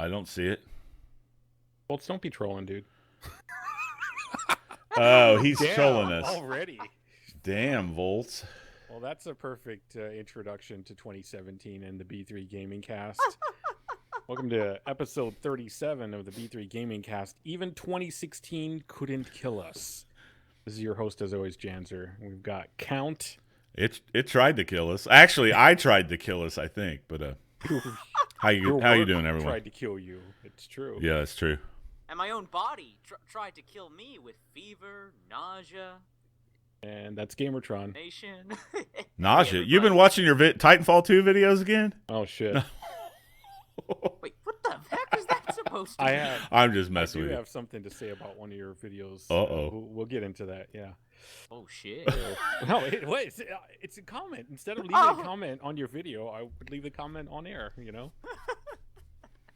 I don't see it. Bolts, don't be trolling, dude. Oh, he's Damn, trolling us. already. Damn, Volts. Well, that's a perfect introduction to 2017 and the B3 Gaming Cast. Welcome to episode 37 of the B3 Gaming Cast. Even 2016 couldn't kill us. This is your host, as always, Janzer. We've got Count. It tried to kill us. Actually, I tried to kill us, I think. But how you doing, everyone? Tried to kill you. It's true. Yeah, it's true. And my own body tried to kill me with fever, nausea. And that's GamerTron. Nation. Nausea. You've been watching your Titanfall 2 videos again? Oh shit. Wait, what the heck is that supposed to be? I'm just messing with you. I you. have something to say about one of your videos. We'll get into that. Yeah. Oh shit. No, wait. It's a comment. Instead of leaving a comment on your video, I would leave a comment on air. You know.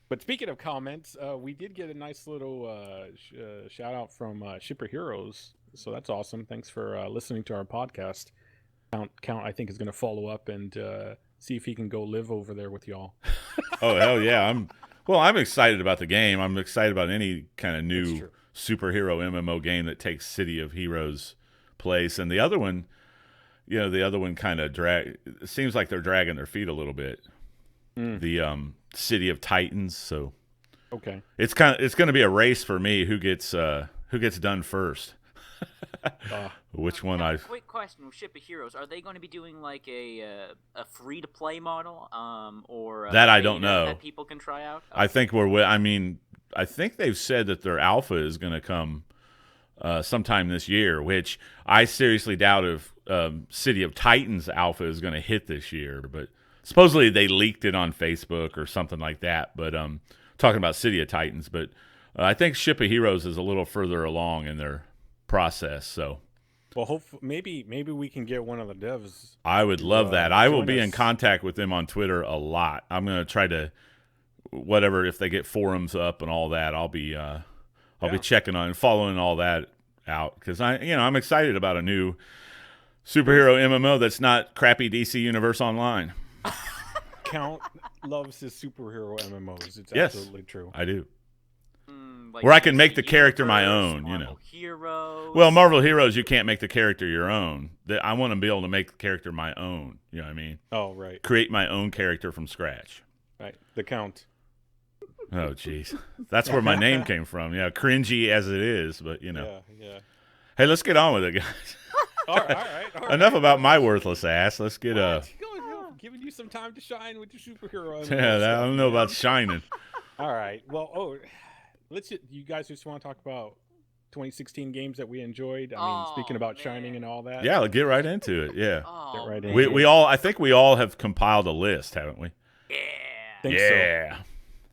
But speaking of comments, we did get a nice little shout out from Shipper Heroes, so that's awesome. Thanks for listening to our podcast. Count, I think, is going to follow up and see if he can go live over there with y'all. Oh hell yeah! I'm excited about the game. I'm excited about any kind of new superhero MMO game that takes City of Heroes place. And the other one kind of it seems like they're dragging their feet a little bit. The City of Titans. So okay, it's going to be a race for me who gets done first. Which one? Quick question with Ship of Heroes: are they going to be doing like a free to play model, or that I don't know that people can try out? I think I think they've said that their alpha is going to come sometime this year, which I seriously doubt if City of Titans alpha is going to hit this year, but supposedly they leaked it on Facebook or something like that. But talking about City of Titans, but I think Ship of Heroes is a little further along in their process. So, well, maybe we can get one of the devs. I would love that. I will be in contact with them on Twitter a lot. I'm going to try to if they get forums up and all that. I'll be checking on and following all that out because I'm excited about a new superhero MMO that's not crappy DC Universe Online. Count loves his superhero MMOs. It's yes, absolutely true. I do. Like where I can make the character my own, Marvel Heroes. Well, Marvel Heroes, you can't make the character your own. I want to be able to make the character my own. You know what I mean? Oh, right. Create my own character from scratch. Right. The Count. Oh, jeez. That's where my name came from. Yeah, cringy as it is, but Yeah. Hey, let's get on with it, guys. All right. Enough about my worthless ass. Let's get giving you some time to shine with your superhero. Yeah, I don't know about shining. All right. Well, you guys just want to talk about 2016 games that we enjoyed? Speaking about shining and all that. Yeah, get right into it. Yeah. Oh, get right in. I think we all have compiled a list, haven't we? Yeah. Think so.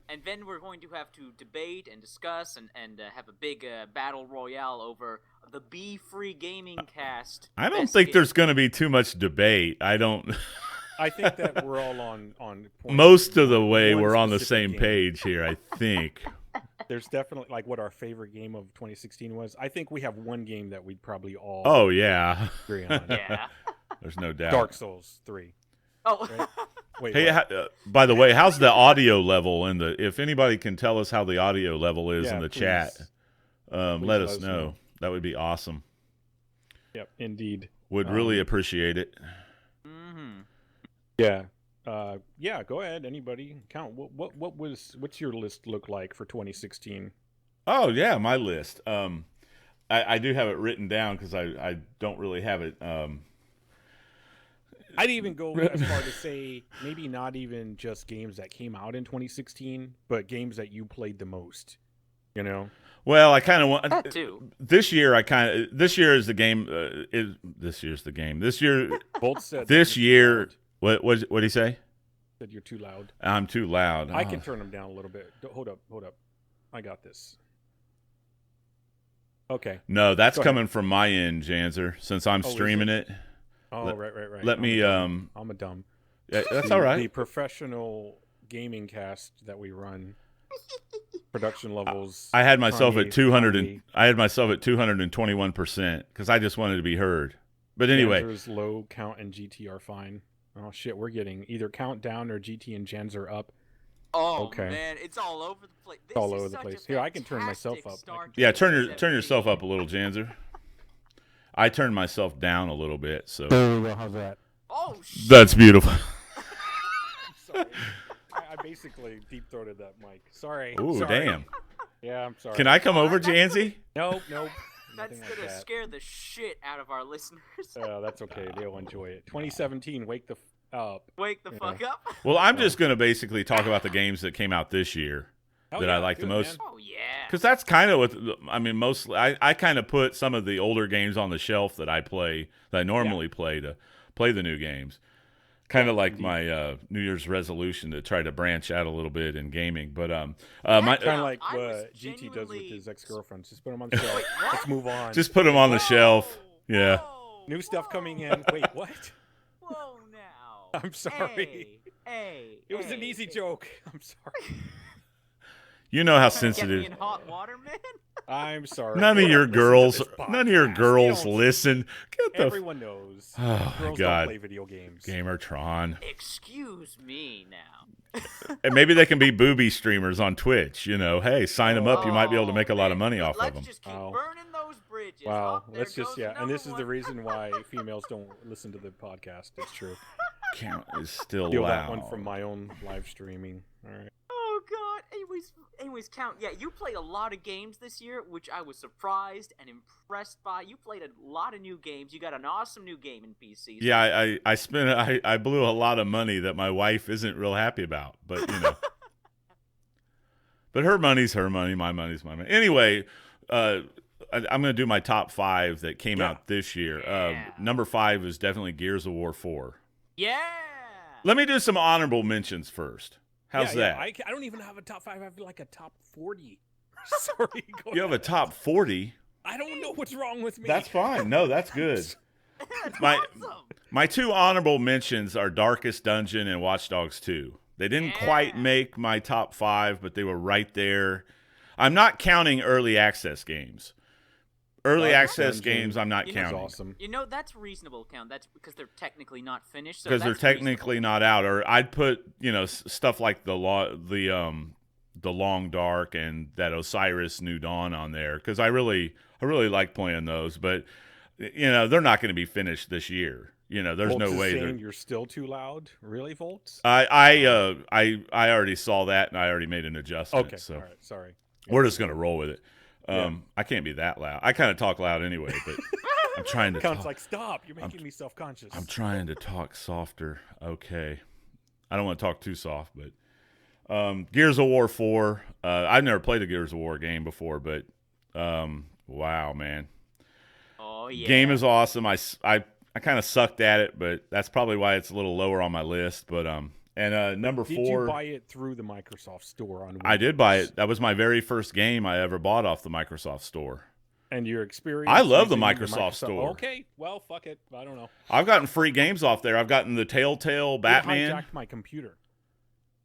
And then we're going to have to debate and discuss and have a big battle royale over the B3 Gaming Cast. I don't think there's going to be too much debate. I think that we're all on point. Most of the way we're on the same page here, I think. There's definitely like what our favorite game of 2016 was. I think we have one game that we'd probably all agree on. Yeah. There's no doubt. Dark Souls 3. Oh. Right? Wait, hey, by the way, how's the audio level if anybody can tell us how the audio level is in the chat, let us know. That would be awesome. Yep, indeed. Would really appreciate it. Mm-hmm. Yeah. Yeah, go ahead. Anybody. Count. What's your list look like for 2016? Oh, yeah, my list. I do have it written down because I don't really have it. I'd even go as far to say maybe not even just games that came out in 2016, but games that you played the most. You know? Well, I kind of want that too. This year is the game. This year's the game. This year. Bolt said this year. What did he say? Said you're too loud. I'm too loud. I can turn them down a little bit. Hold up. I got this. Okay. No, that's coming from my end, Janzer, since I'm streaming it. Oh, right. Let me. I'm a dumb. Yeah, that's all right. The professional gaming cast that we run, production levels. I had myself at 200. I had myself at 221% because I just wanted to be heard. But anyway, Janzer's low, Count and GT are fine. Oh shit, we're getting either Count down or GT and Janzer up. Oh Okay. man, it's all over the place. This all is over the such place. a Here, I can turn myself fantastic up. Star Yeah, Trek turn yourself adaptation. up a little, Janzer. I turned myself down a little bit, so There we go. How's that? Oh shit! that's beautiful. I'm sorry. I basically deep-throated that mic. Sorry. Ooh, Sorry. damn. Yeah, I'm sorry. Can I come over, That's Janzy? Nope. That's Nothing gonna like that. scare the shit out of our listeners. That's okay. They'll enjoy it. 2017, wake the up. Wake the fuck up. Well, I'm just going to basically talk about the games that came out this year Hell that yeah, I like the do it, most. man. Oh yeah. Because that's kind of what I mean. Mostly, I kind of put some of the older games on the shelf that I normally play to play the new games. Kind of like my New Year's resolution to try to branch out a little bit in gaming. But my Kind of like I was what GT does with his genuinely- ex-girlfriends. Just put them on the shelf. Wait, what? Let's move on. just put them on the shelf. Whoa, Yeah. whoa, New stuff coming in. whoa. Wait, what? Whoa now. I'm sorry. Hey. It was an easy joke. I'm sorry. You know how Get me sensitive. in hot water, man. I'm sorry. None of They your don't listen to girls, this none of your podcast. girls They don't- listen. Get the Everyone knows. Oh, my Girls God. don't play video games. GamerTron. Excuse me now. And maybe they can be booby streamers on Twitch. You know, hey, sign them up. You might be able to make a lot of money off of Let's them. just keep Wow. burning those bridges. Wow. Oh, there Let's just goes and this is another the one. reason why females don't listen to the podcast. It's true. Count is still Steal loud. that one from my own live streaming. All right. Oh god. Anyways, Count. Yeah, you played a lot of games this year, which I was surprised and impressed by. You played a lot of new games. You got an awesome new game in PC. Yeah, I blew a lot of money that my wife isn't real happy about, but you know. But her money's her money, my money's my money. Anyway, I'm going to do my top 5 that came out this year. Yeah. Number 5 is definitely Gears of War 4. Yeah. Let me do some honorable mentions first. How's that? I don't even have a top 5. I have like a top 40. Sorry. Go You have a ahead. top 40? I don't know what's wrong with me. That's fine. No, that's good. That's My- awesome. My 2 honorable mentions are Darkest Dungeon and Watch Dogs 2. They didn't quite Yeah. make my top 5, but they were right there. I'm not counting early access games. Early Darkest access Dungeon games, I'm not is That's counting. awesome. You know, that's reasonable, Count. That's because they're technically not finished. So Because they're that's technically reasonable. not out. Or I'd put, stuff like the Long Dark and that Osiris New Dawn on there. Because I really like playing those. But, they're not going to be finished this year. There's Volts no is way saying they're. you're still too loud. Really, Volts? I already saw that and I already made an adjustment. Okay. So All right. Sorry. we're just gonna roll with it. Yeah. I can't be that loud. I kind of talk loud anyway, but I'm trying to. Count's Talk, like, stop! You're making me self-conscious. I'm trying to talk softer. Okay, I don't want to talk too soft, but Gears of War 4. I've never played a Gears of War game before, but wow, man, Oh yeah. game is awesome. I kind of sucked at it, but that's probably why it's a little lower on my list. But number Did 4. you buy it through the Microsoft Store on? I did Windows? buy it. That was my very first game I ever bought off the Microsoft Store. And your experience? I love the using Microsoft Store. Okay, well, fuck it. I don't know. I've gotten free games off there. I've gotten the Telltale It Batman. hijacked my computer.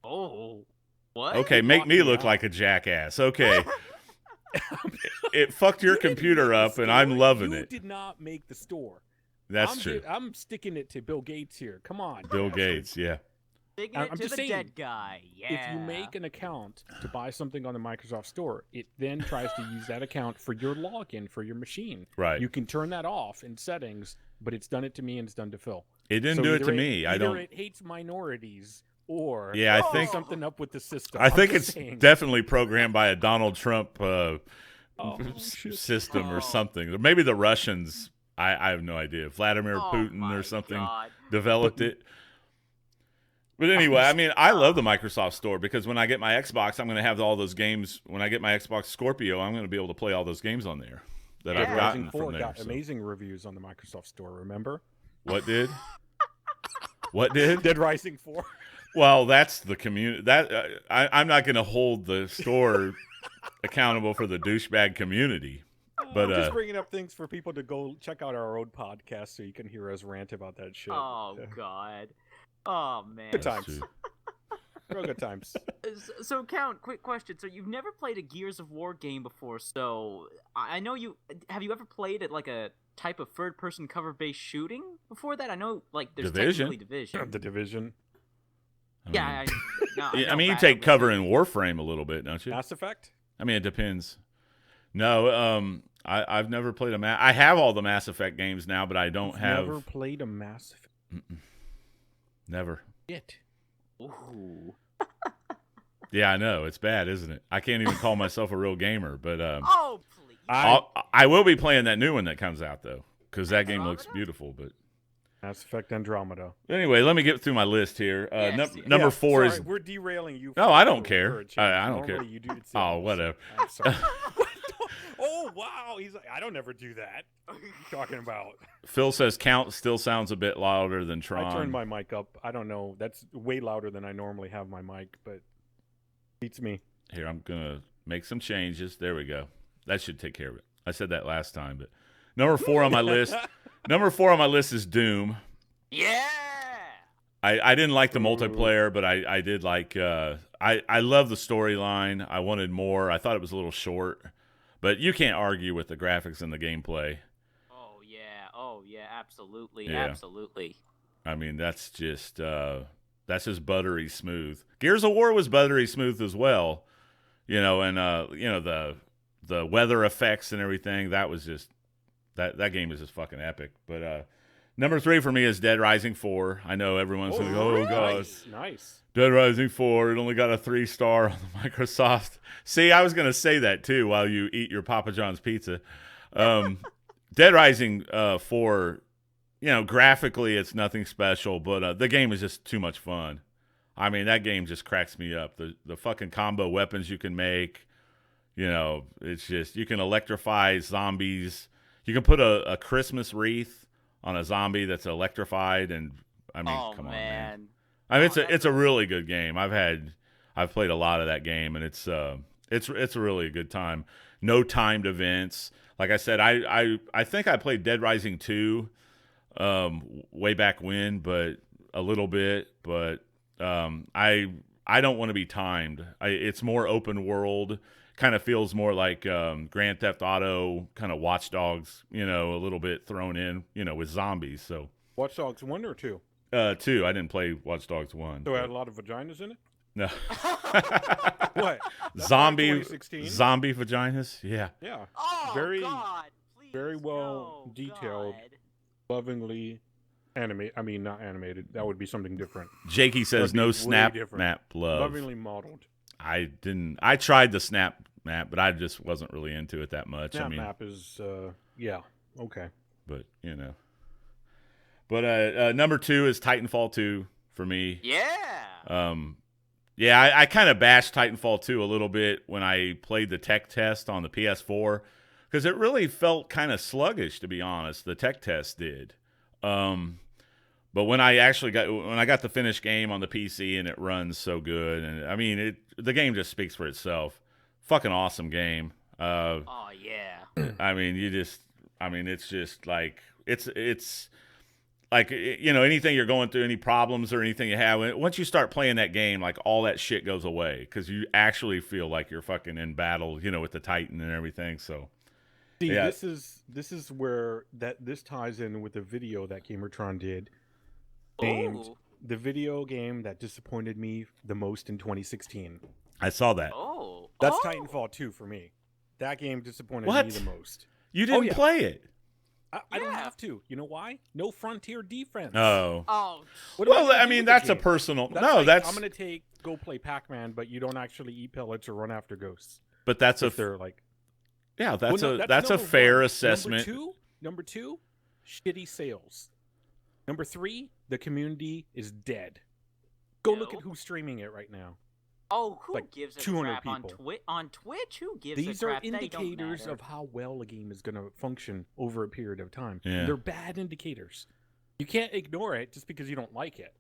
Oh. What? Okay, make locked me me look out. like a jackass. Okay. It fucked your You didn't computer make the up, and I'm store. loving You it. did not make the store. That's true. I'm sticking it to Bill Gates here. Come on, Bill bastard. Gates, yeah. Digging I'm it to just the saying, dead guy. Yeah. If you make an account to buy something on the Microsoft Store, it then tries to use that account for your login for your machine. Right. You can turn that off in settings, but it's done it to me and it's done to Phil. It didn't So do it either to me. I either don't. it hates minorities or Yeah, I there's think. something up with the system. I I'm think just it's saying. definitely programmed by a Donald Trump shit. system or Oh. something. Or maybe the Russians. I have no idea. Vladimir Oh Putin my or something God. developed it. But anyway, I mean, I love the Microsoft Store because when I get my Xbox, I'm going to have all those games. When I get my Xbox Scorpio, I'm going to be able to play all those games on there that Yeah. I've Dead gotten Rising 4 from there. got so. amazing reviews on the Microsoft Store, remember? What did? What did? Dead Rising 4. Well, that's the community. That I'm not going to hold the store accountable for the douchebag community. But I'm just bringing up things for people to go check out our old podcast so you can hear us rant about that shit. Oh God. Oh man. Good That's times. true. Real good times. So, Count, quick question. So, you've never played a Gears of War game before, so I know you. Have you ever played at like a type of third-person cover-based shooting before that? I know, like, there's Division. technically Division. The Division. Yeah, I mean, you take cover in Warframe a little bit, don't you? Mass Effect? I mean, it depends. No, I've never played I have all the Mass Effect games now, but I don't have. Never played a Mass Effect. Never. Shit. Ooh. Yeah, I know. It's bad, isn't it? I can't even call myself a real gamer, but Oh, please. I will be playing that new one that comes out though, because that game looks beautiful. But Mass Effect Andromeda. anyway, let me get through my list here. Yes, number 4 sorry, is. we're derailing you. No, I don't care. I don't care. You do it Oh, whatever. I'm sorry. Oh wow, he's like, I don't ever do that. What are you talking about? Phil says Count still sounds a bit louder than Tron. I turned my mic up. I don't know. That's way louder than I normally have my mic, but beats me. Here, I'm gonna make some changes. There we go. That should take care of it. I said that last time, but number 4 on my list. Number 4 on my list is Doom. Yeah. I didn't like the multiplayer, but I did like. I love the storyline. I wanted more. I thought it was a little short, but you can't argue with the graphics and the gameplay. Oh yeah, absolutely, Yeah. absolutely. I mean, that's just buttery smooth. Gears of War was buttery smooth as well, and the weather effects and everything. That was just that game is just fucking epic. But number 3 for me is Dead Rising 4. I know everyone's gonna go, oh gosh, Nice. Dead Rising 4. It only got a 3-star on the Microsoft. See, I was gonna say that too while you eat your Papa John's pizza. Dead Rising 4. Graphically, it's nothing special, but the game is just too much fun. I mean, that game just cracks me up. The fucking combo weapons you can make, it's just, you can electrify zombies. You can put a Christmas wreath on a zombie that's electrified, and I mean, come on, man. I mean, it's a really good game. I've played a lot of that game, and it's a really good time. No timed events. Like I said, I think I played Dead Rising 2 way back when, but a little bit, but I don't want to be timed. It's more open world, kind of feels more like Grand Theft Auto, kind of Watch Dogs, a little bit thrown in, with zombies. So Watch Dogs 1 or 2? 2. I didn't play Watch Dogs 1. So it had a lot of vaginas in it? No. What? Zombie vaginas? Yeah. Yeah. Oh Very- God! Please, very well no, detailed. God. Lovingly animated. I mean, not animated. That would be something different. Jakey says That'd be no way snap different. map love. Lovingly modeled. I tried the snap map, but I just wasn't really into it that much. Snap I mean, map is, yeah, okay. but But number 2 is Titanfall 2 for me. Yeah. Yeah, I kind of bashed Titanfall 2 a little bit when I played the tech test on the PS4 because it really felt kind of sluggish, to be honest. The tech test did. But when I got the finished game on the PC and it runs so good, and I mean the game just speaks for itself. Fucking awesome game. Oh yeah. I mean, it's just like it's like, anything you're going through, any problems or anything you have, once you start playing that game, like all that shit goes away because you actually feel like you're fucking in battle, with the Titan and everything. So, See, yeah. this is where this ties in with the video that GamerTron did, named Ooh. the video game that disappointed me the most in 2016. I saw that. Oh. That's oh. Titanfall 2 for me. That game disappointed What? me the most. You didn't yeah. play it. I don't Yeah. have to. You know why? No frontier defense. Oh. Oh. What am Well, gonna I do mean, with the that's a game? personal. That's No, like, that's. I'm gonna go play Pac-Man, but you don't actually eat pellets or run after ghosts. But that's If they're like, yeah. That's well, no, that's a number fair one. assessment. Number two, shitty sales. Number 3, the community is dead. Go look No. at who's streaming it right now. Oh, who Like gives a 200 crap on people. On Twitch? Who gives These a are crap? They don't indicators matter. of how well a game is going to function over a period of time. Yeah. They're bad indicators. You can't ignore it just because you don't like it.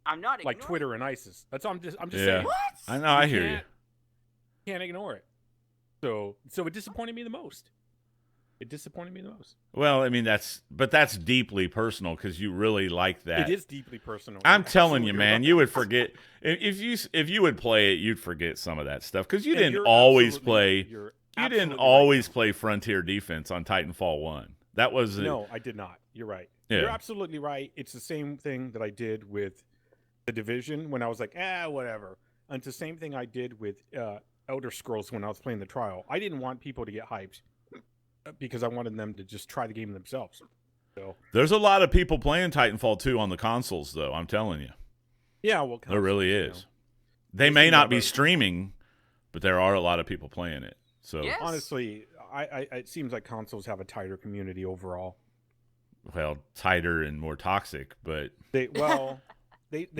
I'm not Like ignoring- Twitter and ISIS. That's all I'm just Yeah. saying. What? I know. I You hear you. can't ignore it. So it disappointed me the most. It disappointed me the most. Well, I mean, that's deeply personal because you really like that. It is deeply personal. I'm telling you, Absolutely man, right. you would forget if you would play it, you'd forget some of that stuff because you And didn't you're always absolutely- play. you're You didn't absolutely right. always play Frontier Defense on Titanfall 1. That was No, I did not. You're right. Yeah. You're absolutely right. It's the same thing that I did with the Division when I was like, whatever. And it's the same thing I did with Elder Scrolls when I was playing the trial. I didn't want people to get hyped because I wanted them to just try the game themselves. So There's a lot of people playing Titanfall 2 on the consoles, though. I'm telling you. yeah, well, There really is. You know, They may not be streaming, but there are a lot of people playing it. So Yes. honestly, it seems like consoles have a tighter community overall. well, tighter and more toxic, but They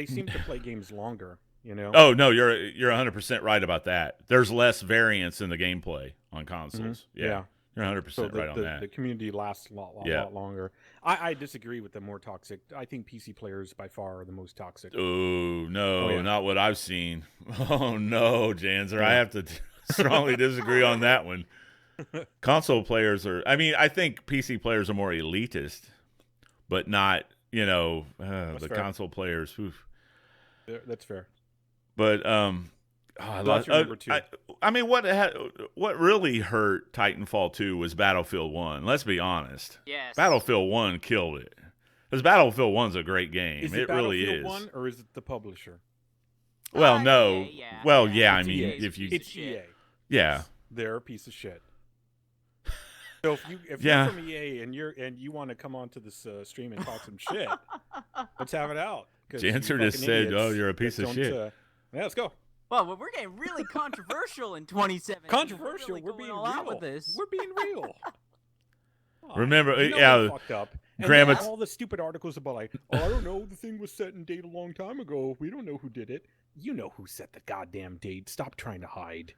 seem to play games longer. You know. oh no, you're 100% right about that. There's less variance in the gameplay on consoles. Mm-hmm. Yeah. You're 100% So right on that. The community lasts a lot longer. I disagree with the more toxic. I think PC players by far are the most toxic. Oh no, yeah. not what I've seen. Oh no, Janzer, I have to strongly disagree on that one. Console players are. I mean, I think PC players are more elitist, but not. The fair. console players. Whew. That's fair. But That's your number two. I mean, what really hurt Titanfall 2 was Battlefield 1. Let's be honest. Yes. Battlefield 1 killed it. Because Battlefield 1's a great game. Is it Battlefield really is. 1 or is it the publisher? Well, no. Yeah. Well, yeah. I It's mean, EA. if you, It's EA. yeah, They're a piece of shit. So if Yeah. you're from EA and you want to come onto this stream and talk some shit, let's have it out. 'Cause you Janzer just fucking said, idiots "Oh, you're a piece that of don't, shit." Yeah, let's go. Well, we're getting really controversial in 2017. Controversial. We're, We're really being going all out real. with this. We're being real. Remember, you know yeah, they fucked up. And Graham, then it's- all the stupid articles about like, oh, I don't know, the thing was set in date a long time ago. We don't know who did it. You know who set the goddamn date. Stop trying to hide.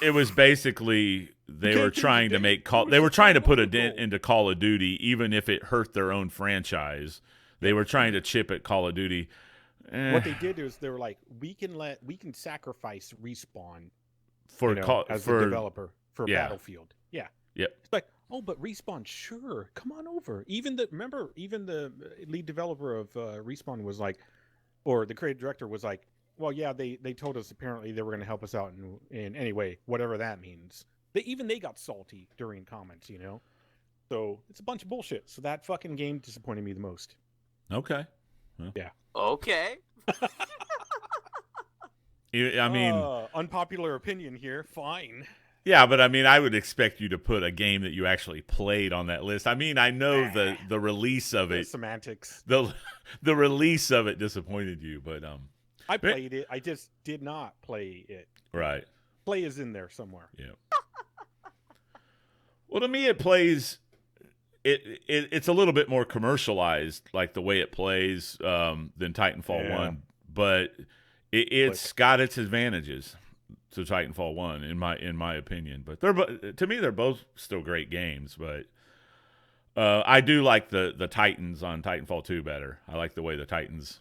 it was basically they can't were change trying the to date. make It they was were just trying to so put a long dent ago. into Call of Duty, even if it hurt their own franchise. They were trying to chip at Call of Duty. What they did is they were like, we can sacrifice Respawn for as the developer for Yeah. Battlefield. Yeah. Yep. It's like, oh, but Respawn, sure, come on over. Even the lead developer of Respawn was like, or the creative director was like, well, yeah, they told us apparently they were going to help us out in any way, whatever that means. They got salty during comments, you know. So it's a bunch of bullshit. So that fucking game disappointed me the most. Okay. Yeah. Okay. I mean, unpopular opinion here. Fine. yeah, but I mean, I would expect you to put a game that you actually played on that list. I mean, I know the release of it, Semantics. the release of it disappointed you, but I played it. I just did not play it. right. Play is in there somewhere. Yeah. Well, to me, it plays. It's a little bit more commercialized, like the way it plays, than Titanfall 1, but it's got its advantages to Titanfall 1 in my opinion. But to me, they're both still great games. But I do like the Titans on Titanfall 2 better. I like the way the Titans.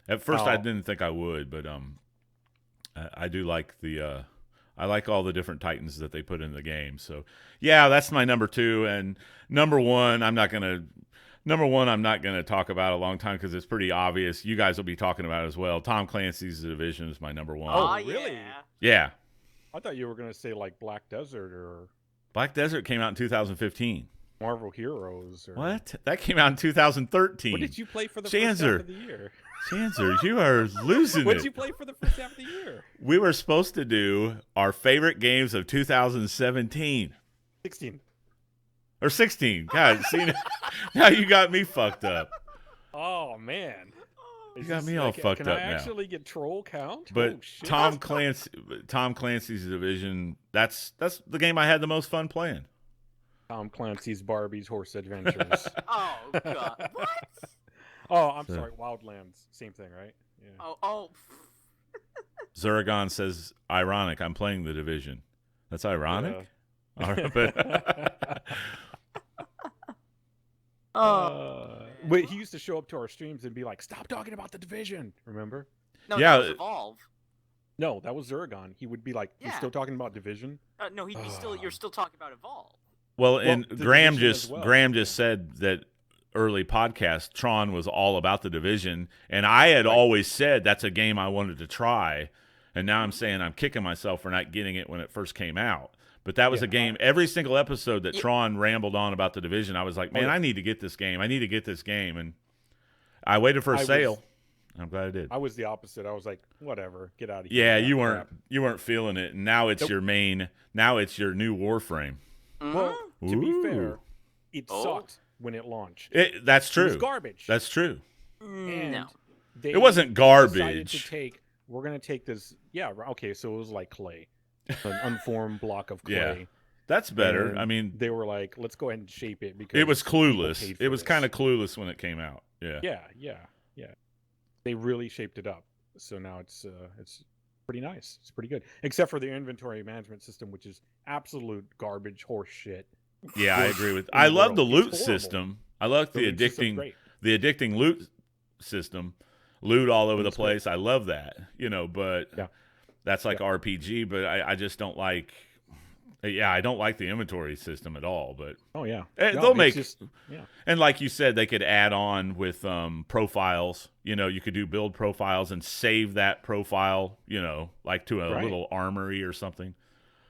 At first, I didn't think I would, but I do like the. I like all the different Titans that they put in the game. So, yeah, that's my number 2. And number 1, I'm not gonna talk about a long time because it's pretty obvious. You guys will be talking about it as well. Tom Clancy's The Division is my number 1. Oh, really? Yeah. Yeah. I thought you were gonna say like Black Desert or Black Desert came out in 2015. Marvel Heroes. Or... What? That came out in 2013. What did you play for the Janzer. first half of the year? Janzer, you are losing What it. did you play for the first half of the year? We were supposed to do our favorite games of 2017. 16. Or 16. God, see, now you got me fucked up. Oh man. You got me all fucked can up I now. actually get troll count? But Oh, shit. Tom Clancy's Division, that's the game I had the most fun playing. Tom Clancy's Barbie's Horse Adventures. Oh God. What? Oh, I'm sorry. Wildlands. Same thing, right? Yeah. Oh. Zuragon says, ironic, I'm playing The Division. That's ironic? All right, but But he used to show up to our streams and be like, "Stop talking about the Division." Remember? No, Yeah, that was Evolve. No, that was Zuragon. He would be like, "You're Yeah. still talking about Division?" No, he'd be still. You're still talking about Evolve. well, and The Graham Division just as well. Graham just said that early podcast Tron was all about The Division, and I had always said that's a game I wanted to try, and now I'm saying I'm kicking myself for not getting it when it first came out. But that was a game. Every single episode that Tron rambled on about The Division, I was like, man, I need to get this game. I need to get this game, and I waited for a sale. I'm glad I did. I was the opposite. I was like, whatever, get out of Yeah, here. you weren't feeling it, and now it's your main. Now it's your new Warframe. Well, to be fair, Ooh. it sucked when it launched. That's true. It was garbage. That's true. And No. they It wasn't decided garbage. to we're going to take this. Yeah, okay, so it was like clay, an unformed block of clay. Yeah. That's better. And I mean, they were like, let's go ahead and shape it because it was people clueless. paid It for was this. kind of clueless when it came out. Yeah. Yeah. They really shaped it up. So now it's pretty nice. It's pretty good. Except for the inventory management system, which is absolute garbage horse shit. Yeah, I agree with. in I the love the world. loot It's horrible. system. I love the loot system's addicting great. loot system. Loot all over the It's great. place. I love that. But Yeah. that's like RPG, but I just don't like I don't like the inventory system at all, but Oh yeah. they'll make yeah. and like you said, they could add on with profiles. You could do build profiles and save that profile, like to a Right. little armory or something.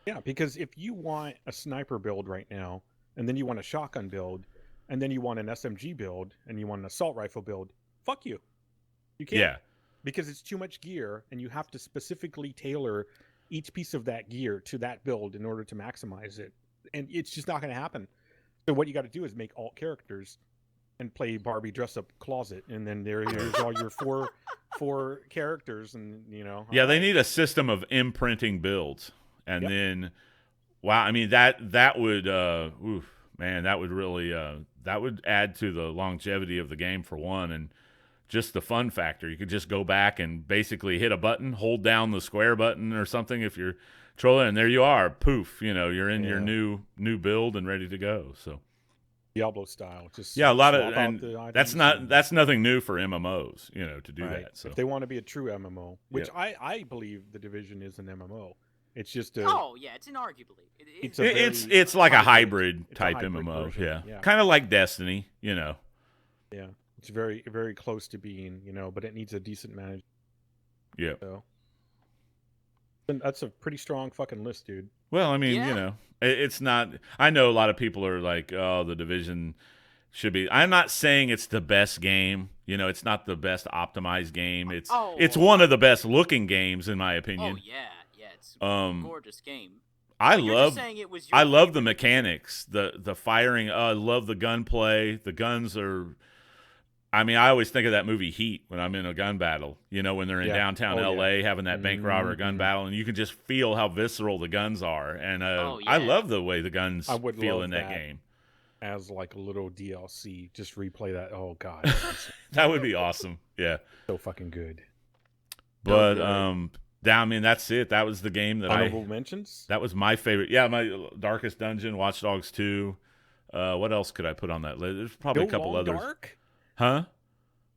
Yeah, because if you want a sniper build right now, and then you want a shotgun build, and then you want an SMG build, and you want an assault rifle build, fuck you. You can't. Yeah. Because it's too much gear, and you have to specifically tailor each piece of that gear to that build in order to maximize it. And it's just not going to happen. So what you got to do is make alt characters and play Barbie dress up closet, and then there's all your four characters, and Yeah, they need a system of imprinting builds. And then, wow, I mean that would, that would really that would add to the longevity of the game for one, and just the fun factor. You could just go back and basically hit a button, hold down the square button or something if you're trolling, and there you are, poof, you're in your new build and ready to go. So Diablo style, just a lot of, swap out and the that's items nothing new for MMOs, to do right. that. So If they want to be a true MMO, which I believe the Division is an MMO. It's just Oh yeah, it's inarguably. it's like a hybrid It's a type hybrid MMO, version, yeah, kind of like Destiny, Yeah, it's very very close to being, but it needs a decent management. Yeah. So and that's a pretty strong fucking list, dude. Well, I mean, Yeah. it's not. I know a lot of people are like, "Oh, the Division should be." I'm not saying it's the best game. It's not the best optimized game. It's one of the best looking games in my opinion. Oh yeah, it's a gorgeous game. I But you're love just saying it was your I love the favorite. mechanics, the firing. I love the gunplay. The guns are. I mean, I always think of that movie Heat when I'm in a gun battle. When they're in Yeah. downtown Oh, L.A. having that bank robber gun Mhm. battle, and you can just feel how visceral the guns are. And Oh, I yeah. love the way the guns I would feel love in that that. game. As like a little DLC, just replay that. Oh god, it's That would be awesome. Yeah, so fucking good. but Okay. I mean, that's it. That was the game that Honorable mentions. That was my favorite. Yeah, my Darkest Dungeon, Watch Dogs 2. What else could I put on that list? There's probably No a couple Long others. Dark. Huh?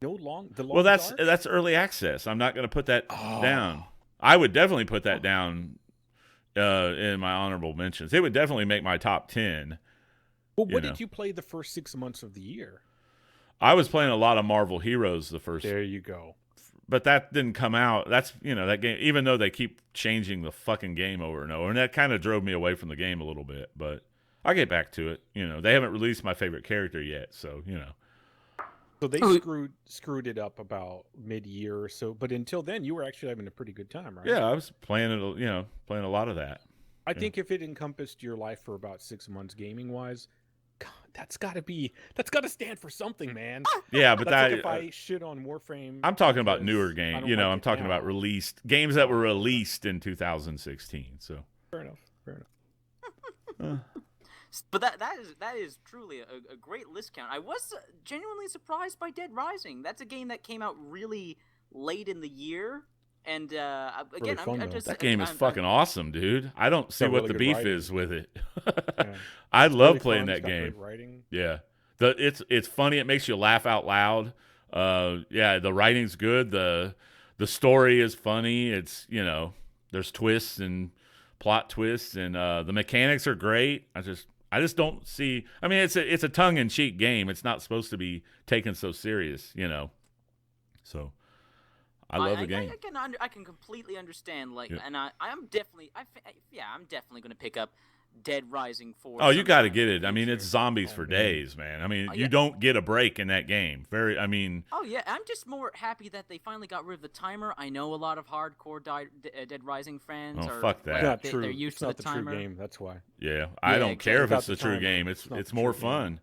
The long Well, that's Dark? early access. I'm not going to put that Oh. down. I would definitely put that down in my honorable mentions. It would definitely make my top 10. Well, what know. did you play the first 6 months of the year? I was playing a lot of Marvel Heroes the first, There you go. but that didn't come out. That's that game. Even though they keep changing the fucking game over and over, and that kind of drove me away from the game a little bit. But I'll get back to it. They haven't released my favorite character yet, so So they Oh. screwed it up about mid-year or so. But until then, you were actually having a pretty good time, right? Yeah, I was playing it. Playing a lot of that. I think if it encompassed your life for about 6 months, gaming-wise, God, that's got to stand for something, man. Yeah, but That's that like if I shit on Warframe. I'm talking about because newer I games. don't like I'm it talking now. about released games that were released in 2016. So Fair enough. But that is truly a great list count. I was genuinely surprised by Dead Rising. That's a game that came out really late in the year, and again, fun, I'm though. just that game is I'm- fucking awesome, dude. I don't see got what really the good beef writing. is with it. Yeah. I It's love really playing fun, that it's got game. great writing. Yeah, it's funny. It makes you laugh out loud. Yeah, the writing's good. The story is funny. It's there's twists and plot twists, and the mechanics are great. I just don't see. I mean, it's a tongue in cheek game. It's not supposed to be taken so serious, So I love the game. I can completely understand. Like, Yeah. and I'm definitely, I'm definitely going to pick up Dead Rising 4. Oh, you got to sometime get in it. the I mean, it's future. zombies for days, man. I mean, Oh, you yeah. don't get a break in that game. Oh yeah, I'm just more happy that they finally got rid of the timer. I know a lot of hardcore Dead Rising fans Oh, are fuck that. It's not they're true. used It's to not the the true timer. game. That's why. Yeah, I don't exactly. care if Without it's the true timer, game. it's not It's the more true game. fun.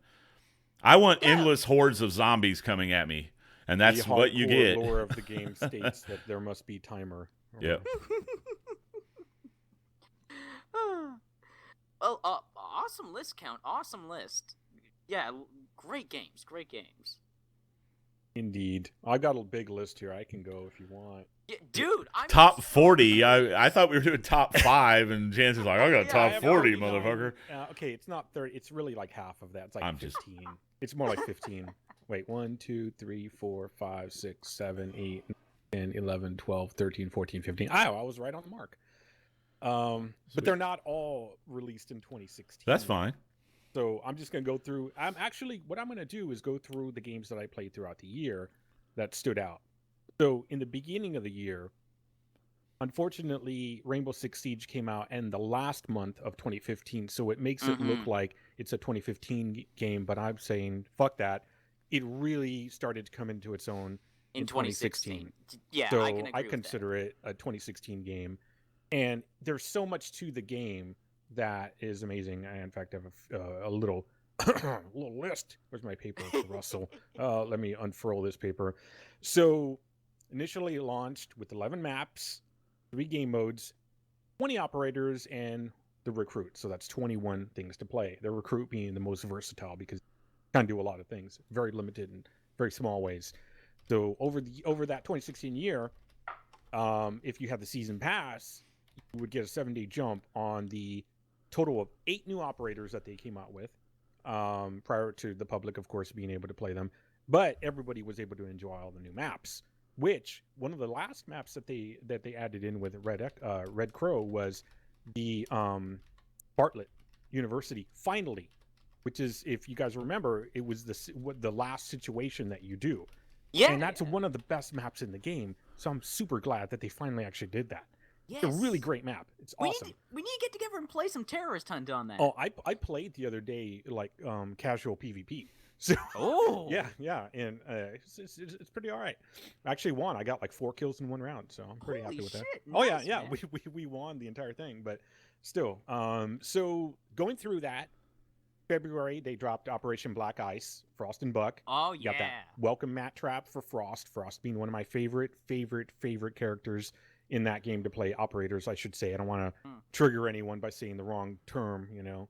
I want Yeah. endless hordes of zombies coming at me, and that's the what you hardcore get. lore of the game states that there must be timer. Yep. Well, awesome list count. Awesome list. Yeah, great games. Great games. Indeed. I got a big list here. I can go if you want. Yeah, dude, I'm Top 40. I thought we were doing top 5, and Jansen's like, I got Yeah, I top have 40, 49. motherfucker. Okay, it's not 30. It's really like half of that. It's like I'm just- 15. It's more like 15. Wait, 1, 2, 3, 4, 5, 6, 7, 8, 10, 11, 12, 13, 14, 15. Oh, I was right on the mark. But they're not all released in 2016. That's fine. So I'm just going to go through. What I'm going to do is go through the games that I played throughout the year that stood out. So in the beginning of the year, unfortunately, Rainbow Six Siege came out in the last month of 2015. So it makes it look like it's a 2015 game. But I'm saying, fuck that. It really started to come into its own in 2016. Yeah, So I can agree I with consider it a 2016 game. And there's so much to the game that is amazing. I, in fact, have a little little list. Where's my paper, Russell? Let me unfurl this paper. So initially launched with 11 maps, 3 game modes, 20 operators, and the recruit. So that's 21 things to play. The recruit being the most versatile because you can do a lot of things, very limited and very small ways. So over that 2016 year, if you have the season pass, you would get a 7-day jump on the total of 8 new operators that they came out with, prior to the public, of course, being able to play them. But everybody was able to enjoy all the new maps. Which one of the last maps that they added in with Red Crow was the Bartlett University. Finally, which is, if you guys remember, it was the last situation that you do. Yeah, And that's one of the best maps in the game. So I'm super glad that they finally actually did that. yes. It's a really great map. It's awesome. We need to get together and play some Terrorist Hunt on that. Oh, I played the other day, like casual PvP. So Oh. yeah, and it's pretty all right. I actually won. I got like 4 kills in 1 round, so I'm pretty happy with that. Shit, Oh nice, yeah, man. we won the entire thing, but still. So going through that, February they dropped Operation Black Ice, Frost and Buck. Oh You got that welcome mat trap for Frost. Frost being one of my favorite characters in that game to play. Operators, I should say. I don't want to trigger anyone by saying the wrong term, you know.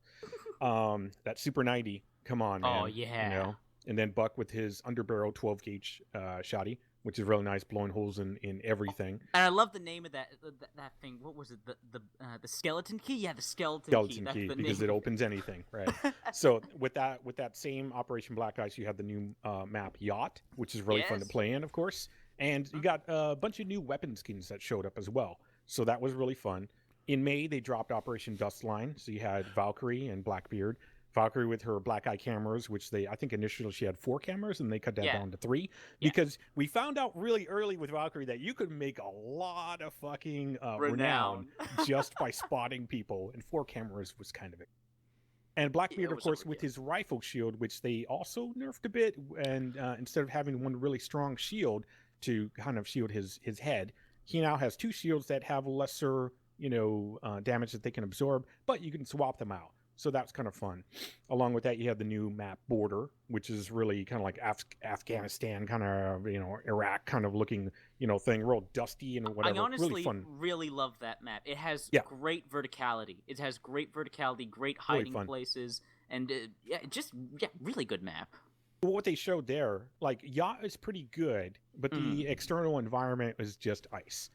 That Super 90, come on, man. Oh, yeah. You know? And then Buck with his underbarrel 12 gauge shotty, which is really nice, blowing holes in everything. And I love the name of that thing. What was it? The skeleton key? Yeah, the skeleton key. That's Key the because name. it opens anything, right? So with that same Operation Black Ice, you have the new map Yacht, which is really fun to Yes. play in, of course. And you got a bunch of new weapon skins that showed up as well. So that was really fun. In May, they dropped Operation Dustline. So you had Valkyrie and Blackbeard. Valkyrie with her black eye cameras, which I think initially she had 4 cameras and they cut that down to 3. Because we found out really early with Valkyrie that you could make a lot of fucking renown just by spotting people, and 4 cameras was kind of it. And Blackbeard, of course, with his rifle shield, which they also nerfed a bit, and instead of having one really strong shield to kind of shield his head, he now has 2 shields that have lesser, damage that they can absorb, but you can swap them out. So that's kind of fun. Along with that, you have the new map Border, which is really kind of like Afghanistan, kind of, Iraq kind of looking, thing, real dusty and whatever. I honestly really fun. really love that map. It has great verticality. Great hiding places, and really good map. What they showed there, like, Yacht is pretty good, but the external environment is just ice.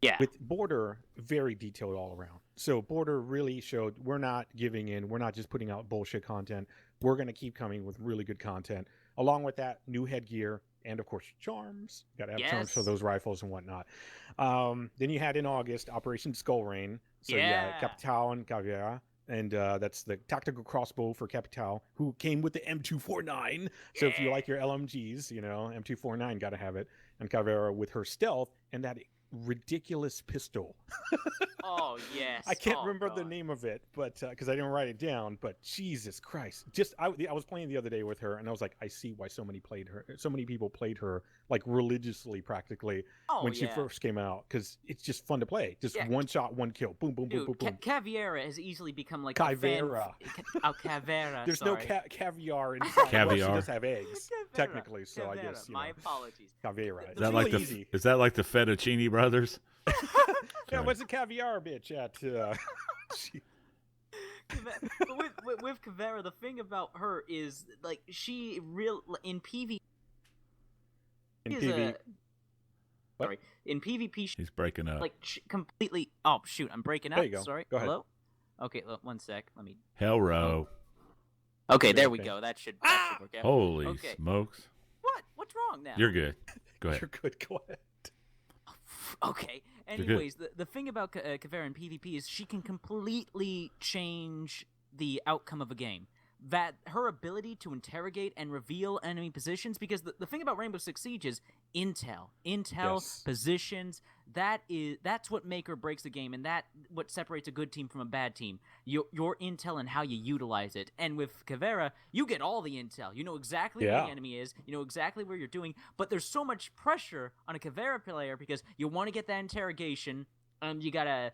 Yeah. With Border, very detailed all around. So Border really showed we're not giving in. We're not just putting out bullshit content. We're going to keep coming with really good content. Along with that, new headgear and, of course, charms. Got to have charms for those rifles and whatnot. Then you had in August Operation Skull Rain. So Capital and Caveira. And that's the tactical crossbow for Capital, who came with the M249. So if you like your LMGs, M249, got to have it. And Caveira with her stealth and that ridiculous pistol. Oh yes. I can't Oh, remember the God. name of it, but because I didn't write it down. But Jesus Christ, I was playing the other day with her, and I was like, I see why so many people played her like religiously, practically Oh when she yeah. first came out, because it's just fun to play. Just Yeah. one shot, one kill, boom, boom, boom, boom, Dude, boom. Caviera has easily become like a fan. Chimera. Caveira. There's sorry. no caviar inside. Well, she Caviar. does have eggs, Caveira, technically. So I Caveira. guess My apologies. Caveira. The Is that really like the easy. is that like the Fettuccine Brothers? Yeah, what's a caviar bitch at? But with Caveira, the thing about her is like she in PvP. In is PV. What? Sorry, in PvP, He's breaking up. like completely. Oh shoot, I'm breaking up. There you go. Sorry. Go ahead. Hello. Okay, look, 1 sec. Let me. Hellro. Okay, there we Okay. go. That should work out. Holy Okay. smokes. What? What's wrong now? You're good. Go ahead. You're good. Go ahead. Okay. You're good. Anyways, the thing about Caveira in PvP is she can completely change the outcome of a game. That her ability to interrogate and reveal enemy positions, because the thing about Rainbow Six Siege is intel, Yes. positions. That's what make or breaks the game, and that what separates a good team from a bad team. Your intel and how you utilize it. And with Caveira, you get all the intel. You know exactly where the enemy is. You know exactly where you're doing. But there's so much pressure on a Caveira player because you want to get that interrogation. You gotta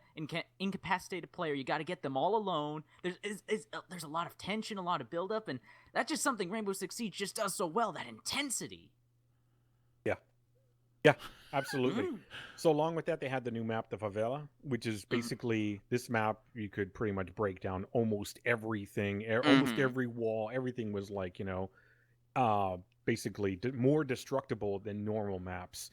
incapacitate a player. You gotta get them all alone. There's a lot of tension, a lot of buildup, and that's just something Rainbow Six Siege just does so well. That intensity. Yeah, absolutely. So along with that, they had the new map, the Favela, which is basically this map. You could pretty much break down almost everything, almost every wall. Everything was like, basically more destructible than normal maps.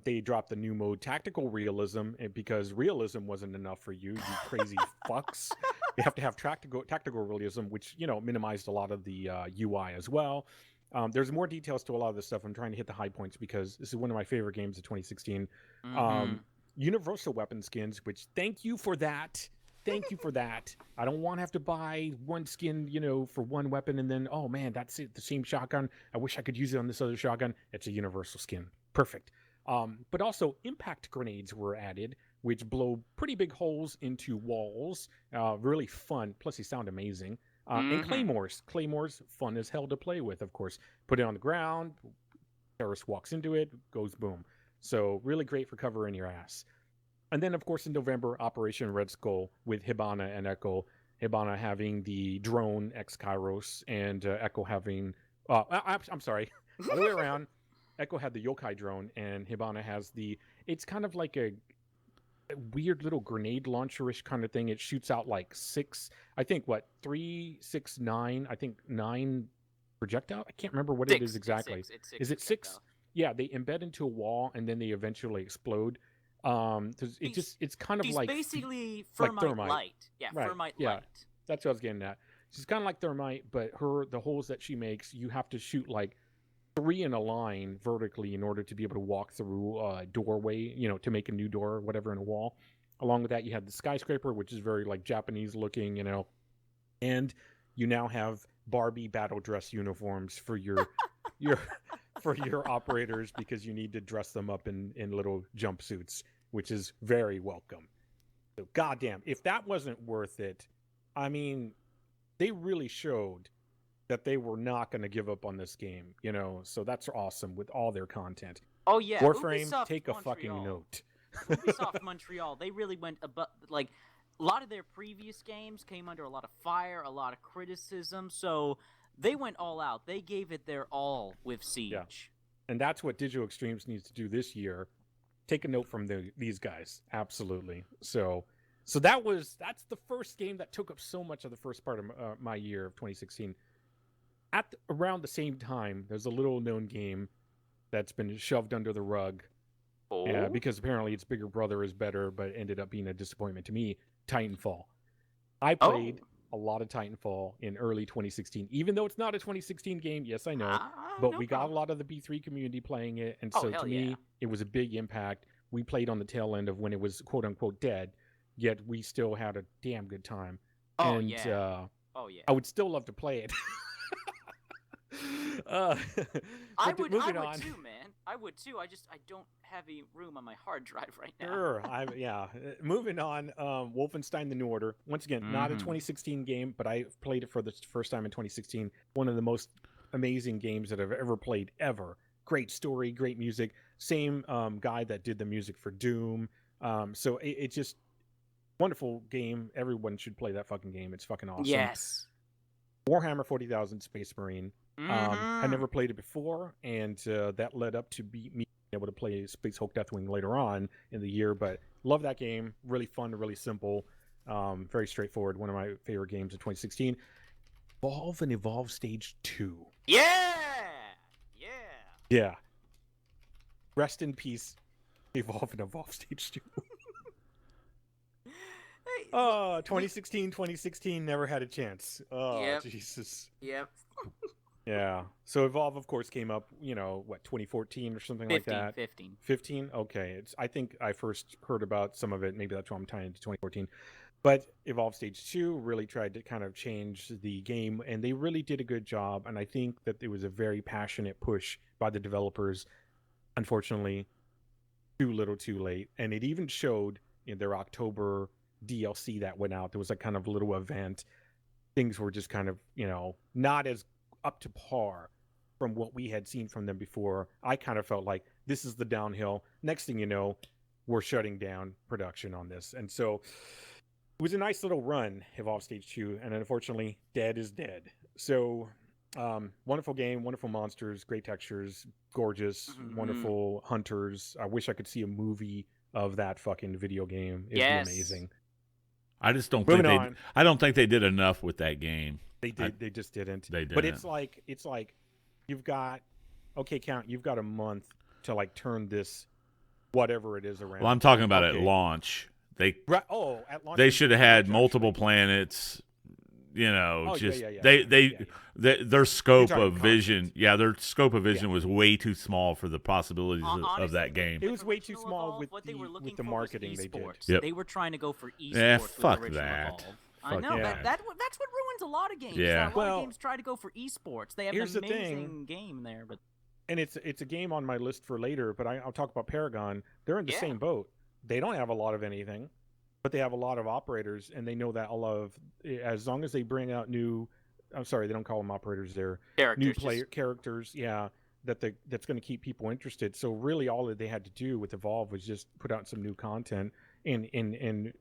They dropped the new mode, tactical realism, because realism wasn't enough for you crazy fucks. You have to have tactical realism, which minimized a lot of the UI as well. There's more details to a lot of this stuff. I'm trying to hit the high points because this is one of my favorite games of 2016. Universal weapon skins, which thank you for that. Thank you for that. I don't want to have to buy one skin, for one weapon and then, oh man, that's it, the same shotgun. I wish I could use it on this other shotgun. It's a universal skin. Perfect. But also impact grenades were added, which blow pretty big holes into walls. Really fun. Plus, they sound amazing. And claymores. Claymores, fun as hell to play with, of course. Put it on the ground, terrorist walks into it, goes boom. So really great for covering your ass. And then, of course, in November, Operation Red Skull with Hibana and Echo. Hibana having the drone X-Kairos and Echo having... I'm sorry, all the way around. Echo had the yokai drone and Hibana has the... It's kind of like a weird little grenade launcher-ish kind of thing. It shoots out like 3, 6, 9, I think 9 projectile. I can't remember what it is exactly. It's 6 is it 6? Yeah, they embed into a wall and then they eventually explode. It's kind of like basically thermite light. Yeah, right. thermite Yeah. light. That's what I was getting at. She's kind of like thermite, but the holes that she makes, you have to shoot like 3 in a line vertically in order to be able to walk through a doorway, to make a new door or whatever in a wall. Along with that, you have the skyscraper, which is very like Japanese looking, and you now have Barbie battle dress uniforms for your for your operators because you need to dress them up in little jumpsuits, which is very welcome. So goddamn, if that wasn't worth it, I mean, they really showed that they were not going to give up on this game, so that's awesome with all their content. Oh yeah, Warframe, Ubisoft take a Montreal. fucking note. Ubisoft Montreal, they really went above, like, a lot of their previous games came under a lot of fire, a lot of criticism, so they went all out. They gave it their all with Siege. Yeah. And that's what Digital Extremes needs to do this year. Take a note from these guys. Absolutely. So that's the first game that took up so much of the first part of my year of 2016. Around the same time, there's a little known game that's been shoved under the rug because apparently its bigger brother is better, but ended up being a disappointment to me. Titanfall. I played a lot of Titanfall in early 2016, even though it's not a 2016 game. Yes, I know, but we got a lot of the B3 community playing it, and so to me, it was a big impact. We played on the tail end of when it was quote unquote dead, yet we still had a damn good time. I would still love to play it. I would too, man. I would too. I don't have any room on my hard drive right now. Sure. Moving on. Wolfenstein: The New Order. Once again, not a 2016 game, but I played it for the first time in 2016. One of the most amazing games that I've ever played ever. Great story, great music. Same guy that did the music for Doom. So it's just wonderful game. Everyone should play that fucking game. It's fucking awesome. Yes. Warhammer 40,000 Space Marine. I never played it before, and that led up to me being able to play Space Hulk Deathwing later on in the year. But love that game. Really fun, really simple, very straightforward. One of my favorite games in 2016. Evolve and Evolve Stage 2. Yeah. Yeah. Rest in peace, Evolve and Evolve Stage 2. 2016 never had a chance. Oh, yep. Jesus. Yep. Yeah. So Evolve, of course, came up, 2014 or something like that? 15. 15? Okay. I think I first heard about some of it. Maybe that's why I'm tying into 2014. But Evolve Stage 2 really tried to kind of change the game, and they really did a good job. And I think that it was a very passionate push by the developers. Unfortunately, too little too late. And it even showed in their October DLC that went out. There was a kind of little event. Things were just kind of, not as up to par from what we had seen from them before. I kind of felt like this is the downhill. Next thing you know, we're shutting down production on this. And so it was a nice little run, Evolve Stage 2, and unfortunately, dead is dead. So wonderful game, wonderful monsters, great textures, gorgeous, wonderful hunters. I wish I could see a movie of that fucking video game. It'd be amazing. I just don't think I don't think they did enough with that game. They did. They just didn't. They didn't. But it's like you've got Count. You've got a month to turn this whatever it is around. Well, I'm talking about at launch. At launch. They should have had multiple planets. Their scope of vision. Yeah, their scope of vision was way too small for the possibilities of that game. It was way too small with the marketing they did. Yep. They were trying to go for esports. Yeah, fuck that. I know that's what ruins a lot of games. Yeah. A lot of games try to go for esports. They have an amazing game there, but it's a game on my list for later. But I'll talk about Paragon. They're in the same boat. They don't have a lot of anything, but they have a lot of operators, and they know that as long as they bring out new. I'm sorry, they don't call them operators. They're new characters. Yeah. That's going to keep people interested. So really, all that they had to do with Evolve was just put out some new content and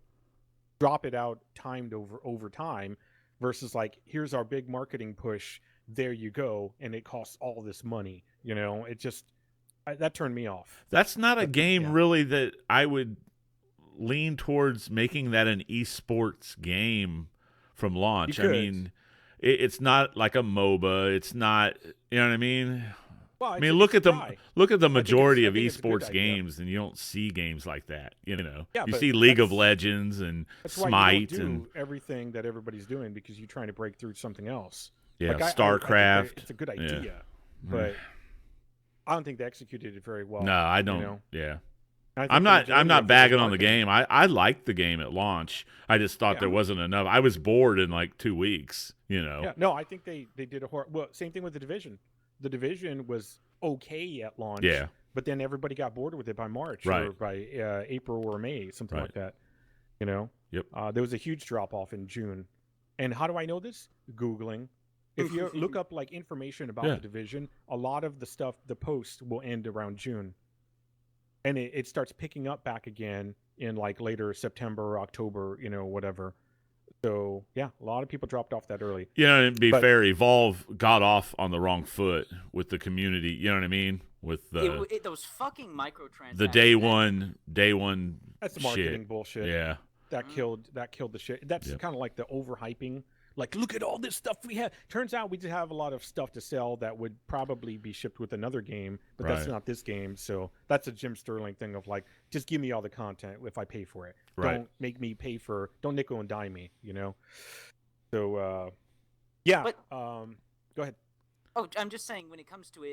drop it out timed over time, versus here's our big marketing push. There you go, and it costs all this money. It just that turned me off. That's not a game really that I would lean towards making that an esports game from launch. I mean, it's not like a MOBA. It's not. You know what I mean? Well, I mean, look at the majority of esports games, and you don't see games like that. You see League of Legends and Smite and everything that everybody's doing because you're trying to break through something else. Yeah, StarCraft. It's a good idea, but I don't think they executed it very well. No, I don't. Yeah, I'm not bagging on the game. I liked the game at launch. I just thought there wasn't enough. I was bored in 2 weeks. Yeah, no, I think they did same thing with The Division. The Division was okay at launch, but then everybody got bored with it by March or by April or May, something like that. Yep. There was a huge drop off in June, and how do I know this? Googling. If you look up information about The Division, a lot of the posts will end around June, and it starts picking up back again in later September, October, whatever. So, a lot of people dropped off that early. To be fair, Evolve got off on the wrong foot with the community. You know what I mean? With those fucking microtransactions. The day one. That's marketing bullshit. Yeah, that killed the shit. That's kind of like the overhyping. Look at all this stuff we have. Turns out we just have a lot of stuff to sell that would probably be shipped with another game, but that's not this game. So that's a Jim Sterling thing of just give me all the content if I pay for it. Right. Don't make me pay don't nickel and dime me, So, go ahead. Oh, I'm just saying when it comes to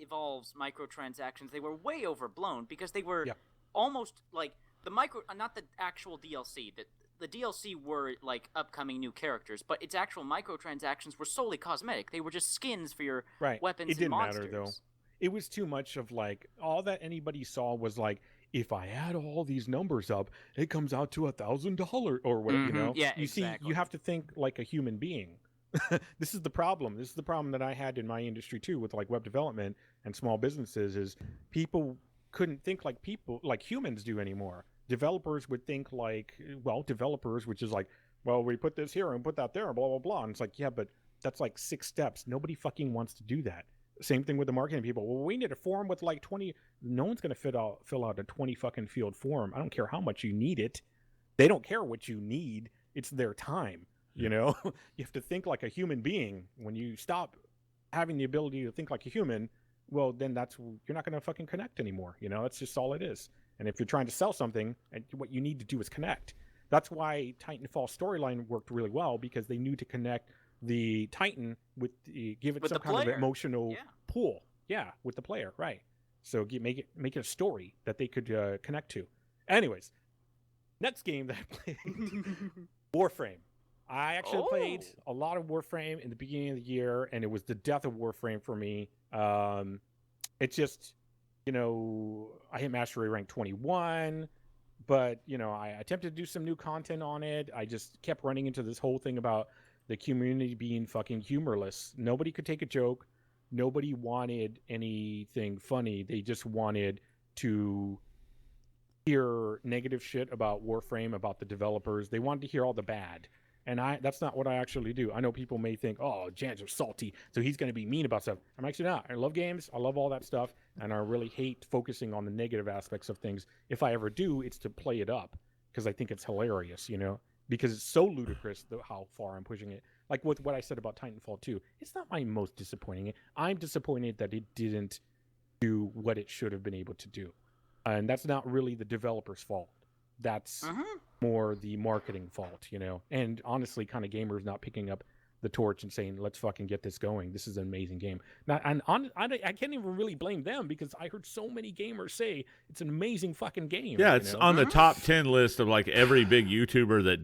Evolve's microtransactions, they were way overblown because they were almost not the actual DLC, the DLC were upcoming new characters, but its actual microtransactions were solely cosmetic. They were just skins for your weapons and monsters. Matter though. it was too much of like all that anybody saw was like, if I add all these numbers up, it comes out to $1,000 or whatever. You know, Yeah, you exactly. see, you have to think like a human being. This is the problem. This is the problem that I had in my industry too, with like web development and small businesses. Is people couldn't think like humans do anymore. Developers would think like, well, developers, which is like, well, we put this here and put that there, and blah blah blah. And it's like, yeah, but that's like 6 steps. Nobody fucking wants to do that. Same thing with the marketing people. Well, we need a form with like 20. No one's going to fill out a 20 fucking field form. I don't care how much you need it. They don't care what you need. It's their time. You know, you have to think like a human being. When you stop having the ability to think like a human, well, then you're not going to fucking connect anymore. You know, that's just all it is. And if you're trying to sell something, and what you need to do is connect. That's why Titanfall storyline worked really well, because they knew to connect the Titan give it some kind of emotional pull. Yeah, with the player, right? So make it a story that they could connect to. Anyways, next game that I played, Warframe. I actually played a lot of Warframe in the beginning of the year, and it was the death of Warframe for me. It's just, you know, I hit Mastery rank 21, but, you know, I attempted to do some new content on it. I just kept running into this whole thing about the community being fucking humorless. Nobody could take a joke. Nobody wanted anything funny. They just wanted to hear negative shit about Warframe, about the developers. They wanted to hear all the bad. And that's not what I actually do. I know people may think, oh, Janzer's salty, so he's going to be mean about stuff. I'm actually not. I love games. I love all that stuff. And I really hate focusing on the negative aspects of things. If I ever do, it's to play it up, because I think it's hilarious, you know, because it's so ludicrous how far I'm pushing it. Like with what I said about Titanfall 2, it's not my most disappointing. I'm disappointed that it didn't do what it should have been able to do. And that's not really the developer's fault. That's more the marketing fault, you know. And honestly, kind of gamers not picking up the torch and saying, let's fucking get this going. This is an amazing game. Now, I can't even really blame them, because I heard so many gamers say it's an amazing fucking game. Yeah, it's on the top 10 list of like every big YouTuber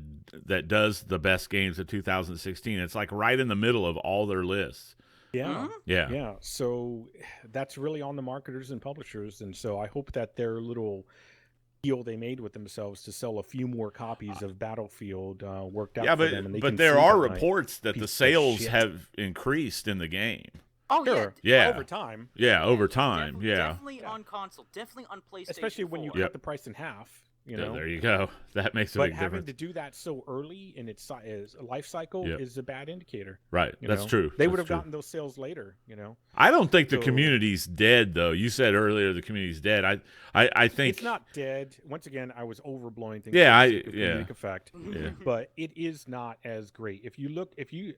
that does the best games of 2016. It's like right in the middle of all their lists. Yeah. So that's really on the marketers and publishers. And so I hope that their little deal they made with themselves to sell a few more copies of Battlefield worked out for them. And but there are reports that the sales have increased in the game. Oh, sure. Yeah. Over time. Yeah, over time. Definitely on console. Definitely on PlayStation. Especially when you cut the price in half. You know? There you go. That makes a big difference. But having to do that so early in its life cycle is a bad indicator. Right. That's true. They would have gotten those sales later, you know. I don't think the community's dead, though. You said earlier the community's dead. I think it's not dead. Once again, I was overblowing things. Comedic effect. Yeah. But it is not as great.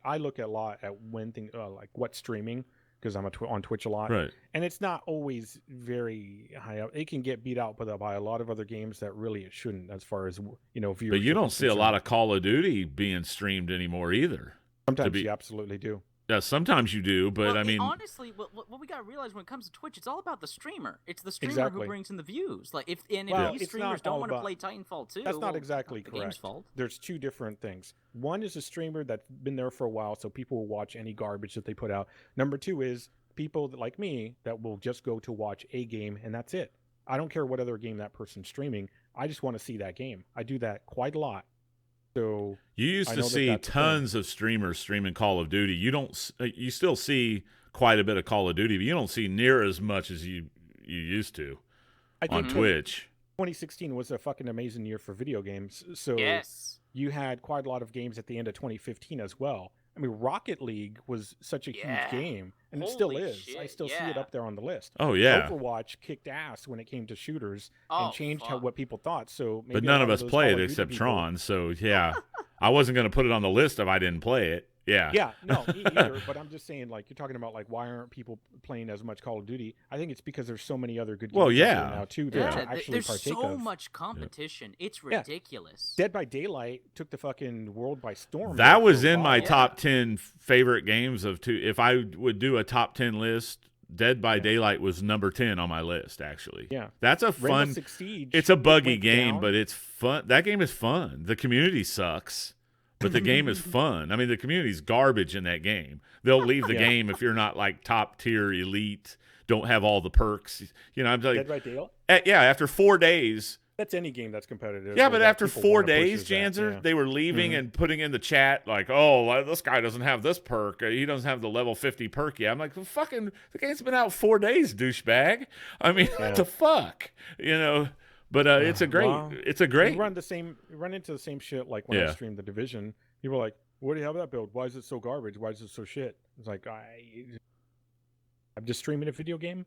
I look a lot at when things like what's streaming, because I'm on Twitch a lot, right? And it's not always very high up. It can get beat out by a lot of other games that really it shouldn't, as far as, you know. But you don't see a lot of Call of Duty being streamed anymore either. Sometimes you absolutely do. Yeah, sometimes you do, but I mean, honestly, what we gotta realize when it comes to Twitch, it's all about the streamer. It's the streamer who brings in the views. Like if these streamers don't want to play Titanfall 2, that's not exactly the correct. game's fault. There's two different things. One is a streamer that's been there for a while, so people will watch any garbage that they put out. Number two is people like me that will just go to watch a game, and that's it. I don't care what other game that person's streaming. I just want to see that game. I do that quite a lot. So you used to see tons of streamers streaming Call of Duty. You still see quite a bit of Call of Duty, but you don't see near as much as you used to on Twitch. 2016 was a fucking amazing year for video games. So you had quite a lot of games at the end of 2015 as well. I mean, Rocket League was such a huge game, and it still is. Shit, I still see it up there on the list. Oh, yeah. Overwatch kicked ass when it came to shooters and changed what people thought. So, but none of us played except Tron, so yeah. I wasn't going to put it on the list if I didn't play it. Yeah. Yeah, no, me either. But I'm just saying, like, you're talking about, like, why aren't people playing as much Call of Duty? I think it's because there's so many other good games now, too, that actually there's partake so much competition. It's ridiculous. Dead by Daylight took the fucking world by storm. That was in my top 10 favorite games of two. If I would do a top 10 list, Dead by Daylight was number 10 on my list, actually. Yeah. That's a fun. Rainbow Six Siege, it's a buggy game, but it's fun. That game is fun. The community sucks. But the game is fun. I mean, the community's garbage in that game. They'll leave the game if you're not like top tier elite don't have all the perks. You know, I'm like, Dead by Daylight? Yeah, after 4 days. That's any game that's competitive. Yeah, but after people 4 wanna push days, is that, Janzer, yeah. they were leaving and putting in the chat like, "Oh, this guy doesn't have this perk. He doesn't have the level 50 perk yet." I'm like, well, "Fucking, the game's been out 4 days, douchebag." I mean, what the fuck, you know? But it's a great, You run into the same shit like when I streamed The Division. People are like, "What do you have that build? Why is it so garbage? Why is it so shit?" It's like I'm just streaming a video game.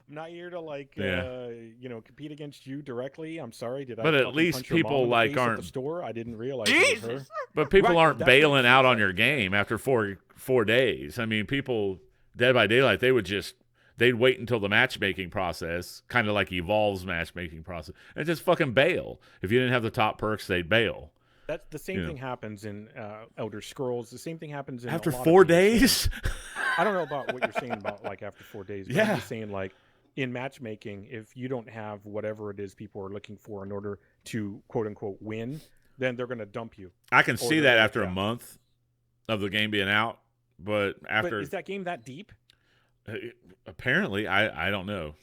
I'm not here to compete against you directly. I'm sorry. But at least people like aren't at the store. I didn't realize Jesus. it was her. But people aren't bailing out on your game after 4 days. I mean, people Dead by Daylight, they'd wait until the matchmaking process, kind of like Evolve's matchmaking process, and just fucking bail. If you didn't have the top perks, they'd bail. That's the same thing happens in Elder Scrolls. The same thing happens in after a lot 4 of games. days. I don't know about what you're saying about like after 4 days. But I'm just saying like in matchmaking, if you don't have whatever it is people are looking for in order to quote unquote win, then they're going to dump you. I can see that after a month of the game being out, but after is that game that deep? Apparently, I don't know.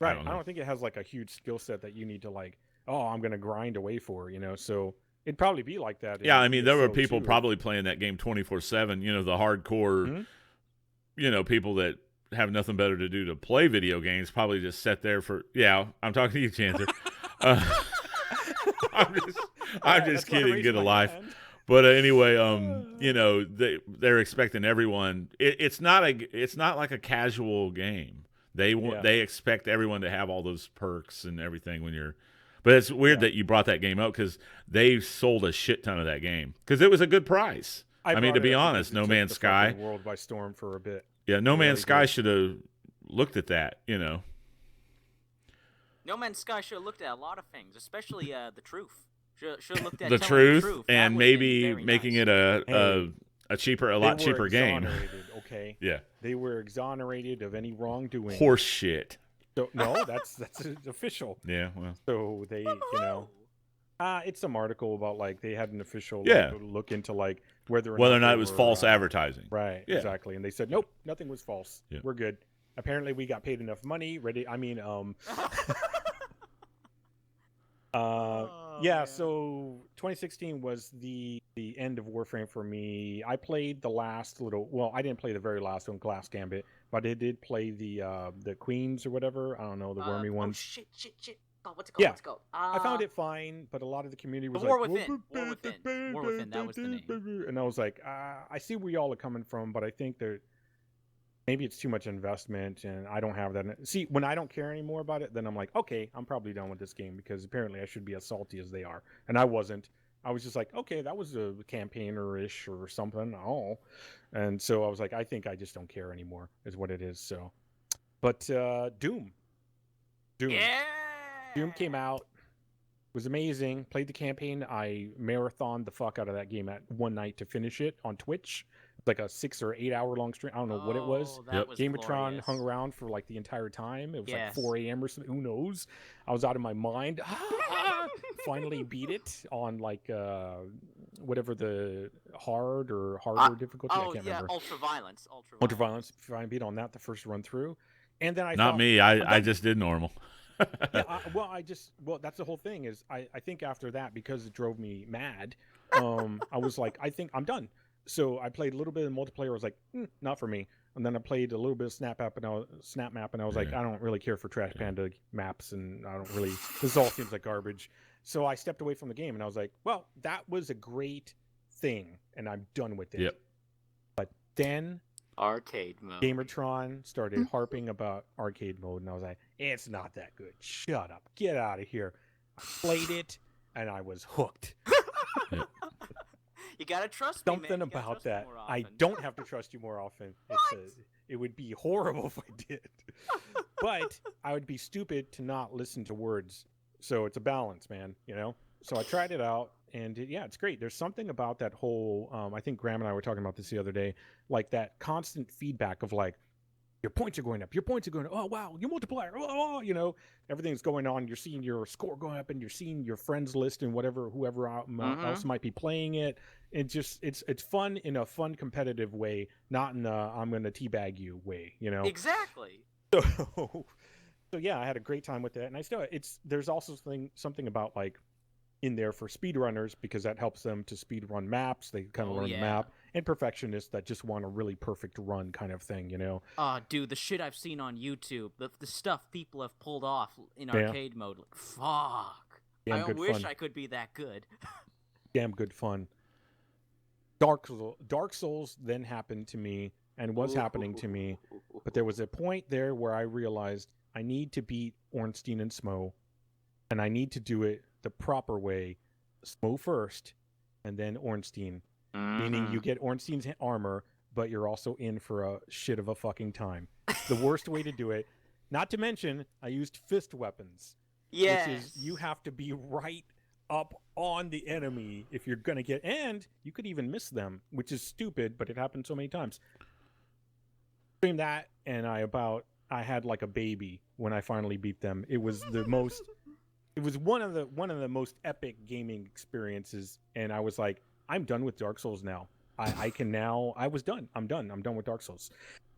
Right. I don't think it has like a huge skill set that you need to like. Oh, I'm going to grind away for, you know. So it'd probably be like that. Yeah, I mean, there were people probably playing that game 24/7. You know, the hardcore, you know, people that have nothing better to do to play video games probably just sat there for. Yeah, I'm talking to you, Janzer. I'm just kidding. Get a life. But anyway, you know, they're expecting everyone. It's not like a casual game. They expect everyone to have all those perks and everything when you're. But it's weird that you brought that game up because they sold a shit ton of that game because it was a good price. I mean, to be honest, No Man's Sky world by storm for a bit. Yeah, No Man's Sky should have looked at that. You know, No Man's Sky should have looked at a lot of things, especially the truth. Should have looked at the truth and maybe making it a lot cheaper game. Okay. Yeah. They were exonerated of any wrongdoing. Horse shit. So, no, that's official. Yeah, well. So they, you know, it's some article about like they had an official look into like whether or not it was false advertising. Right, exactly. And they said nope, nothing was false. Yeah. We're good. Apparently, we got paid enough money. Yeah, so 2016 was the end of Warframe for me. I played the last I didn't play the very last one, Glass Gambit, but I did play the Queens or whatever. I don't know, the wormy ones. Oh, shit. Oh, what's it called? Yeah. What's it called? I found it fine, but a lot of the community was War like, Within, that was the name. And I was like, I see where y'all are coming from, but I think that maybe it's too much investment and I don't have that. See, when I don't care anymore about it, then I'm like, okay, I'm probably done with this game because apparently I should be as salty as they are. And I wasn't. I was just like, okay, that was a campaigner-ish or something. Oh. And so I was like, I think I just don't care anymore is what it is. So, but Doom. Yeah. Doom came out. Was amazing. Played the campaign. I marathoned the fuck out of that game at one night to finish it on Twitch. Like a 6 or 8 hour long stream. I don't know what it was. GamerTron hung around for like the entire time. It was like 4 a.m. or something. Who knows? I was out of my mind. Finally beat it on like whatever the hard or harder difficulty. I can't remember. Ultra violence. Finally beat on that the first run through. And then I just did normal. That's the whole thing is I think after that, because it drove me mad, I was like, I think I'm done. So I played a little bit of multiplayer. I was like, not for me. And then I played a little bit of Snap Map, and I was like, I don't really care for Trash Panda maps, and I don't really. This all seems like garbage. So I stepped away from the game, and I was like, well, that was a great thing, and I'm done with it. Yep. But then arcade mode. GamerTron started harping about arcade mode, and I was like, it's not that good. Shut up. Get out of here. I played it, and I was hooked. Yep. You gotta trust me, something about that. I don't have to trust you more often. It would be horrible if I did. But I would be stupid to not listen to words. So it's a balance, man, you know? So I tried it out, and it's great. There's something about that whole, I think Graham and I were talking about this the other day, like that constant feedback of like, your points are going up. Your points are going up. Oh, wow, your multiplier. Oh, you know, everything's going on. You're seeing your score going up, and you're seeing your friends list and whoever else might be playing it. It's fun in a fun competitive way, not in a I'm going to teabag you way, you know. Exactly. So yeah, I had a great time with that, and I still there's also something about like in there for speedrunners because that helps them to speed run maps. They kind of learn the map, and perfectionists that just want a really perfect run kind of thing, you know. Dude, the shit I've seen on YouTube, the stuff people have pulled off in arcade mode, like fuck. I wish I could be that good. Damn good fun. Dark Souls then happened to me and was happening to me, but there was a point there where I realized I need to beat Ornstein and Smo, and I need to do it the proper way. Smo first, and then Ornstein. Meaning you get Ornstein's armor, but you're also in for a shit of a fucking time. The worst way to do it. Not to mention, I used fist weapons. Yes. Which is, you have to be right up on the enemy if you're going to get... And you could even miss them, which is stupid, but it happened so many times. Between that and I had like a baby when I finally beat them. It was the most... It was one of the most epic gaming experiences, and I was like, I'm done with Dark Souls now. I can now... I was done. I'm done. I'm done with Dark Souls.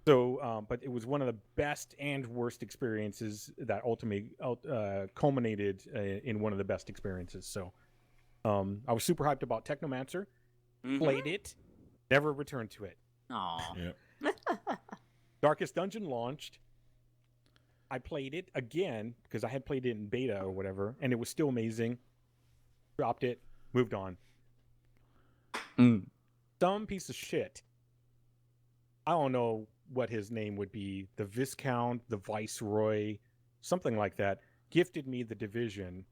So, but it was one of the best and worst experiences that ultimately culminated in one of the best experiences. So, I was super hyped about Technomancer. Played it. Never returned to it. Aww. Yep. Darkest Dungeon launched. I played it again because I had played it in beta or whatever, and it was still amazing. Dropped it, moved on. Some piece of shit. I don't know what his name would be. The Viscount, the Viceroy, something like that. Gifted me the Division.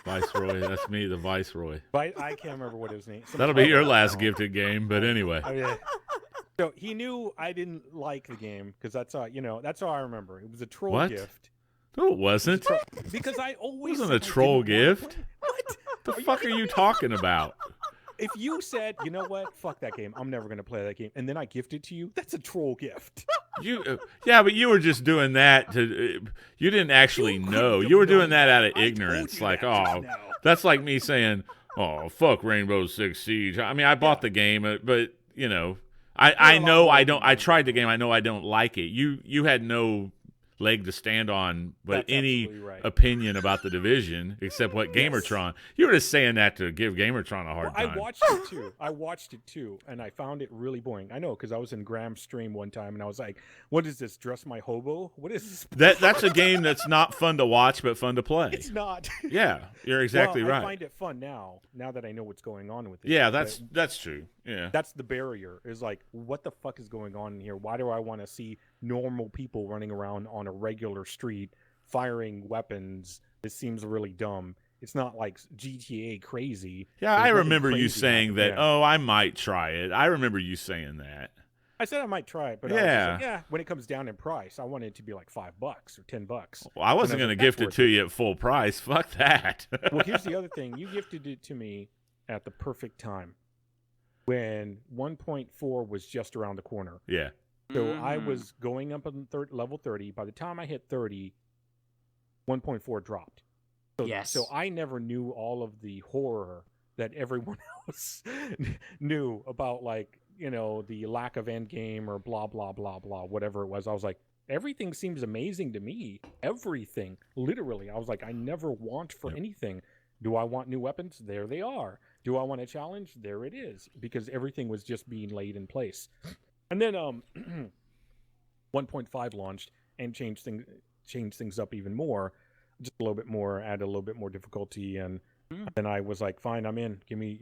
Viceroy, that's me, the Viceroy. But I can't remember what his name. That'll be your last gifted game, but anyway. So he knew I didn't like the game because that's all I remember. It was a troll gift. No, it wasn't. Because I always it wasn't a troll gift. What? The fuck are you talking about? If you said, you know what, fuck that game, I'm never gonna play that game, and then I gift it to you, that's a troll gift. Yeah, but you were just doing that to. You didn't actually know. You were doing that out of ignorance. Like, that's like me saying, "Oh, fuck Rainbow Six Siege." I mean, I bought the game, but you know. I know I don't. I tried the game. I know I don't like it. You had no leg to stand on, but any opinion about the Division except what GamerTron. You were just saying that to give GamerTron a hard time. I watched it too, and I found it really boring. I know because I was in Graham's stream one time, and I was like, "What is this? Dress My Hobo? What is this?" That's a game that's not fun to watch, but fun to play. It's not. Yeah, you're exactly right. I find it fun now that I know what's going on with it. Yeah, that's true. Yeah, that's the barrier. Is like, what the fuck is going on in here? Why do I want to see normal people running around on a regular street firing weapons? This seems really dumb. It's not like GTA crazy. Yeah, I remember you saying that. Oh, I might try it. I remember you saying that. I said I might try it, but I was like, when it comes down in price, I want it to be like $5 or $10. Well, I wasn't going to gift it to you at full price. Fuck that. Well, here's the other thing. You gifted it to me at the perfect time when 1.4 was just around the corner. Yeah. So I was going up on level 30. By the time I hit 30, 1.4 dropped. So I never knew all of the horror that everyone else knew about, like, you know, the lack of end game or blah, blah, blah, blah, whatever it was. I was like, everything seems amazing to me. Everything. Literally. I was like, I never want for anything. Do I want new weapons? There they are. Do I want a challenge? There it is. Because everything was just being laid in place. And then 1.5 launched and changed things up even more, just a little bit more, add a little bit more difficulty, and then I was like, fine, I'm in. Give me,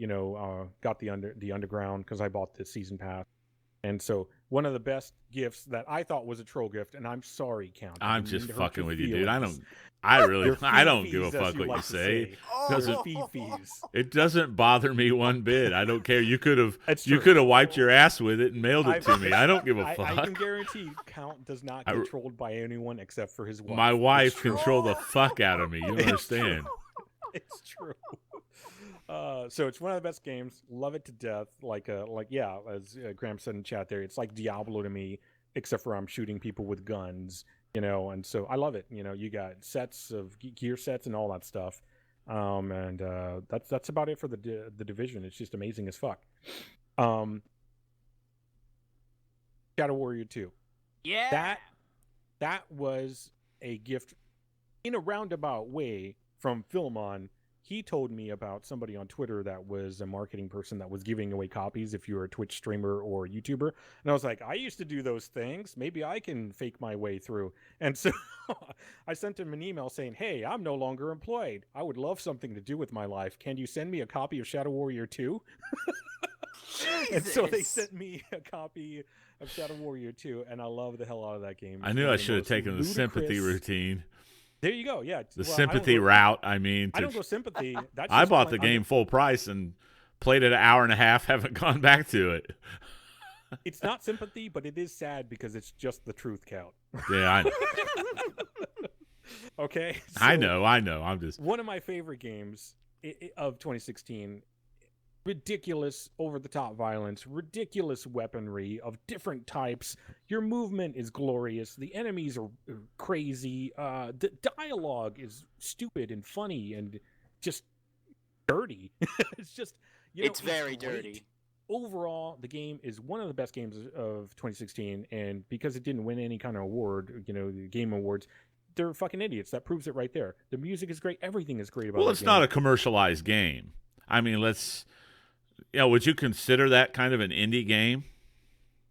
got the underground because I bought the season pass, and so one of the best gifts that I thought was a troll gift, and I'm sorry, Count. I'm just fucking with you, dude. I don't give a fuck what you say. It doesn't bother me one bit. I don't care. You could have wiped your ass with it and mailed it to me. I don't give a fuck. I can guarantee Count does not get trolled by anyone except for his wife. My wife controlled the fuck out of me. You understand? It's true. So it's one of the best games. Love it to death. As Graham said in chat there, it's like Diablo to me. except for I'm shooting people with guns, and so I love it. You got sets of gear sets and all that stuff. And that's about it for the Division. It's just amazing as fuck. Shadow Warrior 2. Yeah. That was a gift in a roundabout way from Philmon. He told me about somebody on Twitter that was a marketing person that was giving away copies if you were a Twitch streamer or YouTuber. And I was like, I used to do those things. Maybe I can fake my way through. And so I sent him an email saying, hey, I'm no longer employed. I would love something to do with my life. Can you send me a copy of Shadow Warrior 2? And so they sent me a copy of Shadow Warrior 2, and I love the hell out of that game. I knew I should have taken the sympathy routine. There you go. Yeah, the sympathy route. I don't go sympathy. I bought the game full price and played it an hour and a half. Haven't gone back to it. It's not sympathy, but it is sad because it's just the truth count. Yeah, I know. Okay. So I know. I'm just one of my favorite games of 2016. Ridiculous over-the-top violence, ridiculous weaponry of different types. Your movement is glorious. The enemies are crazy. The dialogue is stupid and funny and just dirty. It's just, it's very dirty. Overall, the game is one of the best games of 2016, and because it didn't win any kind of award, the Game Awards, they're fucking idiots. That proves it right there. The music is great. Everything is great about it. Well, it's not a commercialized game. I mean, would you consider that kind of an indie game?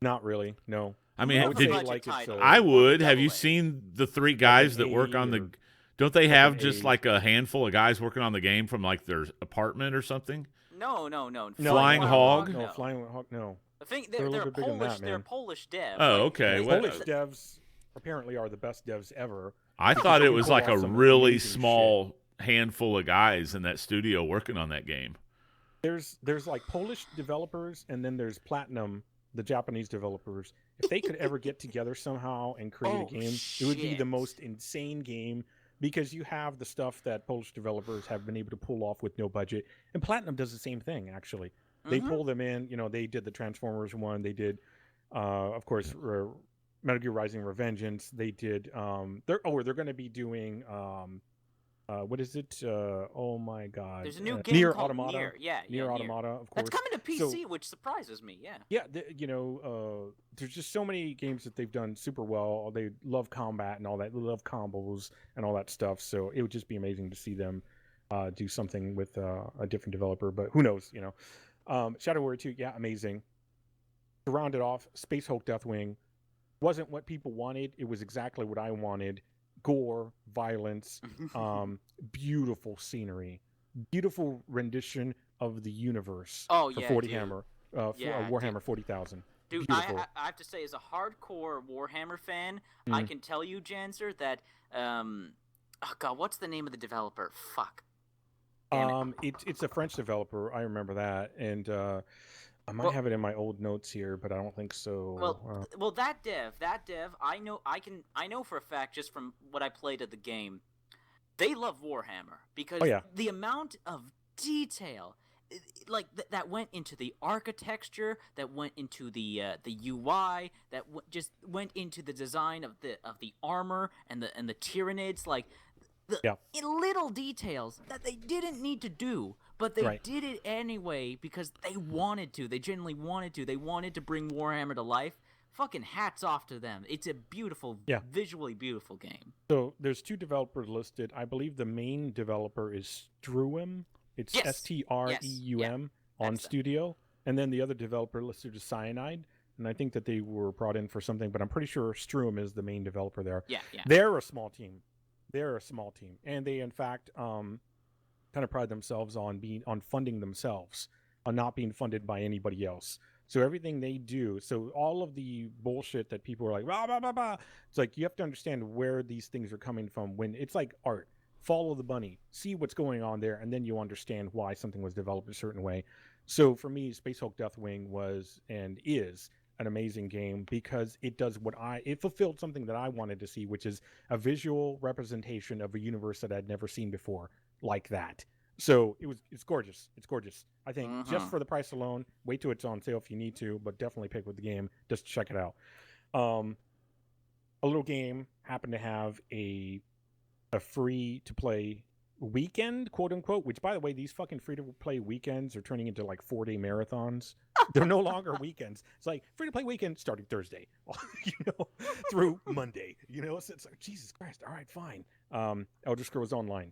Not really, no. I mean, I would. Have you seen the three guys that work on the? Don't they have just like a handful of guys working on the game from like their apartment or something? No. Flying Hog? No, Flying Hog, no. I think they're Polish. They're Polish devs. Oh, okay. Polish devs apparently are the best devs ever. I thought it was like a really small handful of guys in that studio working on that game. There's like Polish developers, and then there's Platinum, the Japanese developers. If they could ever get together somehow and create a game, it would be the most insane game, because you have the stuff that Polish developers have been able to pull off with no budget, and Platinum does the same thing. Actually, they pull them in. They did the Transformers one. They did, of course, Metal Gear Rising: Revengeance. They did. They're going to be doing. What is it? Oh my God! There's a new game Nier called Automata. Nier. Yeah, Nier Automata, of course. That's coming to PC, which surprises me. Yeah. Yeah, there's just so many games that they've done super well. They love combat and all that. They love combos and all that stuff. So it would just be amazing to see them do something with a different developer. But who knows? Shadow Warrior 2, yeah, amazing. To round it off, Space Hulk Deathwing wasn't what people wanted. It was exactly what I wanted. Gore, violence, beautiful scenery, beautiful rendition of the universe. For Warhammer 40,000. Dude, I have to say, as a hardcore Warhammer fan, I can tell you, Janzer, that what's the name of the developer? Fuck. It's a French developer. I remember that, and I might have it in my old notes here, but I don't think so. Well, that dev, I know for a fact, just from what I played of the game, they love Warhammer, because the amount of detail, like that went into the architecture, that went into the UI, that just went into the design of the armor and the Tyranids, like. Little details that they didn't need to do, but they did it anyway because they wanted to. They genuinely wanted to. They wanted to bring Warhammer to life. Fucking hats off to them. It's a beautiful, visually beautiful game. So there's two developers listed. I believe the main developer is Struum. It's Streum on Studio. And then the other developer listed is Cyanide. And I think that they were brought in for something, but I'm pretty sure Struum is the main developer there. Yeah. They're a small team. And they, in fact, kind of pride themselves on funding themselves, on not being funded by anybody else. So everything they do, so all of the bullshit that people are like, blah, blah, blah, blah, it's like you have to understand where these things are coming from. When it's like art, follow the bunny, see what's going on there, and then you understand why something was developed a certain way. So for me, Space Hulk Deathwing was and is an amazing game because it fulfilled something that I wanted to see, which is a visual representation of a universe that I'd never seen before like that. So it's gorgeous. It's gorgeous. I think just for the price alone, wait till it's on sale if you need to, but definitely pick with the game. Just check it out. A little game happened to have a free to play weekend, quote unquote, which by the way, these fucking free to play weekends are turning into like 4-day marathons. They're no longer weekends. It's like free to play weekend starting Thursday, through Monday, so it's like, Jesus Christ. All right, fine. Elder Scrolls Online.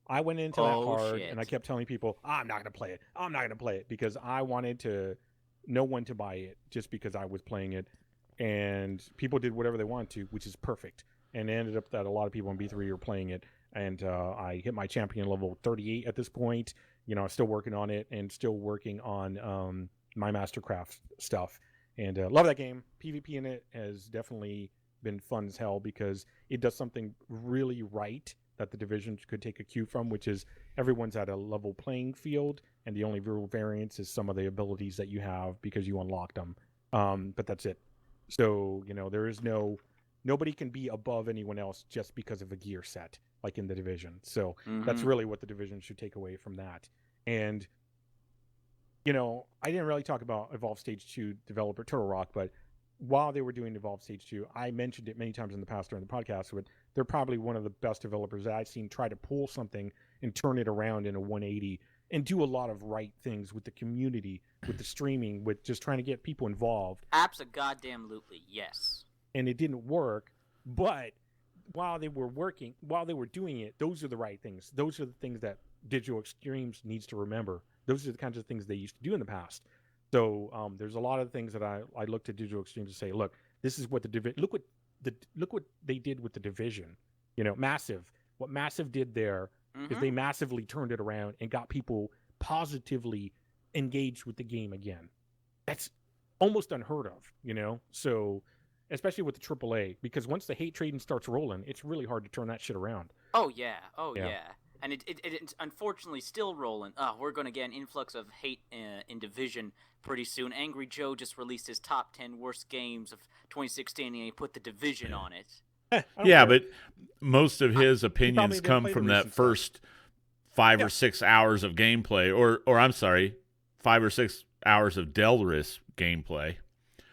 I went into that hard and I kept telling people, I'm not going to play it. I'm not going to play it because I wanted to know when to buy it just because I was playing it. And people did whatever they wanted to, which is perfect. And it ended up that a lot of people in B3 are playing it. And I hit my champion level 38 at this point. I'm still working on it and still working on my Mastercraft stuff. And love that game. PvP in it has definitely been fun as hell because it does something really right that the Division could take a cue from, which is everyone's at a level playing field. And the only real variance is some of the abilities that you have because you unlocked them. But that's it. So, there is nobody can be above anyone else just because of a gear set, like in the Division. So that's really what the Division should take away from that. And, I didn't really talk about Evolve Stage 2 developer Turtle Rock, but while they were doing Evolve Stage 2, I mentioned it many times in the past during the podcast, but they're probably one of the best developers that I've seen try to pull something and turn it around in a 180 and do a lot of right things with the community, with the streaming, with just trying to get people involved. Abso-goddamn-lutely, yes. And it didn't work, but while they were doing it, those are the right things. Those are the things that Digital Extremes needs to remember. Those are the kinds of things they used to do in the past. So there's a lot of things that I look to Digital Extremes to say, look, this is what look what they did with the Division. Massive. What Massive did there is they massively turned it around and got people positively engaged with the game again. That's almost unheard of, So especially with the AAA, because once the hate trading starts rolling, it's really hard to turn that shit around. Oh yeah. And it's unfortunately still rolling. We're going to get an influx of hate in Division pretty soon. Angry Joe just released his top 10 worst games of 2016, and he put the Division on it. Yeah, but most of his opinions come from that first 5 or 6 hours of gameplay, or I'm sorry, 5 or 6 hours of Delris gameplay.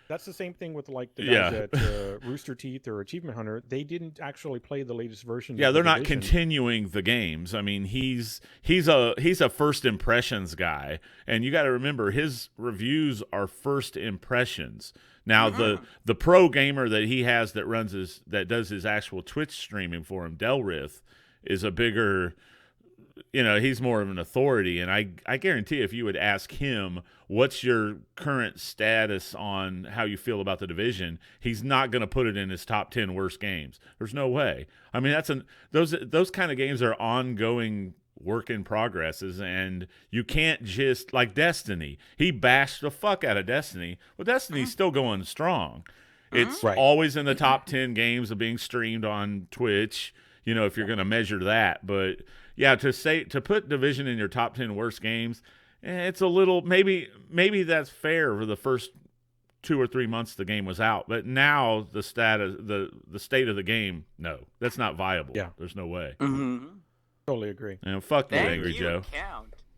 That's the same thing with like the guys at Rooster Teeth or Achievement Hunter. They didn't actually play the latest version. Yeah, they're not continuing the games. I mean, he's a first impressions guy, and you got to remember his reviews are first impressions. Now the pro gamer that he has that does his actual Twitch streaming for him, Delrith, is a bigger. He's more of an authority, and I guarantee if you would ask him what's your current status on how you feel about the Division, he's not going to put it in his top 10 worst games. There's no way. I mean, those kind of games are ongoing work in progresses, and you can't just like Destiny. He bashed the fuck out of Destiny. Well, Destiny's still going strong. It's always in the top 10 games of being streamed on Twitch. If you're going to measure that, but yeah, to put Division in your top 10 worst games, it's a little maybe that's fair for the first 2 or 3 months the game was out, but now the status, the state of the game, no, that's not viable. Yeah, there's no way. Totally agree. And fuck you, Angry Joe.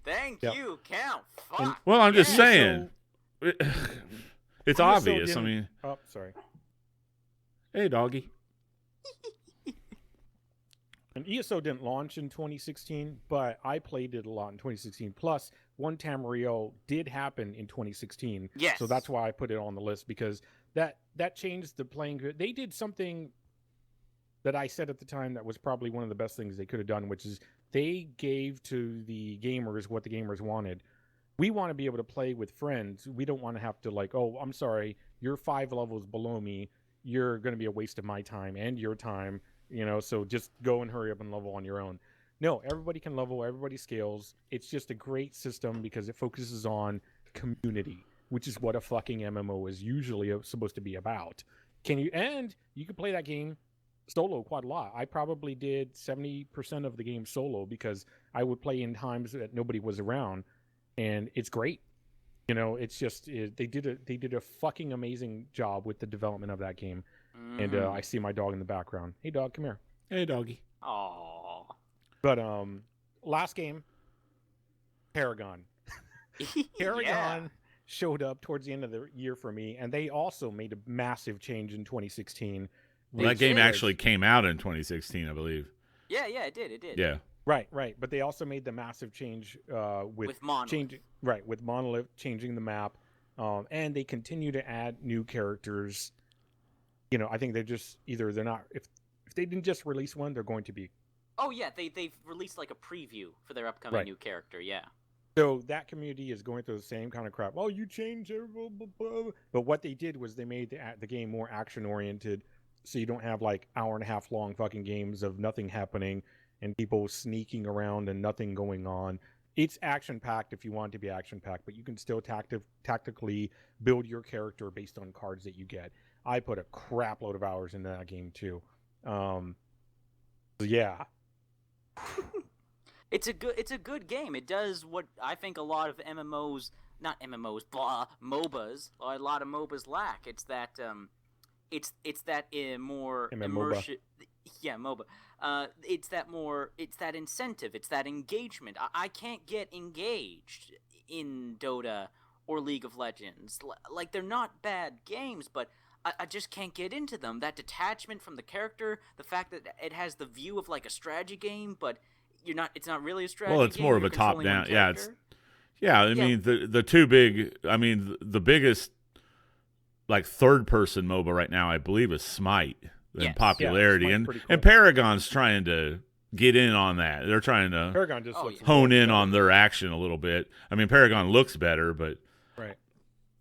Thank you, Count. Fuck. Well, I'm just saying, it's obvious. I mean, oh, sorry. Hey, doggy. And ESO didn't launch in 2016, but I played it a lot in 2016. Plus, One Tamriel did happen in 2016. Yes. So that's why I put it on the list, because that changed the playing grid. They did something that I said at the time that was probably one of the best things they could have done, which is they gave to the gamers what the gamers wanted. We want to be able to play with friends. We don't want to have to like, oh, I'm sorry, you're 5 levels below me. You're going to be a waste of my time and your time. So just go and hurry up and level on your own. No, everybody can level, everybody scales. It's just a great system because it focuses on community, which is what a fucking MMO is usually supposed to be about. You can play that game solo quite a lot. I probably did 70% of the game solo because I would play in times that nobody was around, and it's great. It's just they did a fucking amazing job with the development of that game. And I see my dog in the background. Hey, dog, come here. Hey, doggy. Aww. But last game, Paragon. Paragon showed up towards the end of the year for me, and they also made a massive change in 2016. Well, that game actually came out in 2016, I believe. Yeah, it did. Yeah. Right. But they also made the massive change with Monolith. with Monolith changing the map, and they continue to add new characters. I think they're not if they didn't just release one, they're going to be. Oh yeah, they've released like a preview for their upcoming new character. Yeah. So that community is going through the same kind of crap. Oh, you changed it, blah, blah, blah. But what they did was they made the game more action oriented, so you don't have like hour and a half long fucking games of nothing happening and people sneaking around and nothing going on. It's action packed if you want it to be action packed, but you can still tactically build your character based on cards that you get. I put a crap load of hours into that game too. Yeah. It's a good game. It does what I think a lot of MMOs, not MMOs, MOBAs, or a lot of MOBAs lack. It's that more immersive. Yeah, MOBA. It's that incentive. It's that engagement. I can't get engaged in Dota or League of Legends. Like, they're not bad games, but I just can't get into them. That detachment from the character, the fact that it has the view of like a strategy game, but it's not really a strategy. Well, it's game. more of You're a top down. Yeah, I Yeah. mean the two big. I mean the biggest like third person MOBA right now, I believe, is Smite in popularity, Smite's pretty cool. and Paragon's trying to get in on that. They're trying to Paragon just looks hone in on their action a little bit. I mean, Paragon looks better, but right.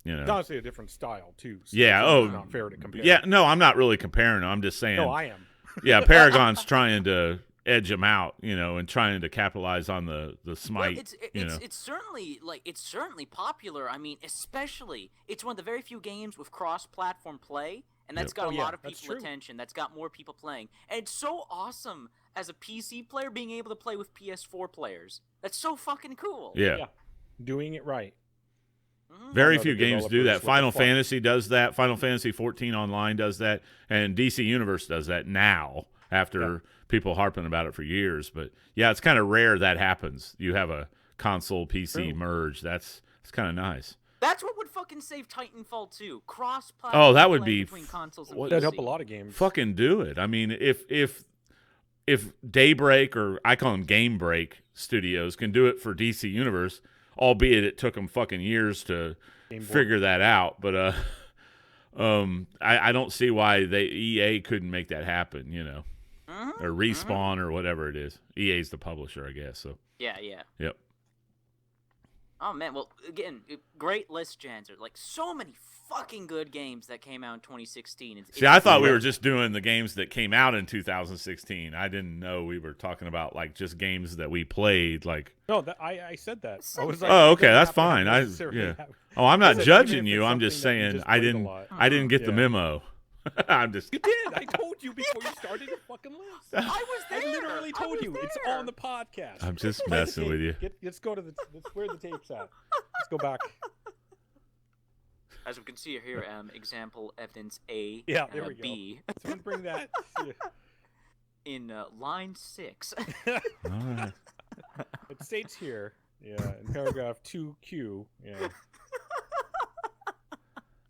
You know, it's honestly a different style too. So yeah. It's not fair to compare. Yeah. No, I'm not really comparing them. I'm just saying. No, I am. Yeah, Paragon's trying to edge them out, and trying to capitalize on the Smite. Well, it's certainly popular. I mean, especially it's one of the very few games with cross-platform play, and that's got a lot of people's attention. That's got more people playing, and it's so awesome as a PC player being able to play with PS4 players. That's so fucking cool. Yeah. Doing it right. Very few games do that. Final Fantasy does that. Final Fantasy 14 Online does that, and DC Universe does that now after people harping about it for years. But yeah, it's kind of rare that happens. You have a console PC merge. It's kind of nice. That's what would fucking save Titanfall 2. Cross-platform. Oh, that would be between consoles and PC. That'd help a lot of games. Fucking do it. I mean, if Daybreak, or I call them Game Break Studios, can do it for DC Universe, albeit it took them fucking years to figure that out, but I don't see why EA couldn't make that happen, or Respawn or whatever it is. EA's the publisher, I guess. So yeah. Yep. Oh man, well again, great list, Janzer. Like so many fucking good games that came out in 2016. See, I thought we were just doing the games that came out in 2016. I didn't know we were talking about like just games that we played. Like, no, I said that. I was like, oh, okay, that's fine. Oh, I'm not judging you. I'm just saying I didn't get the memo. I'm just. You did. I told you before you started your fucking list. I was there. I literally told you. It's on the podcast. I'm just messing with you. Let's go to where the tape's at. Let's go back. As we can see here, example evidence A. Yeah, there we B. go. Someone bring that. In line 6. All right. It states here, in paragraph 2Q,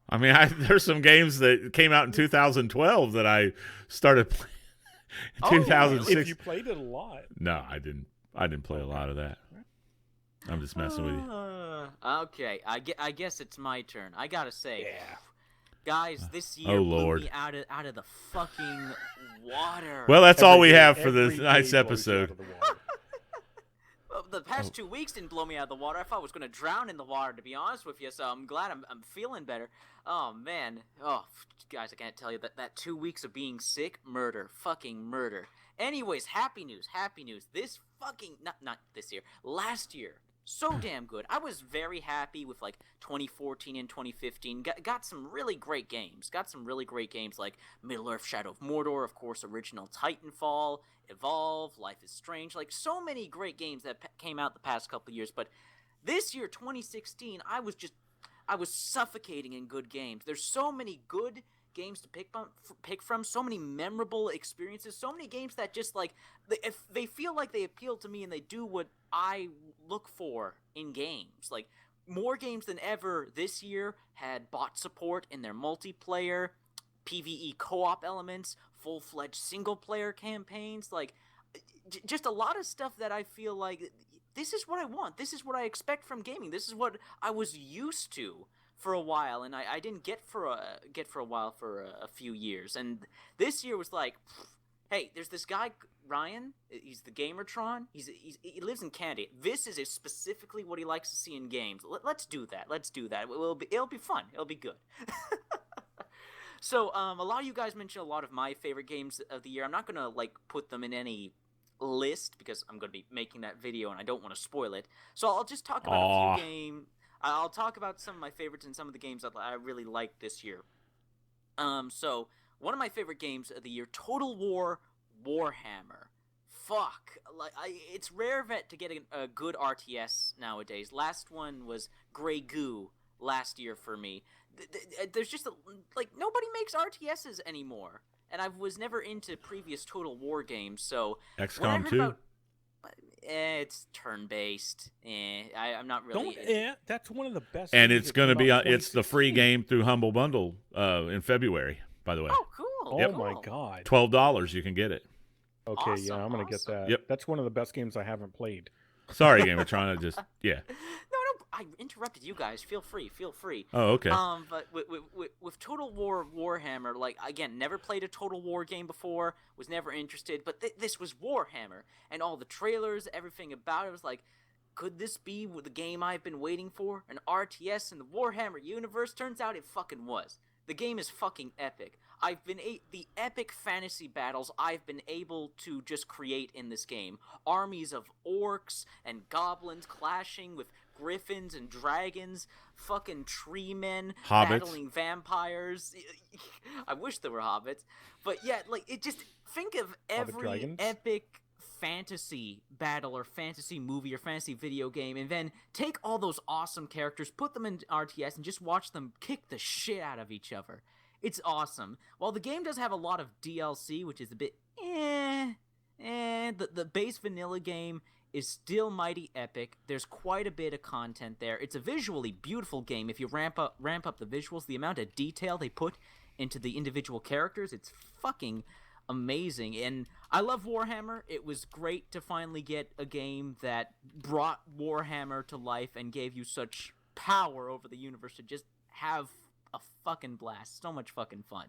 I mean, there's some games that came out in 2012 that I started playing in 2006. If you played it a lot. No, I didn't. I didn't play a lot of that. I'm just messing with you. Okay, I guess it's my turn. I gotta say, guys, this year Oh, blew Lord. me out of the fucking water. Well, that's all we have for this night's episode. Well, the past 2 weeks didn't blow me out of the water. I thought I was going to drown in the water, to be honest with you, so I'm glad I'm feeling better. Oh, man. Oh, guys, I can't tell you that 2 weeks of being sick, murder. Fucking murder. Anyways, happy news. This fucking, not this year, last year. So damn good. I was very happy with like 2014 and 2015. Got some really great games. Like Middle-earth: Shadow of Mordor, of course, original Titanfall, Evolve, Life is Strange. Like so many great games that came out the past couple of years. But this year, 2016, I was suffocating in good games. There's so many good games to pick from, so many memorable experiences, so many games that just like if they feel like they appeal to me and they do what I look for in games. Like more games than ever this year had bot support in their multiplayer, PvE co-op elements, full-fledged single-player campaigns, like just a lot of stuff that I feel like this is what I want. This is what I expect from gaming. This is what I was used to for a while, and I didn't get for a while for a few years. And this year was like, hey, there's this guy Ryan. He's the GamerTron. He lives in Canada. This is specifically what he likes to see in games. Let's do that. Let's do that. It'll be fun. It'll be good. So a lot of you guys mentioned a lot of my favorite games of the year. I'm not gonna like put them in any list because I'm gonna be making that video and I don't want to spoil it. So I'll just talk about a few games. I'll talk about some of my favorites and some of the games that I really liked this year. So one of my favorite games of the year, Total War Warhammer. Fuck, it's rare to get a good RTS nowadays. Last one was Grey Goo last year for me. There's just nobody makes RTSs anymore, and I was never into previous Total War games. So XCOM 2. It's turn-based. I'm not really. That's one of the best. And it's going to be it's the free game through Humble Bundle in February. By the way. Oh, cool! Oh my God! $12 you can get it. Okay, awesome, yeah, I'm gonna get that. Yep. That's one of the best games I haven't played. Sorry, GamerTron. Yeah. No, I interrupted you guys. Feel free. Oh, okay. But with Total War Warhammer, like, again, never played a Total War game before, was never interested, but this was Warhammer, and all the trailers, everything about it was like, could this be the game I've been waiting for? An RTS in the Warhammer universe? Turns out it fucking was. The game is fucking epic. The epic fantasy battles I've been able to just create in this game. Armies of orcs and goblins clashing with griffins and dragons, fucking tree men battling vampires. I wish there were hobbits. But yeah, like, it just, think of every epic fantasy battle or fantasy movie or fantasy video game, and then take all those awesome characters, put them in RTS, and just watch them kick the shit out of each other. It's awesome. While the game does have a lot of DLC, which is a bit the base vanilla game is still mighty epic. There's quite a bit of content there. It's a visually beautiful game. If you ramp up the visuals, the amount of detail they put into the individual characters, it's fucking amazing. And I love Warhammer. It was great to finally get a game that brought Warhammer to life and gave you such power over the universe to just have a fucking blast. So much fucking fun.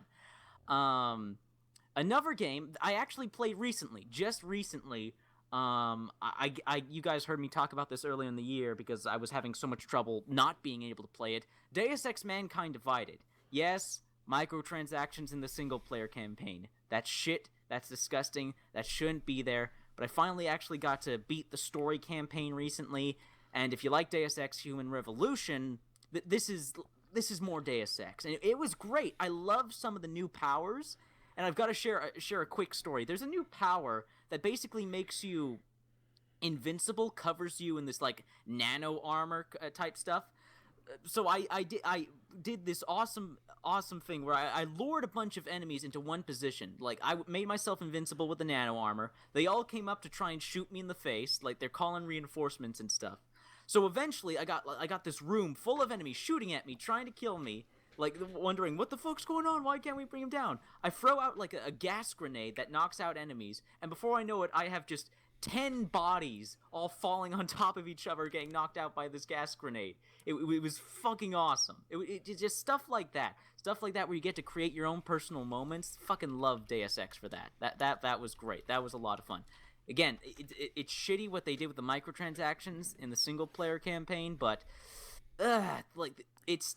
Another game I actually played just recently. You guys heard me talk about this earlier in the year because I was having so much trouble not being able to play it. Deus Ex Mankind Divided. Yes, microtransactions in the single-player campaign. That's shit. That's disgusting. That shouldn't be there. But I finally actually got to beat the story campaign recently. And if you like Deus Ex Human Revolution, this is more Deus Ex. And it was great. I love some of the new powers. And I've got to share a quick story. There's a new power that basically makes you invincible, covers you in this like nano armor type stuff. So I did this awesome thing where I lured a bunch of enemies into one position. Like, I made myself invincible with the nano armor. They all came up to try and shoot me in the face, like they're calling reinforcements and stuff. So eventually I got this room full of enemies shooting at me, trying to kill me. Like, wondering, what the fuck's going on? Why can't we bring him down? I throw out, like, a gas grenade that knocks out enemies, and before I know it, I have just 10 bodies all falling on top of each other getting knocked out by this gas grenade. It was fucking awesome. It's just stuff like that. Stuff like that where you get to create your own personal moments. Fucking love Deus Ex for that. That was great. That was a lot of fun. Again, it's shitty what they did with the microtransactions in the single-player campaign, but, it's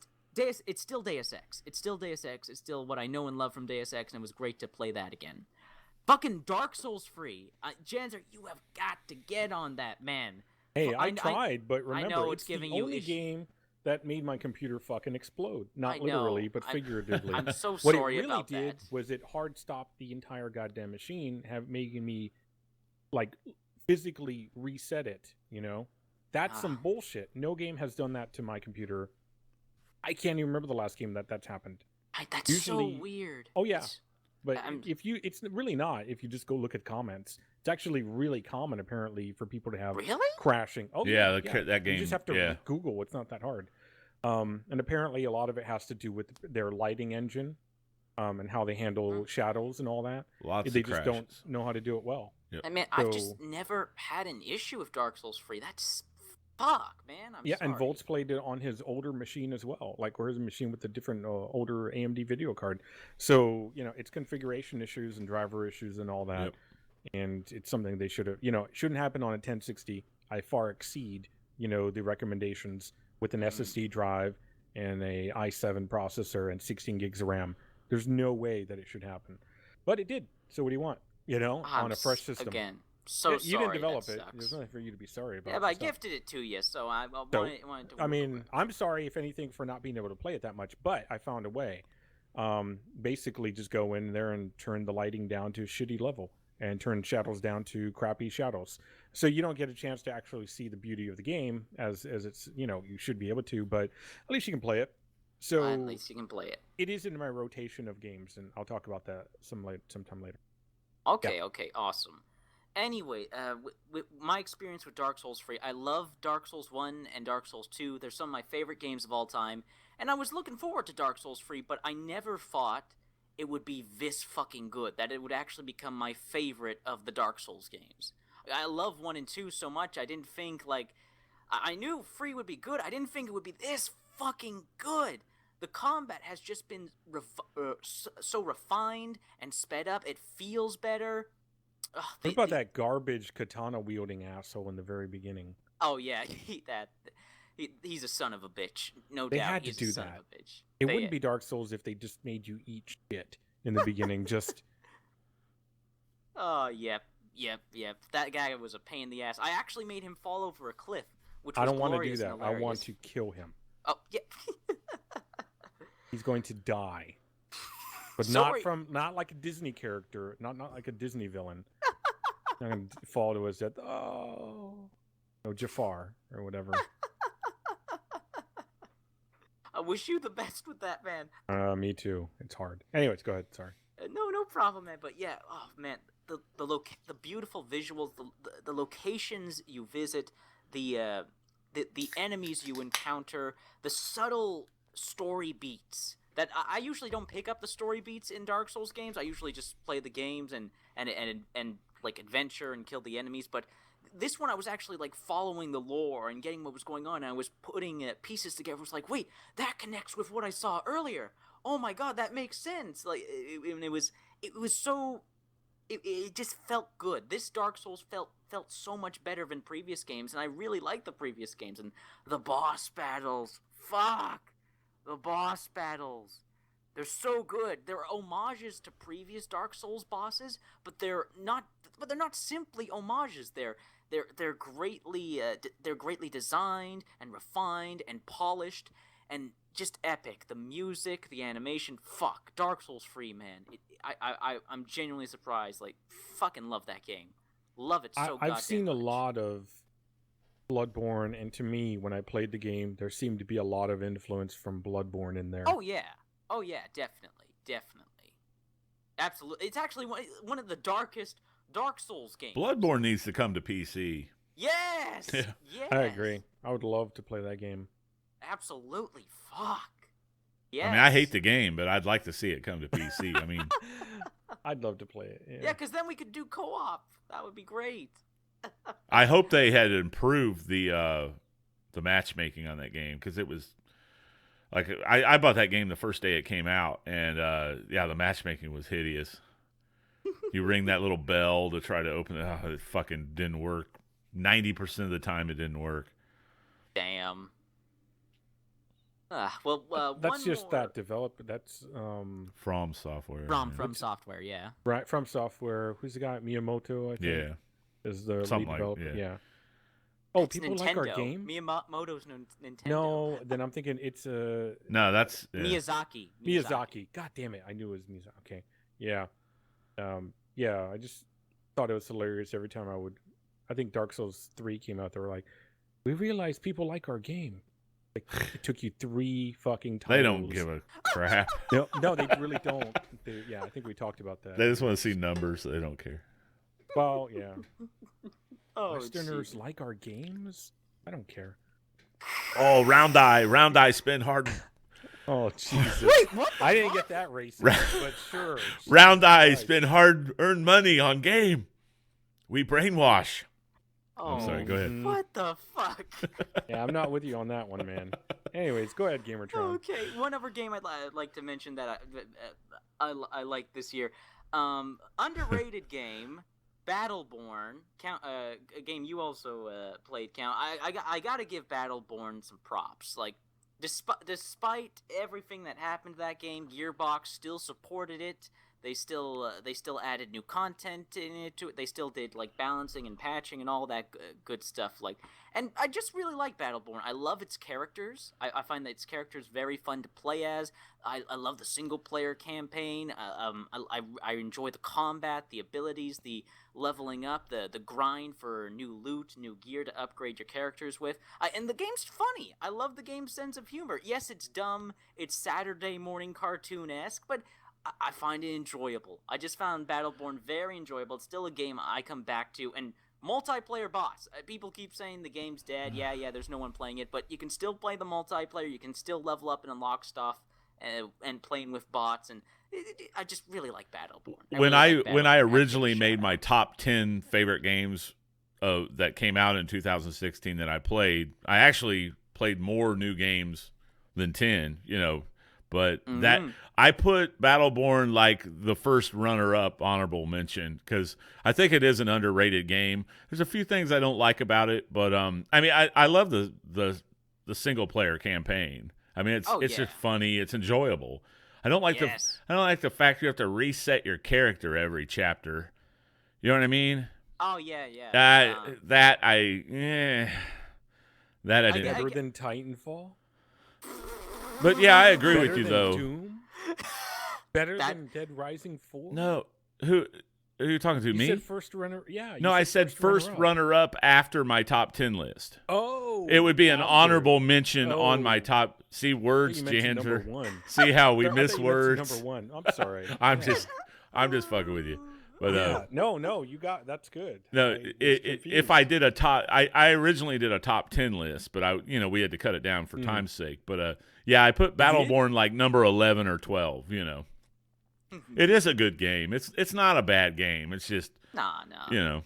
still Deus Ex. It's still Deus Ex. It's still what I know and love from Deus Ex, and it was great to play that again. Fucking Dark Souls free. Janzer, you have got to get on that, man. Hey, I tried, but remember, I know it's the only game that made my computer fucking explode. Not literally, but figuratively. I'm so sorry about that. What it really did was it hard stopped the entire goddamn machine, making me, like, physically reset it, you know? That's some bullshit. No game has done that to my computer. I can't even remember the last game that's happened. That's usually so weird. Oh, yeah. But it's really not. If you just go look at comments, it's actually really common apparently for people to have crashing. Oh yeah, that game. You just have to Google. It's not that hard. And apparently a lot of it has to do with their lighting engine, and how they handle shadows and all that. They just don't know how to do it well. Yep. I mean, I've just never had an issue with Dark Souls 3. That's fuck, man. I'm sorry. And Volts played it on his older machine as well, like where's a machine with the different older AMD video card. So it's configuration issues and driver issues and all that. Yep. And it's something they should have. It shouldn't happen on a 1060. I far exceed the recommendations with an SSD drive and a i7 processor and 16 gigs of RAM. There's no way that it should happen, but it did. So what do you want? On a fresh system. Again, so you didn't develop it. There's nothing for you to be sorry about. Yeah, but I gifted it to you, so I wanted to. I mean, I'm sorry if anything for not being able to play it that much, but I found a way. Basically, just go in there and turn the lighting down to a shitty level and turn shadows down to crappy shadows, so you don't get a chance to actually see the beauty of the game as it's you should be able to, but at least you can play it. So at least you can play it. It is in my rotation of games, and I'll talk about that sometime later. Okay, awesome. Anyway, with my experience with Dark Souls 3, I love Dark Souls 1 and Dark Souls 2. They're some of my favorite games of all time, and I was looking forward to Dark Souls 3, but I never thought it would be this fucking good, that it would actually become my favorite of the Dark Souls games. I love 1 and 2 so much, I didn't think, I knew 3 would be good, I didn't think it would be this fucking good. The combat has just been so refined and sped up. It feels better. What about that garbage katana wielding asshole in the very beginning? Oh yeah, he's a son of a bitch. No they doubt. Had to do that. It wouldn't be Dark Souls if they just made you eat shit in the beginning. Just. Oh yep. That guy was a pain in the ass. I actually made him fall over a cliff, which was I don't want to do that. I want to kill him. Oh yeah. He's going to die, but not like a Disney character, not like a Disney villain. I'm going to fall to his death. Oh, no, Jafar or whatever. I wish you the best with that, man. Me too. It's hard. Anyways, go ahead. Sorry. No problem, man. But yeah, oh man, the beautiful visuals, the locations you visit, the enemies you encounter, the subtle story beats that I usually don't pick up the story beats in Dark Souls games. I usually just play the games and like adventure and kill the enemies, but this one I was actually like following the lore and getting what was going on, and I was putting pieces together. It was like, wait, that connects with what I saw earlier. Oh my god, that makes sense. Like it just felt good. This Dark Souls felt so much better than previous games, and I really liked the previous games. And the boss battles, fuck. The boss battles. They're so good. They're homages to previous Dark Souls bosses, but they're not simply homages. They're greatly designed and refined and polished and just epic. The music, the animation, fuck. Dark Souls 3, man. I'm genuinely surprised. Like, fucking love that game. Love it so goddamn I've seen much. A lot of Bloodborne, and to me, when I played the game, there seemed to be a lot of influence from Bloodborne in there. Oh yeah, definitely, absolutely. It's actually one of the darkest Dark Souls games. Bloodborne needs to come to PC. Yes, yes. I agree. I would love to play that game. Absolutely, fuck. Yes. I mean, I hate the game, but I'd like to see it come to PC. I mean, I'd love to play it. Yeah, because then we could do co-op. That would be great. I hope they had improved the matchmaking on that game, because it was like I bought that game the first day it came out, and the matchmaking was hideous. You ring that little bell to try to open it. Oh, it fucking didn't work. 90% of the time, it didn't work. Damn. That's one just more. That developer. That's From Software. From Software, yeah. Right, From Software. Who's the guy? Miyamoto, I think. Yeah. Is the Something lead developer? yeah. Oh, It's people Nintendo. like our game? Miyamoto's Nintendo. No, then I'm thinking it's No, that's Miyazaki. Miyazaki. God damn it! I knew it was Miyazaki. Okay, yeah, yeah. I just thought it was hilarious every time I think Dark Souls 3 came out. They were like, "We realized people like our game." Like, it took you 3 fucking times. They don't give a crap. No, they really don't. I think we talked about that. They just want to see numbers. They don't care. Well, yeah. geez. Westerners like our games? I don't care. Oh, round eye spin hard. Oh, Jesus. Wait, what? I didn't get that racist, but sure. Round eye spend hard-earned money on game. We brainwash. Oh, I'm sorry, go ahead. What the fuck? Yeah, I'm not with you on that one, man. Anyways, go ahead, GamerTron. Okay, one other game I'd like to mention that I like this year. Underrated game, Battleborn. A game you also played, Count. I gotta give Battleborn some props. Like, despite everything that happened to that game, Gearbox still supported it. They still added new content into it. They still did like balancing and patching and all that good stuff. Like, and I just really like Battleborn. I love its characters. I find that its characters very fun to play as. I love the single player campaign. I enjoy the combat, the abilities, the leveling up, the grind for new loot, new gear to upgrade your characters with. And the game's funny. I love the game's sense of humor. Yes, it's dumb. It's Saturday morning cartoon-esque, but I find it enjoyable. I just found Battleborn very enjoyable. It's still a game I come back to. And multiplayer boss. People keep saying the game's dead. Yeah, there's no one playing it. But you can still play the multiplayer. You can still level up and unlock stuff and playing with bots. And I just really like Battleborn. When I originally made my top 10 favorite games that came out in 2016 that I played, I actually played more new games than 10, But that I put Battleborn like the first runner-up honorable mention because I think it is an underrated game. There's a few things I don't like about it, but I love the single-player campaign. I mean, it's just funny. It's enjoyable. I don't like the fact you have to reset your character every chapter. You know what I mean? Oh yeah. That I didn't. Better than Titanfall. But yeah, I agree Better with you than though. Doom? Better than Dead Rising 4? No, who are you talking to? You Me? said first runner. Yeah. No, I said first runner-up after my top 10 list. Oh. It would be an honorable mention on my top. See words, Janzer. See how we miss words. Number 1. I'm sorry. I'm just fucking with you. But no, you got that's good. No, if I did a top, I originally did a top 10 list, but we had to cut it down for time's sake. But yeah, I put Battleborn like number 11 or 12. It is a good game. It's not a bad game. It's just no.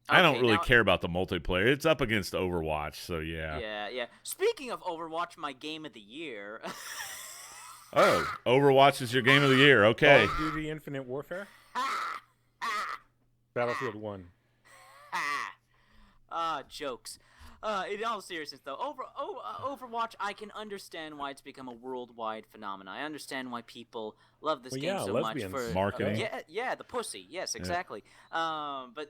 I don't really care about the multiplayer. It's up against Overwatch, so yeah. Yeah. Speaking of Overwatch, my game of the year. Oh, Overwatch is your game of the year. Okay. Call of Duty Infinite Warfare. Battlefield 1. Jokes. In all seriousness, though, Overwatch, I can understand why it's become a worldwide phenomenon. I understand why people love this game so much for marketing. Yeah, the pussy. Yes, exactly. But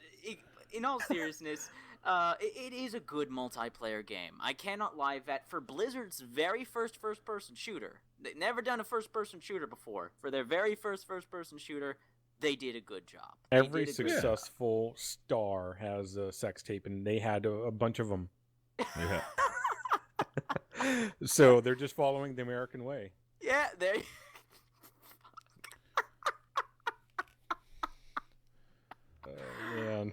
in all seriousness, it is a good multiplayer game. I cannot lie that for Blizzard's very first first-person shooter, they've never done a first-person shooter before. For their very first first-person shooter, they did a good job. Every successful star has a sex tape, and they had a bunch of them. Yeah. So they're just following the American way. Yeah, there. Man.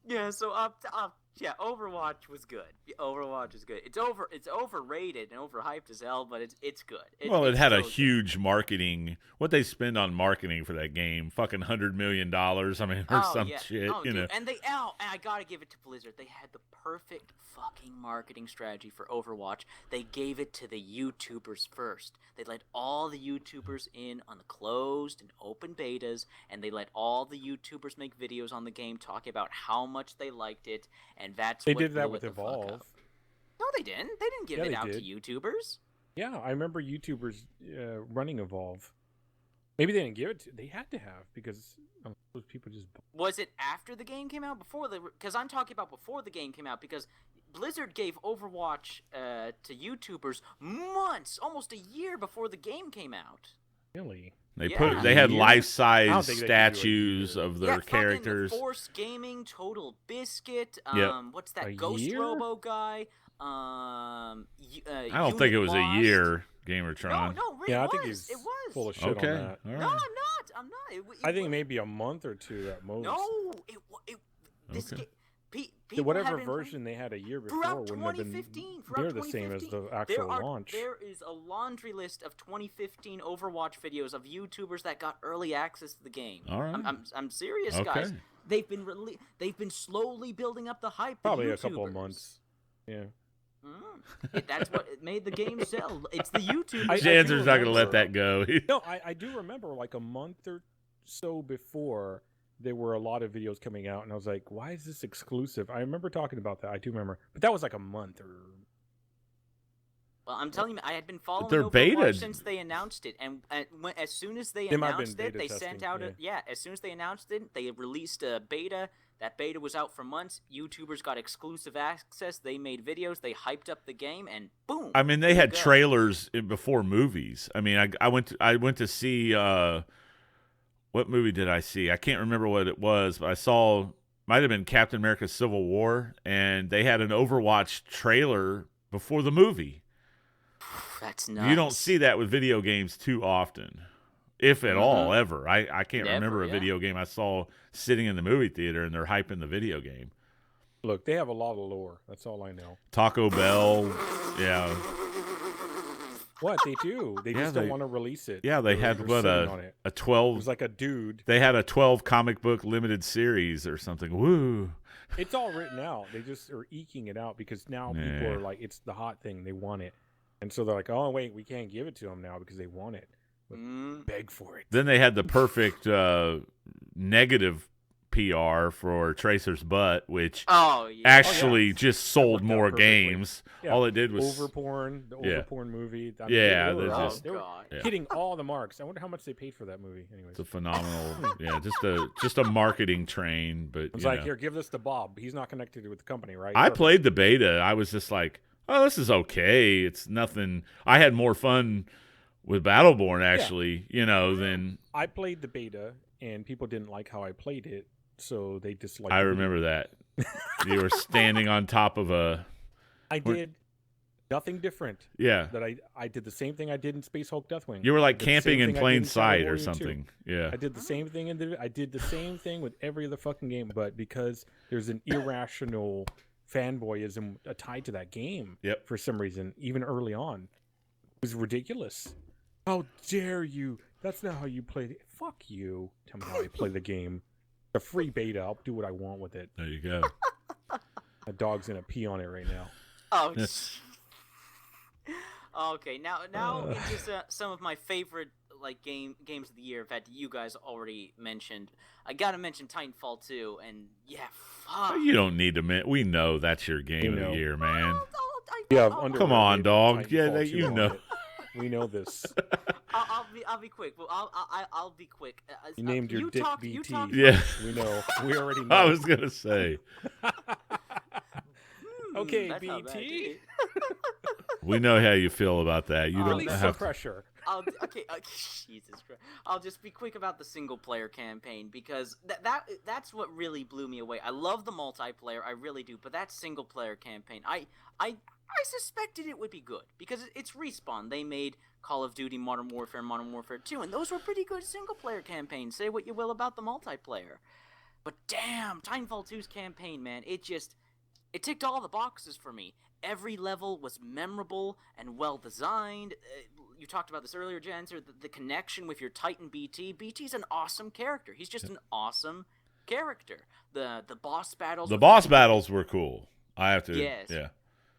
Yeah, so Overwatch was good. Overwatch is good. It's overrated and overhyped as hell, but it's good. It had a huge marketing. What they spend on marketing for that game, fucking $100 million. I mean, or shit. Dude. And I gotta give it to Blizzard. They had the perfect fucking marketing strategy for Overwatch. They gave it to the YouTubers first. They let all the YouTubers in on the closed and open betas, and they let all the YouTubers make videos on the game talking about how much they liked it, and that's they what did that with the Evolve. No, they didn't. They didn't give it out to YouTubers. Yeah, I remember YouTubers running Evolve. Maybe they didn't give it to. They had to have because those people just. Was it after the game came out? Because I'm talking about before the game came out. Because Blizzard gave Overwatch to YouTubers months, almost a year before the game came out. Really? They had life-size statues of their characters. Force Gaming, Total Biscuit. What's that? A Ghost year? Robo guy. I don't think it was a year, GamerTron. No, really, Yeah, I it think was. he's It was. full of shit Okay. on that. All right. No, I'm not. I'm not. I think maybe a month or two at most. No, this Okay. people Whatever have been version they had a year before throughout wouldn't have been 2015. near the same as the actual launch. There is a laundry list of 2015 Overwatch videos of YouTubers that got early access to the game. All right. I'm serious, Okay. guys. They've been slowly building up the hype. Probably the a couple of YouTubers. months. Yeah. That's what made the game sell. It's the YouTubers. Janzer's not going to let that go. No, I do remember like a month or so before there were a lot of videos coming out, and I was like, why is this exclusive? I remember talking about that. I do remember. But that was like a month or... Well, I'm telling you, I had been following they're Overwatch beta. since they announced it, and as soon as they might have been announced it, beta they testing, sent out yeah. as soon as they announced it, they released a beta. That beta was out for months. YouTubers got exclusive access. They made videos. They hyped up the game, and boom. I mean, they had trailers before movies. I mean, I went to see what movie did I see? I can't remember what it was, but I saw might have been Captain America: Civil War, and they had an Overwatch trailer before the movie. That's nuts. You don't see that with video games too often, if at all, ever. I can't remember a video game I saw sitting in the movie theater and they're hyping the video game. Look, they have a lot of lore. That's all I know. Taco Bell, yeah. What they do? They just don't want to release it. Yeah, they had what a 12. It was like a dude. They had a 12 comic book limited series or something. Woo! It's all written out. They just are eking it out because now people are like, it's the hot thing. They want it, and so they're like, oh wait, we can't give it to them now because they want it. Beg for it. Then they had the perfect negative PR for Tracer's Butt, which actually just sold more games. Yeah. All it did was Overporn, the Overporn movie. I mean, they were hitting all the marks. I wonder how much they paid for that movie. Anyways, it's a phenomenal, just a marketing train. But it's like, here, give this to Bob. He's not connected with the company, right? I played the beta. I was just like, oh, this is okay. It's nothing. I had more fun with Battleborn actually, than I played the beta, and people didn't like how I played it. So they disliked. I remember that. You were standing on top of a. I did nothing different. Yeah. That I did the same thing I did in Space Hulk Deathwing. You were like camping in plain sight or something. Yeah. I did the same thing I did the same thing with every other fucking game, but because there's an irrational fanboyism tied to that game. Yep. For some reason, even early on, it was ridiculous. How dare you? That's not how you play it. Fuck you. Tell me how I play the game. A free beta. I'll do what I want with it. There you go. A dog's gonna pee on it right now. Oh. Okay. Now into some of my favorite games of the year. In fact, you guys already mentioned. I gotta mention Titanfall 2, and fuck. You don't need to. We know that's your game of the year, man. Come on, dog. Yeah, you know. We know this. I'll be quick. Well, I'll be quick. You named your dick BT. Yeah, we know. We already know. I was gonna say. Okay, BT. We know how you feel about that. You don't release have some pressure. Okay, Jesus Christ. I'll just be quick about the single player campaign because that's what really blew me away. I love the multiplayer, I really do, but that single player campaign, I suspected it would be good because it's Respawn. They made Call of Duty Modern Warfare 2, and those were pretty good single player campaigns. Say what you will about the multiplayer. But damn, Titanfall 2's campaign, man, it ticked all the boxes for me. Every level was memorable and well designed. You talked about this earlier, Janzer, the connection with your Titan BT. BT's an awesome character. He's just an awesome character. The boss battles. The boss battles were cool. I have to. Yes. Yeah.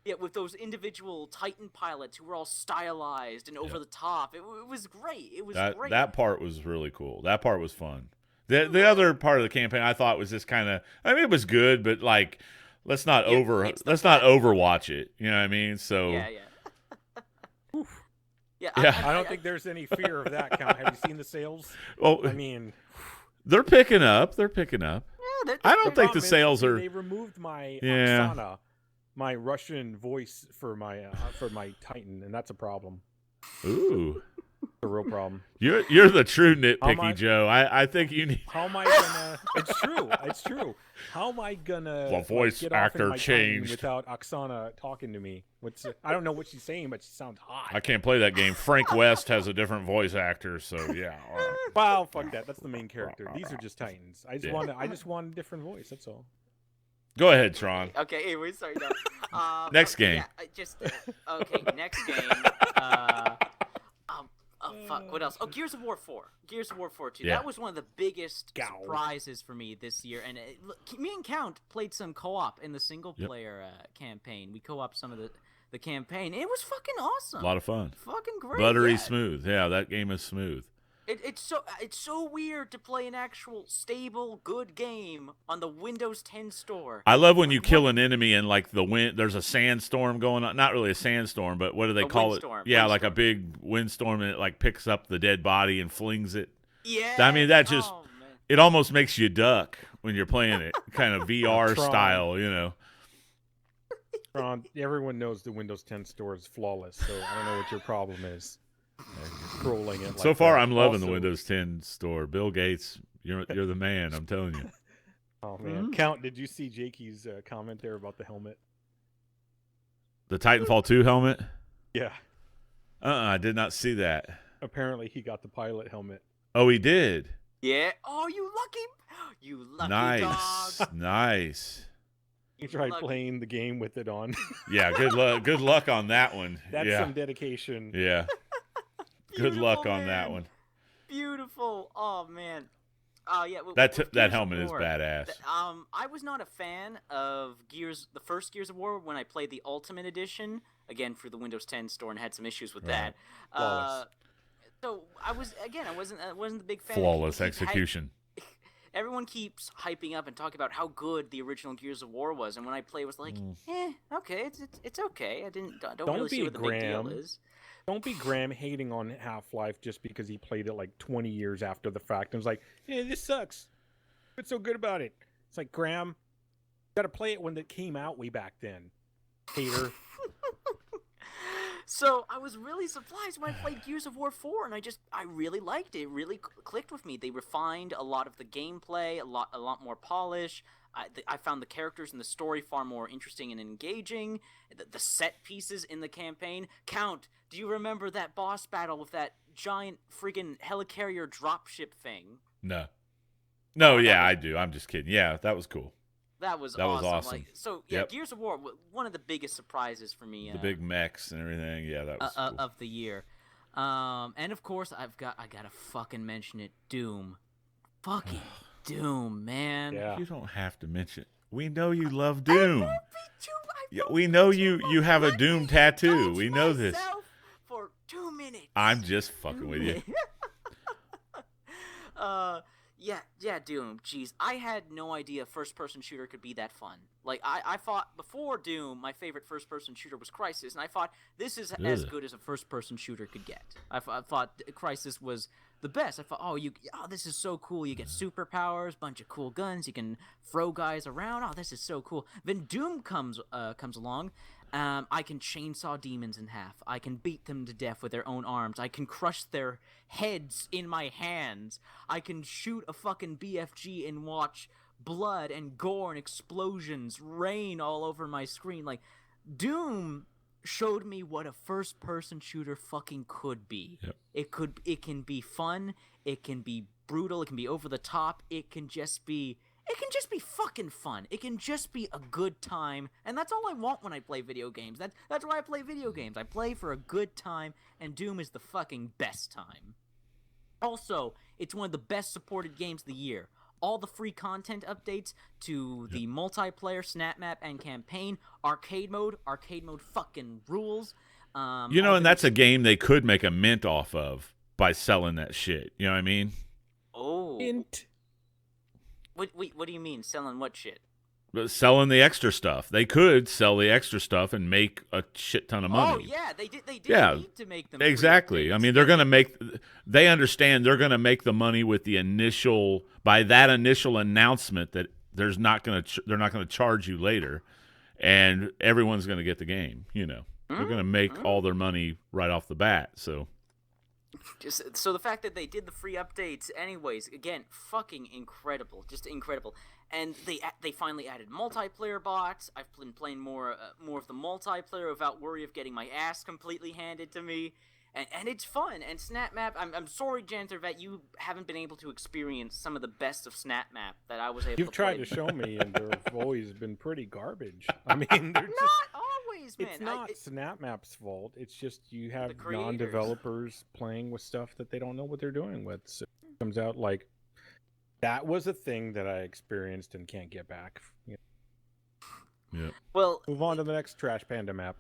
Yeah, with those individual Titan pilots who were all stylized and over the top. It was great. It was great. That part was really cool. That part was fun. The other part of the campaign I thought was just kind of. I mean, it was good, but like. Let's not overwatch it. You know what I mean? So yeah. I don't think there's any fear of that. Count. Have you seen the sales? Well, I mean, they're picking up. Yeah, I don't think the sales are. They removed my Oksana, my Russian voice for my Titan, and that's a problem. Ooh. The real problem. You're the true nitpicky Joe. I think you need. How am I gonna? It's true. It's true. How am I gonna? The voice get actor off in my changed without Oksana talking to me. I don't know what she's saying, but she sounds hot. I can't play that game. Frank West has a different voice actor, so yeah. Wow, fuck that. That's the main character. These are just Titans. I just want a different voice. That's all. Go ahead, Tron. Okay, anyway, sorry. No. Next game. Yeah, okay, next game. Fuck. What else? Oh, Gears of War 4. Gears of War 4 2. Yeah. That was one of the biggest surprises for me this year. And me and Count played some co-op in the single-player campaign. We co-op some of the campaign. It was fucking awesome. A lot of fun. Fucking great. Buttery smooth. Yeah, that game is smooth. It's so weird to play an actual stable good game on the Windows 10 store. I love when you kill an enemy and like there's a sandstorm going on. Not really a sandstorm, but what do they call it? Yeah, like a big windstorm, and it like picks up the dead body and flings it. Yeah. I mean, that just it almost makes you duck when you're playing it, kind of VR style, you know. Ron, everyone knows the Windows 10 store is flawless, so I don't know what your problem is. Scrolling it. So far, I'm loving the Windows 10 store. Bill Gates, you're the man. I'm telling you. Oh man, Count, did you see Jakey's comment there about the helmet? The Titanfall 2 helmet? Yeah. I did not see that. Apparently, he got the pilot helmet. Oh, he did. Yeah. Oh, you lucky dog. Nice. He tried playing the game with it on. Yeah. Good luck on that one. That's some dedication. Yeah. Good luck on that one. Beautiful. Oh man. Yeah. That helmet is badass. I was not a fan of the first Gears of War when I played the Ultimate Edition again for the Windows 10 store and had some issues with that. So I wasn't the big fan. Flawless execution. Everyone keeps hyping up and talking about how good the original Gears of War was, and when I play, it was like, okay, it's okay. Don't really see what the big deal is. Don't be Graham hating on Half-Life just because he played it like 20 years after the fact and was like, this sucks. What's so good about it? It's like, Graham, you got to play it when it came out way back then. Hater. So I was really surprised when I played Gears of War 4, and I really liked it. It really clicked with me. They refined a lot of the gameplay, a lot more polish. I found the characters and the story far more interesting and engaging. The set pieces in the campaign. Count, do you remember that boss battle with that giant freaking helicarrier dropship thing? No, yeah, I do. I'm just kidding. Yeah, that was cool. That was awesome. Gears of War, one of the biggest surprises for me. The big mechs and everything. Yeah, that was cool. Of the year. And of course, I gotta fucking mention it. Doom. Fucking Doom, man. Yeah. You don't have to mention it. We know you love Doom. We know you have a Doom tattoo. We know this. For 2 minutes. I'm just fucking with you. Yeah, Doom. Jeez, I had no idea first-person shooter could be that fun. Like, I thought before Doom, my favorite first-person shooter was Crysis, and I thought this is as good as a first-person shooter could get. I thought Crysis was the best. I thought, this is so cool. You get superpowers, bunch of cool guns. You can throw guys around. Oh, this is so cool. Then Doom comes along. I can chainsaw demons in half. I can beat them to death with their own arms. I can crush their heads in my hands. I can shoot a fucking BFG and watch blood and gore and explosions rain all over my screen. Like, Doom showed me what a first-person shooter fucking could be. Yep. It can be fun. It can be brutal. It can be over the top. It can just be fucking fun. It can just be a good time, and that's all I want when I play video games. That's why I play video games. I play for a good time, and Doom is the fucking best time. Also, it's one of the best supported games of the year. All the free content updates to the multiplayer, snap map, and campaign. Arcade mode fucking rules. And that's a game they could make a mint off of by selling that shit. You know what I mean? Oh. Mint. What do you mean, selling what shit? Selling the extra stuff. They could sell the extra stuff and make a shit ton of money. Oh yeah, they did need to make them exactly. I mean, they understand they're going to make the money with the initial announcement that they're not going to charge you later, and everyone's going to get the game. They're going to make all their money right off the bat. So Just so the fact that they did the free updates, anyways, again, fucking incredible, just incredible. And they finally added multiplayer bots. I've been playing more of the multiplayer without worry of getting my ass completely handed to me. And it's fun. And SnapMap, I'm sorry, Janzer, that you haven't been able to experience some of the best of SnapMap that I was able to play. You've tried to show me, and they've always been pretty garbage. I mean, they're just... Not always, man. It's not SnapMap's fault. It's just you have The creators. non-developers playing with stuff that they don't know what they're doing with. So it comes out like, that was a thing that I experienced and can't get back. You know. Yeah. Well, Move on to the next Trash Panda map.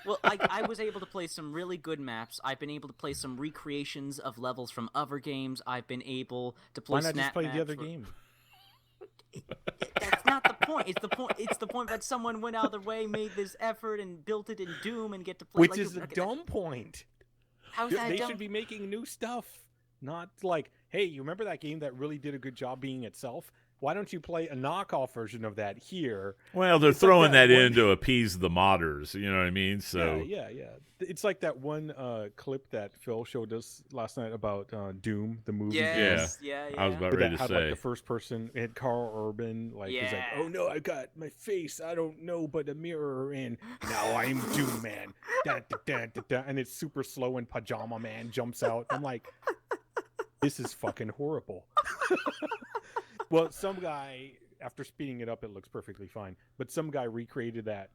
Well, I was able to play some really good maps. I've been able to play some recreations of levels from other games. I've been able to play Why not just play the other for... game? That's not the point. It's the point that someone went out of their way, made this effort, and built it in Doom and get to play. Which like, is the dumb point. How's that They dumb? should be making new stuff. Not like, hey, you remember that game that really did a good job being itself? Why don't you play a knockoff version of that here? Well, they're It's like throwing that one- in to appease the modders. You know what I mean? So Yeah. It's like that one clip that Phil showed us last night about Doom, the movie. Yes, yeah. I was about But ready that to had like say. the first person. It had Carl Urban. Like he's like, Yeah. oh no, I got my face. I don't know, but a mirror, and now I'm Doom Man. Da, da, da, da, da. And it's super slow, and Pajama Man jumps out. I'm like, this is fucking horrible. Well, some guy, after speeding it up, it looks perfectly fine. But some guy recreated that,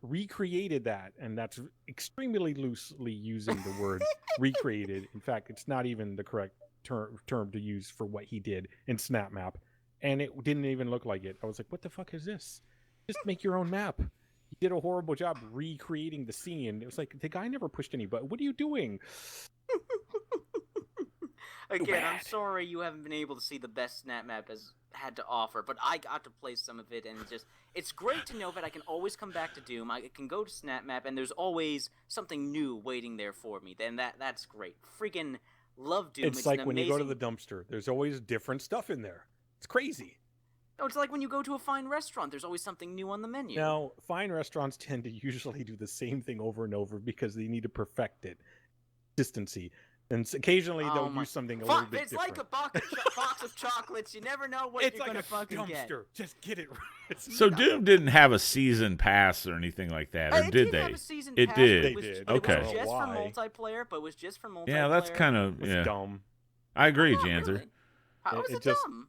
and that's extremely loosely using the word recreated. In fact, it's not even the correct term to use for what he did in SnapMap, and it didn't even look like it. I was like, what the fuck is this? Just make your own map. You did a horrible job recreating the scene. It was like, the guy never pushed any button. What are you doing? Again, I'm sorry you haven't been able to see the best SnapMap has had to offer, but I got to play some of it, and it's great to know that I can always come back to Doom. I can go to SnapMap, and there's always something new waiting there for me. Then that's great. Freaking love Doom. It's like an when amazing... you go to the dumpster. There's always different stuff in there. It's crazy. No, it's like when you go to a fine restaurant. There's always something new on the menu. Now, fine restaurants tend to usually do the same thing over and over because they need to perfect it. Consistency. And occasionally they'll use something a little bit it's different. like a box of chocolates. You never know what It's you're like going to fucking dumpster. get. Just get it right. So Doom didn't have a season pass or anything like that, or It did have they? a season It pass, did. But it was, They did. but Okay. It was just Why? for multiplayer, but it was just for multiplayer. Yeah, that's kind of It's dumb. I agree, Not Janzer. really. How is It it just- dumb?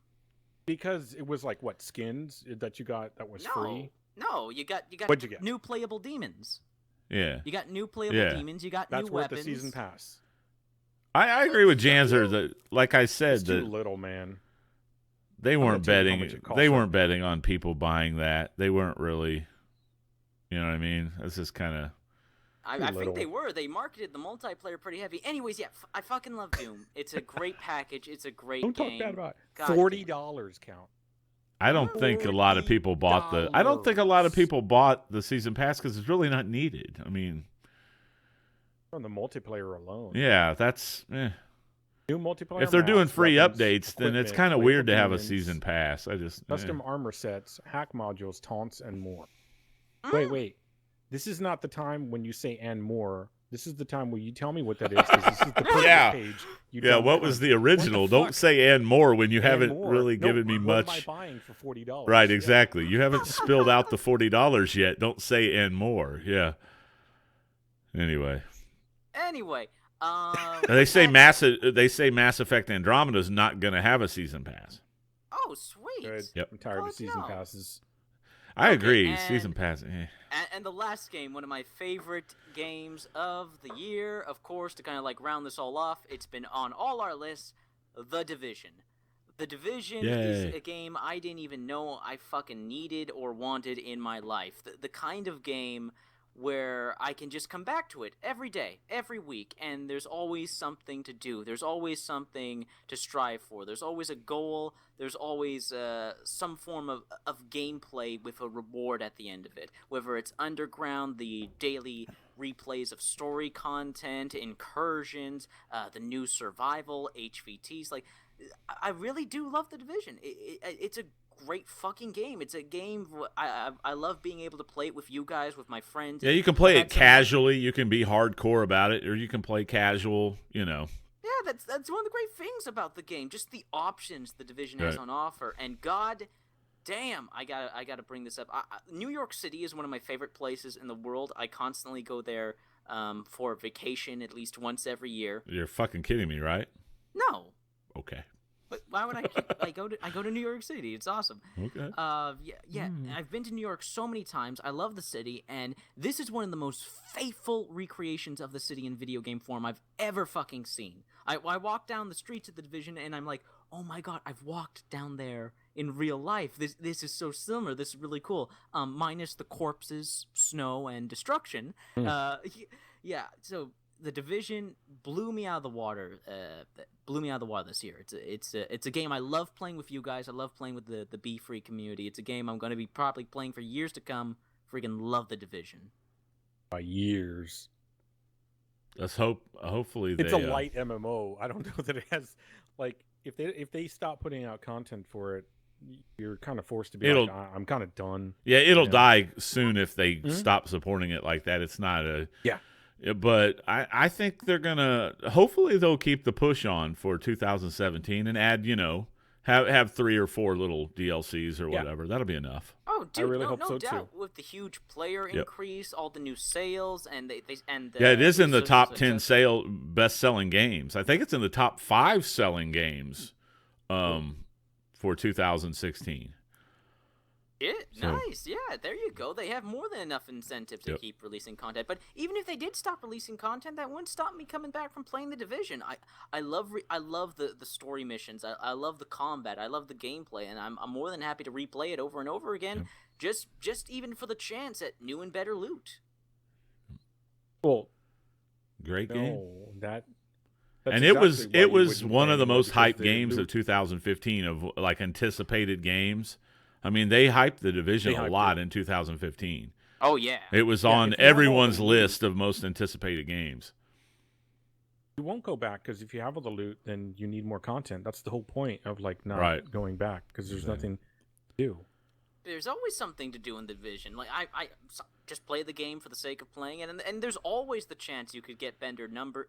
Because it was like, what, skins that you got that was free? No, you got What'd you get? new playable demons. Yeah, You got new playable Yeah. demons. You got That's new worth weapons. the season pass. I agree with Janzer that, like I said, It's too that little, man. they weren't tell you how betting. much it costs They right weren't betting on people buying that. They weren't really. You know what I mean? That's just kind of. I Too think little. they were. They marketed the multiplayer pretty heavy. Anyways, yeah, I fucking love Doom. It's a great package. It's a great Don't game. talk bad about it. God $40 count. I don't think a lot of people bought the. I don't think a lot of people bought the season pass because it's really not needed. I mean, On the multiplayer alone. yeah, that's. New multiplayer. If they're doing maps, free weapons, updates, then it's equipment, kind of weird to have a demons, season pass. I just Custom armor sets, hack modules, taunts, and more. Mm. Wait. This is not the time when you say "and more." This is the time where you tell me what that is. 'Cause this is the perfect Yeah. page. You Yeah, tell me what was the original? fuck? Don't say and more when you And haven't more. really No, given me what much. am I buying for $40? Right, Yeah. exactly. You haven't spilled out the $40 yet. Don't say and more. Yeah. Anyway, Anyway, they say Mass Effect Andromeda is not going to have a season pass. Oh, sweet. Good. Yep. I'm tired of God, season no. passes. I Okay, agree. and- Season pass. And the last game, one of my favorite games of the year, of course, to kind of like round this all off, it's been on all our lists, The Division. The Division is Yay. a game I didn't even know I fucking needed or wanted in my life. The kind of game where I can just come back to it every day, every week, and there's always something to do. There's always something to strive for. There's always a goal. There's always some form of gameplay with a reward at the end of it. Whether it's Underground, the daily replays of story content, incursions, the new survival, HVTs. Like, I really do love The Division. It's a great fucking game. It's a game I love being able to play it with you guys, with my friends. Yeah, you can play it That's a- casually. You can be hardcore about it, or you can play casual. You know, that's one of the great things about the game. Just the options the Division has on offer. And God damn, I gotta bring this up. New York City is one of my favorite places in the world. I constantly go there for vacation at least once every year. You're fucking kidding me, right? No. Okay. But why would I go to New York City? It's awesome. Okay. Yeah. I've been to New York so many times. I love the city, and this is one of the most faithful recreations of the city in video game form I've ever fucking seen. I walk down the streets of the Division, and I'm like, oh my god, I've walked down there in real life. This is so similar. This is really cool. Minus the corpses, snow, and destruction. Yeah. So the Division blew me out of the water. This year. It's a game I love playing with you guys. I love playing with the Be Free community. It's a game I'm going to be probably playing for years to come. Freaking love the Division. By years. Let's hope. Hopefully, it's a light MMO. I don't know that it has if they stop putting out content for it, you're kind of forced to be like, I'm kind of done. Yeah, it'll die soon if they stop supporting it like that. It's not a But I think they're gonna. Hopefully, they'll keep the push on for 2017 and add, have 3 or 4 little DLCs or whatever. That'll be enough. Oh, dude, I really hope so doubt. Too. With the huge player increase, all the new sales, and it is in the top 10 best-selling games. I think it's in the top 5 selling games, for 2016. Nice. Yeah, there you go. They have more than enough incentive to keep releasing content. But even if they did stop releasing content, that wouldn't stop me coming back from playing the Division. I love the story missions. I love the combat. I love the gameplay, and I'm more than happy to replay it over and over again. Just even for the chance at new and better loot. Well, great game. That's and exactly it was one of the most hyped games of 2015 of anticipated games. I mean, they hyped the Division a lot in 2015. Oh, yeah. It was on everyone's list of most anticipated games. You won't go back, because if you have all the loot, then you need more content. That's the whole point of not going back, because there's nothing to do. There's always something to do in the Division. I just play the game for the sake of playing it, and there's always the chance you could get better numbers.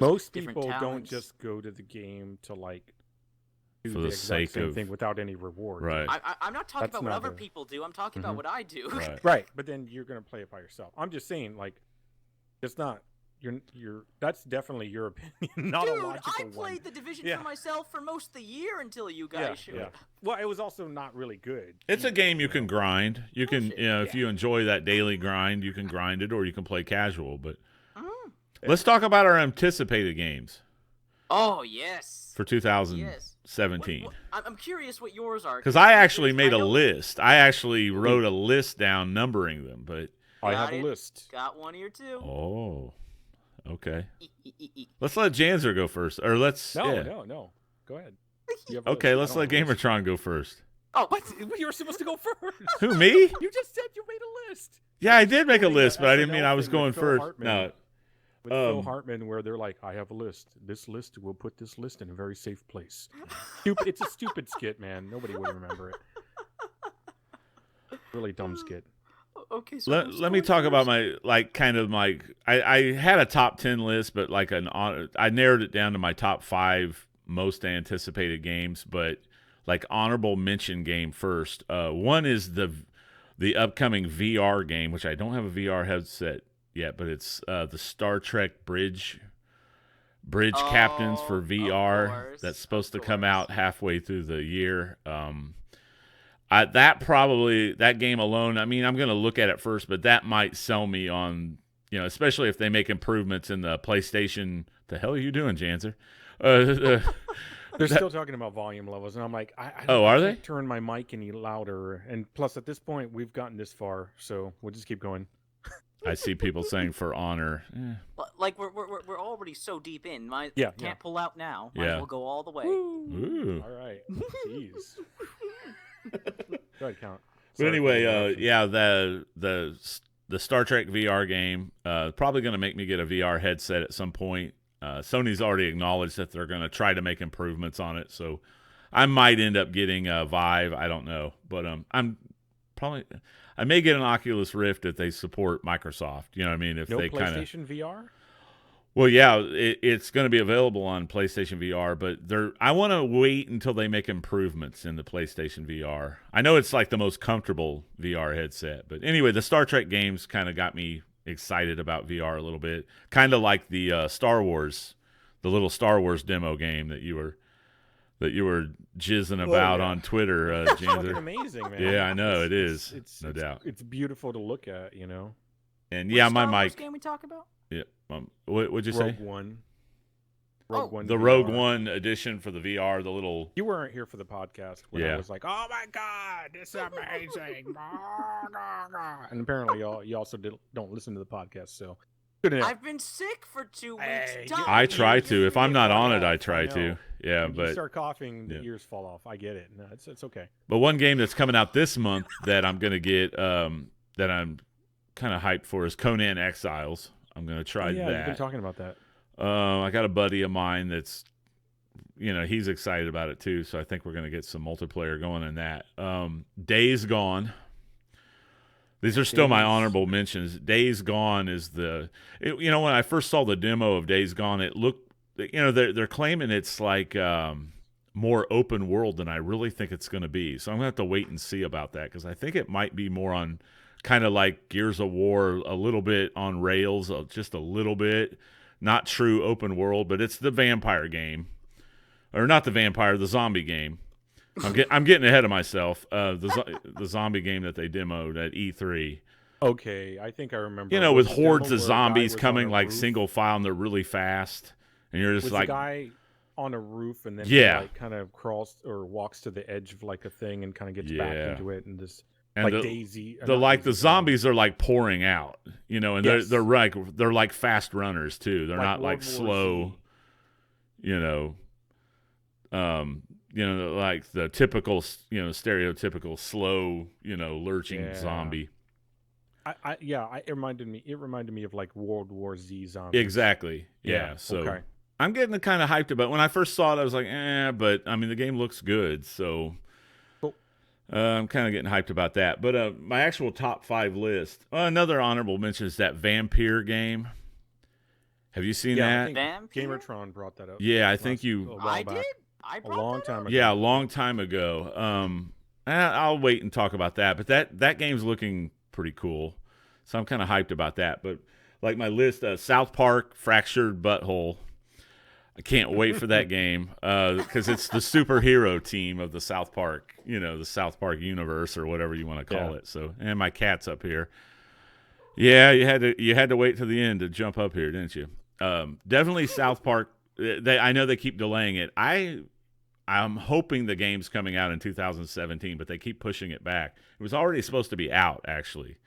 Most people don't just go to the game to do for the exact same thing without any reward. Right. I'm not talking about what other people do. I'm talking about what I do. Right. But then you're going to play it by yourself. I'm just saying, it's not. That's definitely your opinion, not a logical one. I played the Division for myself for most of the year until you guys showed up. Well, it was also not really good. It's a game you can grind. You can, if you enjoy that daily grind, you can grind it, or you can play casual. But let's talk about our anticipated games. Oh, yes. For 2017. I'm curious what yours are. Because I actually made a list. I actually wrote a list down numbering them, but I have a list. Got one here too. Oh, okay. Let's let Janzer go first, or let's. No. Go ahead. Okay, let's let GamerTron go first. Oh, what? You were supposed to go first. Who, me? You just said you made a list. Yeah, I did make a list, but I didn't mean I was going first. No. With Phil Hartman, where they're like, I have a list. This list, we'll put this list in a very safe place. It's a stupid skit, man. Nobody would remember it. Really dumb skit. Okay, so let me talk about my I had a top 10 list, but I narrowed it down to my top 5 most anticipated games, but honorable mention game first. One is the upcoming VR game, which I don't have a VR headset yet, but it's the Star Trek Bridge Captains for VR. That's supposed to come out halfway through the year. That game alone, I mean, I'm going to look at it first, but that might sell me on, especially if they make improvements in the PlayStation. The hell are you doing, Janzer? They're still talking about volume levels, and I'm like, I are they? Turn my mic any louder. And plus, at this point, we've gotten this far, so we'll just keep going. I see people saying For Honor. We're already so deep in. Can't pull out now. Might as well go all the way. Ooh. All right. Jeez. Go ahead, Count. But anyway, the Star Trek VR game probably going to make me get a VR headset at some point. Sony's already acknowledged that they're going to try to make improvements on it, so I might end up getting a Vive. I don't know, but I may get an Oculus Rift if they support Microsoft. You know what I mean? If no they PlayStation VR. Well, yeah, it's going to be available on PlayStation VR, but I want to wait until they make improvements in the PlayStation VR. I know it's like the most comfortable VR headset, but anyway, the Star Trek games kind of got me excited about VR a little bit. Kind of like the Star Wars, the little Star Wars demo game that you were jizzing about on Twitter, It's fucking Janzer. amazing, man. Yeah, I know it is. It's No doubt. It's beautiful to look at, you know. And Which yeah, Star my Wars mic. game we talk about? Yeah, what'd you say? Rogue One. Rogue One. The VR. Rogue One edition for the VR, the little. You weren't here for the podcast when Yeah. I was like, "Oh my god, this is amazing!" And apparently, you also don't listen to the podcast, so good enough. I've been sick for 2 weeks. Hey, Stop. I try to. If I'm not on it, I I try to. know. Yeah, When you but start coughing, the yeah. ears fall off. I get it. No, it's okay. one game that's coming out this month that I'm gonna get, that I'm kind of hyped for is Conan Exiles. I'm gonna try yeah, that. you've been talking about that. I got a buddy of mine that's, he's excited about it too. So I think we're gonna get some multiplayer going in that. Days Gone. These are still my honorable mentions. Days Gone is when I first saw the demo of Days Gone, it looked, they're claiming it's like more open world than I really think it's going to be. So I'm going to have to wait and see about that because I think it might be more on kind of like Gears of War, a little bit on rails, just a little bit. Not true open world, but it's the vampire game. Or not the vampire, the zombie game. I'm getting ahead of myself. The zombie game that they demoed at E3. Okay, I think I remember. With Was the hordes demo of where a guy zombies was coming on a like roof? single file and they're really fast. And you're just Was like, the guy on a roof and then Yeah. he like kind of crawls or walks to the edge of like a thing and kind of gets back Yeah. into it and this and like the, Daisy. the zombies are like pouring out, and Yes. they're like fast runners too. They're not like World War slow, Z. like the typical, stereotypical slow, lurching Yeah. zombie. It reminded me of like World War Z zombies. Exactly. Yeah. So okay. I'm getting kind of hyped about it. When I first saw it, I was like, but I mean, the game looks good. So Cool. I'm kind of getting hyped about that. But my actual top 5 list, another honorable mention is that Vampire game. Have you seen Yeah, I that? think Vampire? GamerTron brought that up. Yeah, I think a you. while I back. did. I A brought long that time up. ago. Yeah, a long time ago. I'll wait and talk about that. But that game's looking pretty cool, so I'm kind of hyped about that. But like my list, South Park, Fractured Butthole. I can't wait for that game because it's the superhero team of the South Park, the South Park universe or whatever you want to call it. So, and my cat's up here. Yeah, you had to wait to the end to jump up here, didn't you? Definitely South Park. I know they keep delaying it. I'm hoping the game's coming out in 2017, but they keep pushing it back. It was already supposed to be out, actually.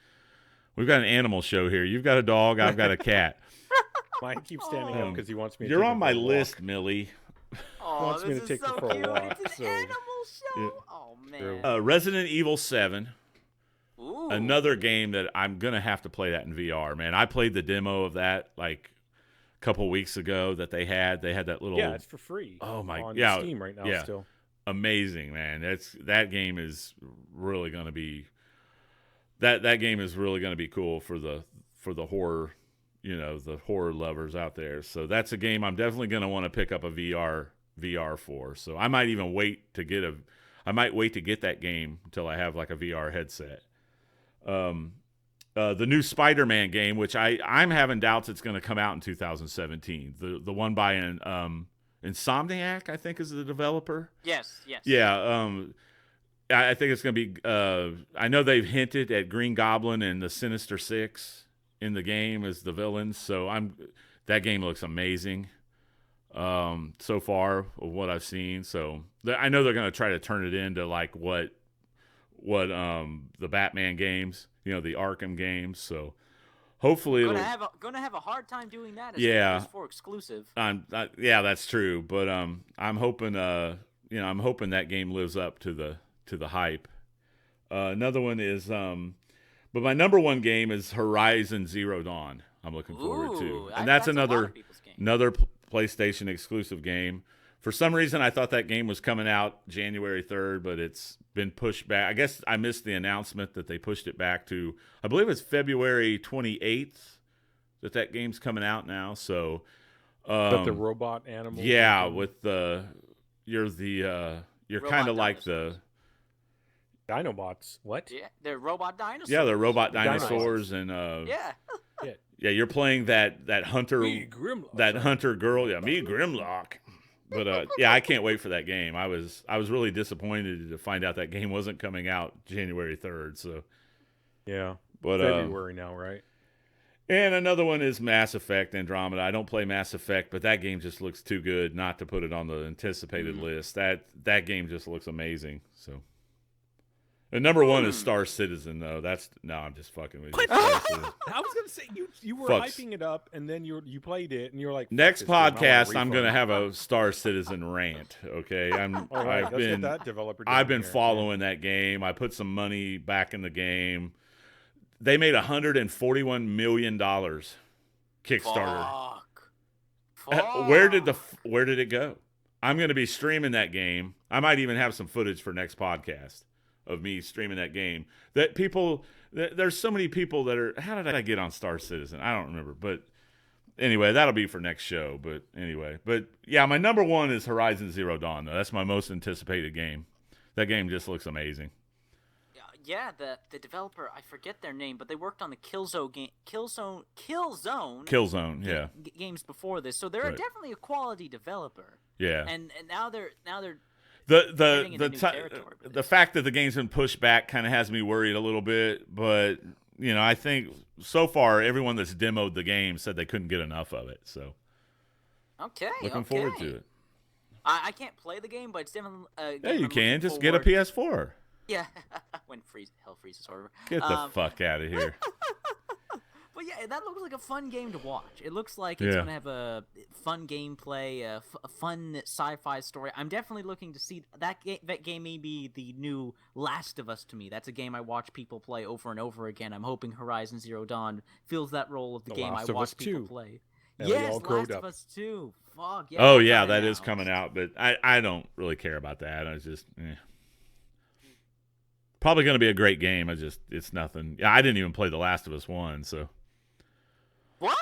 We've got an animal show here. You've got a dog. I've got a cat. Mine keeps standing up because he wants me to You're take on him my for a walk. list, Millie. Oh, wants me this to is take so her for a cute. walk, It's an so- animal show. Yeah. Oh True. man. Resident Evil 7. Ooh. Another game that I'm going to have to play that in VR, man. I played the demo of that like a couple weeks ago that they had. They had that little Yeah, it's for free. Oh my- on yeah, Steam right now yeah. still. amazing, man. That game is really going to be that game is really going to be cool for the horror, the horror lovers out there. So that's a game I'm definitely going to want to pick up a VR for. So I might even wait to get that game until I have like a VR headset. The new Spider-Man game, which I'm having doubts it's going to come out in 2017. The one by Insomniac, I think, is the developer. Yes. Yeah. I think it's going to be. I know they've hinted at Green Goblin and the Sinister Six in the game as the villains. So that game looks amazing. So far of what I've seen. So I know they're going to try to turn it into like what the Batman games, the Arkham games. So hopefully Gonna have a hard time doing that. As Yeah. PS4 exclusive. yeah, that's true. But I'm hoping that game lives up to the hype. Another one is but my number one game is Horizon Zero Dawn. I'm looking forward to, and that's a lot another of people's game. PlayStation exclusive game. For some reason, I thought that game was coming out January 3rd, but it's been pushed back. I guess I missed the announcement that they pushed it back to, I believe it's February 28th that game's coming out now. So, but the robot animal. Yeah, with you're kind of like the Dinobots. What? Yeah, they're robot dinosaurs. Yeah, they're robot dinosaurs, and yeah. Yeah, you're playing that hunter hunter girl. Yeah, me Grimlock. But yeah, I can't wait for that game. I was really disappointed to find out that game wasn't coming out January 3rd. So yeah, but February now, right? And another one is Mass Effect Andromeda. I don't play Mass Effect, but that game just looks too good not to put it on the anticipated list. That game just looks amazing. So. And number one is Star Citizen, though. I'm just fucking with you. I was gonna say you were hyping it up, and then you played it, and you're like, next podcast I'm gonna have a Star Citizen rant. Okay, I've been following that game. I put some money back in the game. They made $141 million Kickstarter. Fuck. Where did it go? I'm gonna be streaming that game. I might even have some footage for next podcast of me streaming that game. There's so many people that are. How did I get on Star Citizen? I don't remember. But anyway, that'll be for next show. But yeah, my number one is Horizon Zero Dawn. Though that's my most anticipated game. That game just looks amazing. Yeah, the developer, I forget their name, but they worked on the Killzone Yeah. Games before this, so they're definitely a quality developer. Yeah. And now they're the fact that the game's been pushed back kind of has me worried a little bit, but I think so far everyone that's demoed the game said they couldn't get enough of it. So looking forward to it. I can't play the game, but it's definitely yeah, you can just get a PS4. Yeah, when hell freezes over. Get the fuck out of here. But yeah, that looks like a fun game to watch. It looks like it's going to have a fun gameplay, a fun sci-fi story. I'm definitely looking to see that game. That game may be the new Last of Us to me. That's a game I watch people play over and over again. I'm hoping Horizon Zero Dawn fills that role of the game I watch people play. Yes, Last of Us 2. Fuck yeah. Oh yeah, that is coming out, but I don't really care about that. I just probably going to be a great game. It's nothing. I didn't even play The Last of Us 1, so. What?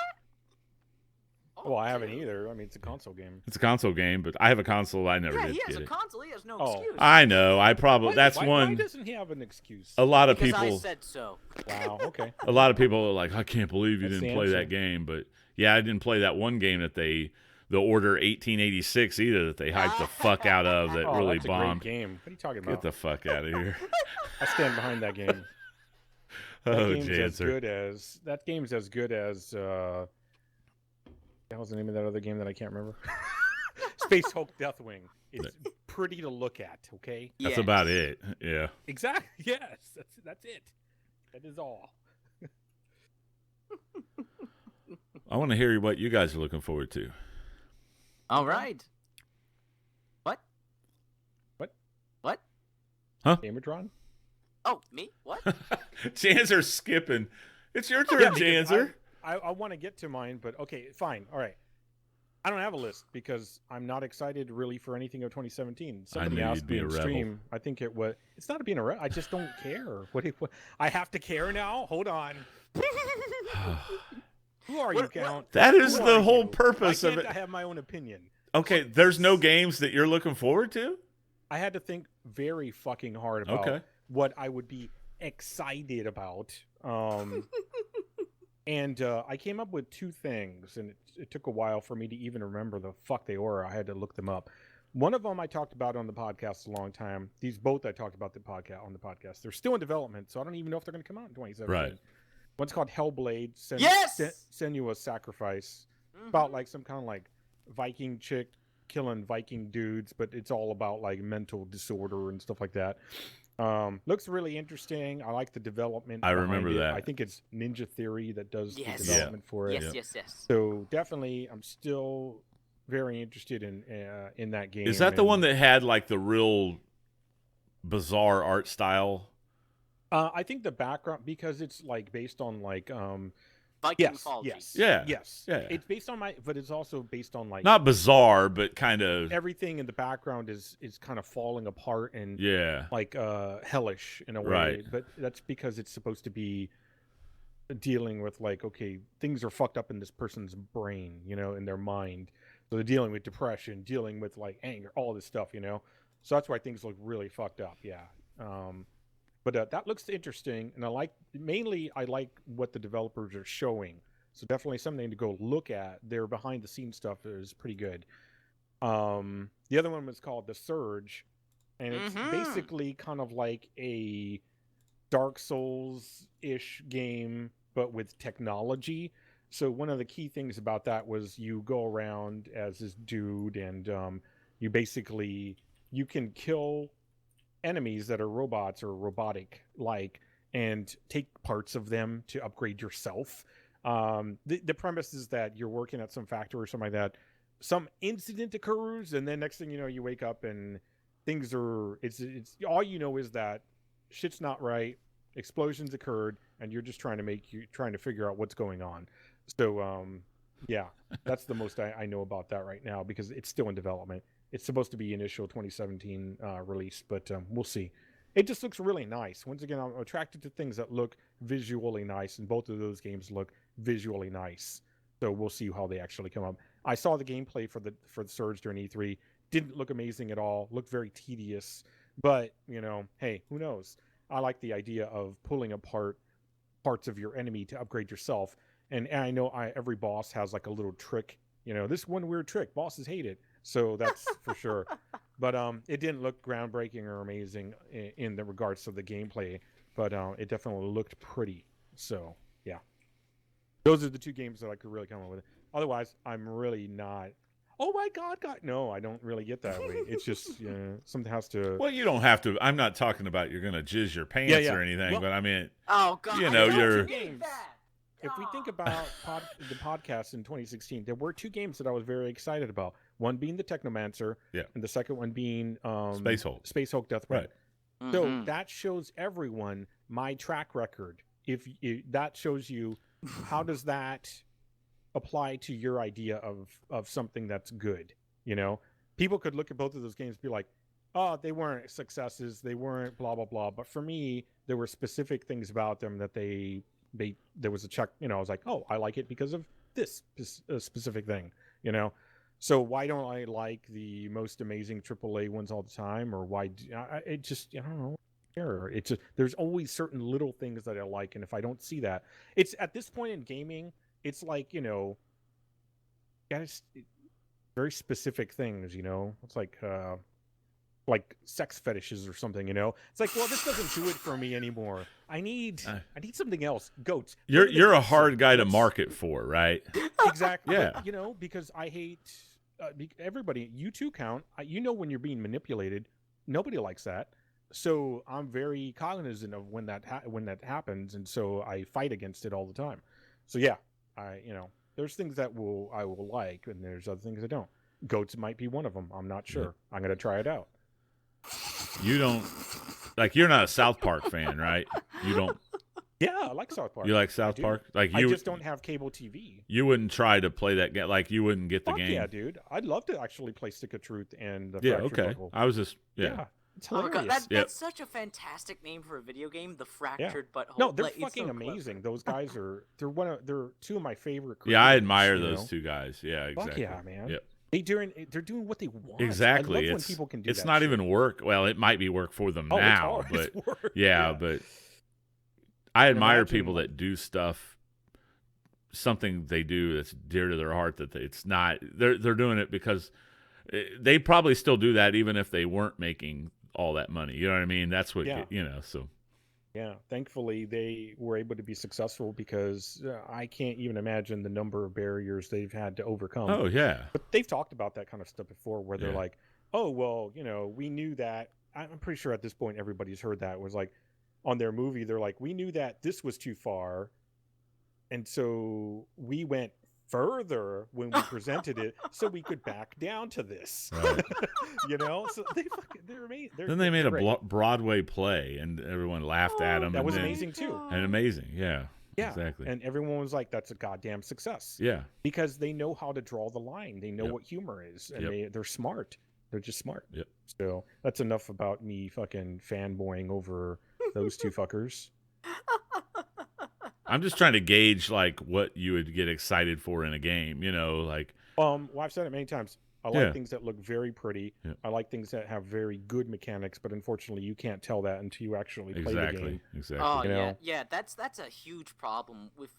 Well, I haven't either. I mean, it's a console game. It's a console game, but I have a console. I never did get it. Yeah, he has a console. He has no excuse. I know. I probably why doesn't he have an excuse? A lot of because people. I said so. Wow. Okay. A lot of people are like, I can't believe you didn't play that game, but yeah, I didn't play that one game that the Order 1886 either that they hyped the fuck out of that really that's bombed. A great game. What are you talking about? Get the fuck out of here. I stand behind that game. That game's as good as what the hell's the name of that other game that I can't remember? Space Hulk Deathwing. It's pretty to look at, okay? That's about it. Yeah. Exactly. Yes. That's it. That is all. I want to hear what you guys are looking forward to. All right. What? Huh? GamerTron? Oh, me? What? Janzer's skipping. It's your turn, Janzer. I want to get to mine, but okay, fine. All right. I don't have a list because I'm not excited really for anything of 2017. Somebody asked me in stream. I think it's not being a rebel. I just don't care. What I have to care now? Hold on. Who are you, Count? That is the whole purpose of it. I have my own opinion. Okay, there's no games that you're looking forward to? I had to think very fucking hard about what I would be excited about. And I came up with two things, and it took a while for me to even remember the fuck they were. I had to look them up. One of them I talked about on the podcast a long time. These both I talked about on the podcast. They're still in development, so I don't even know if they're going to come out in 2017. Right. One's called Hellblade: Senua's Sacrifice. Mm-hmm. About like some kind of like Viking chick killing Viking dudes, but it's all about like mental disorder and stuff like that. Looks really interesting. I like the development. I remember that. I think it's Ninja Theory that does the development for it. Yes. So definitely, I'm still very interested in that game. Is that the one that had like the real bizarre art style? I think the background, because it's like based on like Viking mythology. Yes. It's based on but it's also based on like not bizarre, but kind of everything in the background is kind of falling apart and like hellish in a way. Right. But that's because it's supposed to be dealing with like, okay, things are fucked up in this person's brain, in their mind. So they're dealing with depression, dealing with like anger, all this stuff, So that's why things look really fucked up. Yeah. But that looks interesting, and I like what the developers are showing. So definitely something to go look at. Their behind the scenes stuff is pretty good. The other one was called The Surge, and it's basically kind of like a Dark Souls-ish game, but with technology. So one of the key things about that was you go around as this dude, and you can kill enemies that are robots or robotic like, and take parts of them to upgrade yourself. The premise is that you're working at some factory or something like that. Some incident occurs, and then next thing you know, you wake up and things are. It's all is that shit's not right. Explosions occurred, and you're just trying to figure out what's going on. So, yeah, that's the most I know about that right now, because it's still in development. It's supposed to be initial 2017 release, but we'll see. It just looks really nice. Once again, I'm attracted to things that look visually nice, and both of those games look visually nice. So we'll see how they actually come up. I saw the gameplay for the Surge during E3. Didn't look amazing at all. Looked very tedious. But, hey, who knows? I like the idea of pulling apart parts of your enemy to upgrade yourself. And I know every boss has like a little trick. This one weird trick. Bosses hate it. So that's for sure. But it didn't look groundbreaking or amazing in the regards to the gameplay. But it definitely looked pretty. So, yeah. Those are the two games that I could really come up with. Otherwise, I'm really not. Oh my God! No, I don't really get that way. It's just something has to. Well, you don't have to. I'm not talking about you're going to jizz your pants or anything, well, but I mean, oh God, you're. Games. If we think about the podcast in 2016, there were two games that I was very excited about. One being the Technomancer, and the second one being Space Hulk Death Red. Right. So that shows everyone my track record. If that shows you, how does that apply to your idea of something that's good? People could look at both of those games and be like, oh, they weren't successes, they weren't blah blah blah. But for me, there were specific things about them that there was a check. I was like, oh, I like it because of this specific thing. So why don't I like the most amazing AAA ones all the time? Or why? I don't know. It's there's always certain little things that I like, and if I don't see that, it's at this point in gaming, it's like very specific things. It's like sex fetishes or something. It's like, well, this doesn't do it for me anymore. I need something else. Goats. You're a hard guy to market for, right? Exactly. Yeah. But, because I hate everybody. You too, Count. When you're being manipulated, nobody likes that. So I'm very cognizant of when that happens, and so I fight against it all the time. So yeah, there's things that I will like, and there's other things I don't. Goats might be one of them. I'm not sure. Yeah. I'm gonna try it out. You don't you're not a South Park fan, right? You don't. Yeah, I like South Park. You like South Park? I just don't have cable TV. You wouldn't try to play that game. You wouldn't get the game. Yeah, dude. I'd love to actually play Stick of Truth and the Fractured Butthole. I was just It's hilarious. Oh God, that's such a fantastic name for a video game. The Fractured Butthole. No, they're fucking amazing. Those guys are. They're two of my favorite. Yeah, I admire those two guys. Yeah, exactly. Fuck yeah, man. Yep. They're doing what they want. Exactly. I love when people can do it's that not shit. even work. Well, it might be work for them now, but work. But I admire people that do something they do that's dear to their heart. That it's not. They're doing it because they probably still do that even if they weren't making all that money. You know what I mean? That's what So. Yeah, thankfully they were able to be successful because I can't even imagine the number of barriers they've had to overcome. Oh, yeah. But they've talked about that kind of stuff before where they're like, oh, well, we knew that. I'm pretty sure at this point everybody's heard that. It was like on their movie, they're like, we knew that this was too far. And so we went further when we presented it so we could back down to this. Right. So they're amazing. Then they made a Broadway play and everyone laughed at them. That was amazing too. And amazing. Yeah, exactly. And everyone was like, that's a goddamn success. Yeah, because they know how to draw the line. They know what humor is, and they're smart. They're just smart. Yep. So that's enough about me fucking fanboying over those two fuckers. I'm just trying to gauge like what you would get excited for in a game. You know, like Well, I've said it many times. I like Yeah. things that look very pretty. Yeah. I like things that have very good mechanics, but unfortunately, you can't tell that until you actually play the game. Exactly. Oh You yeah, know? yeah. That's a huge problem with.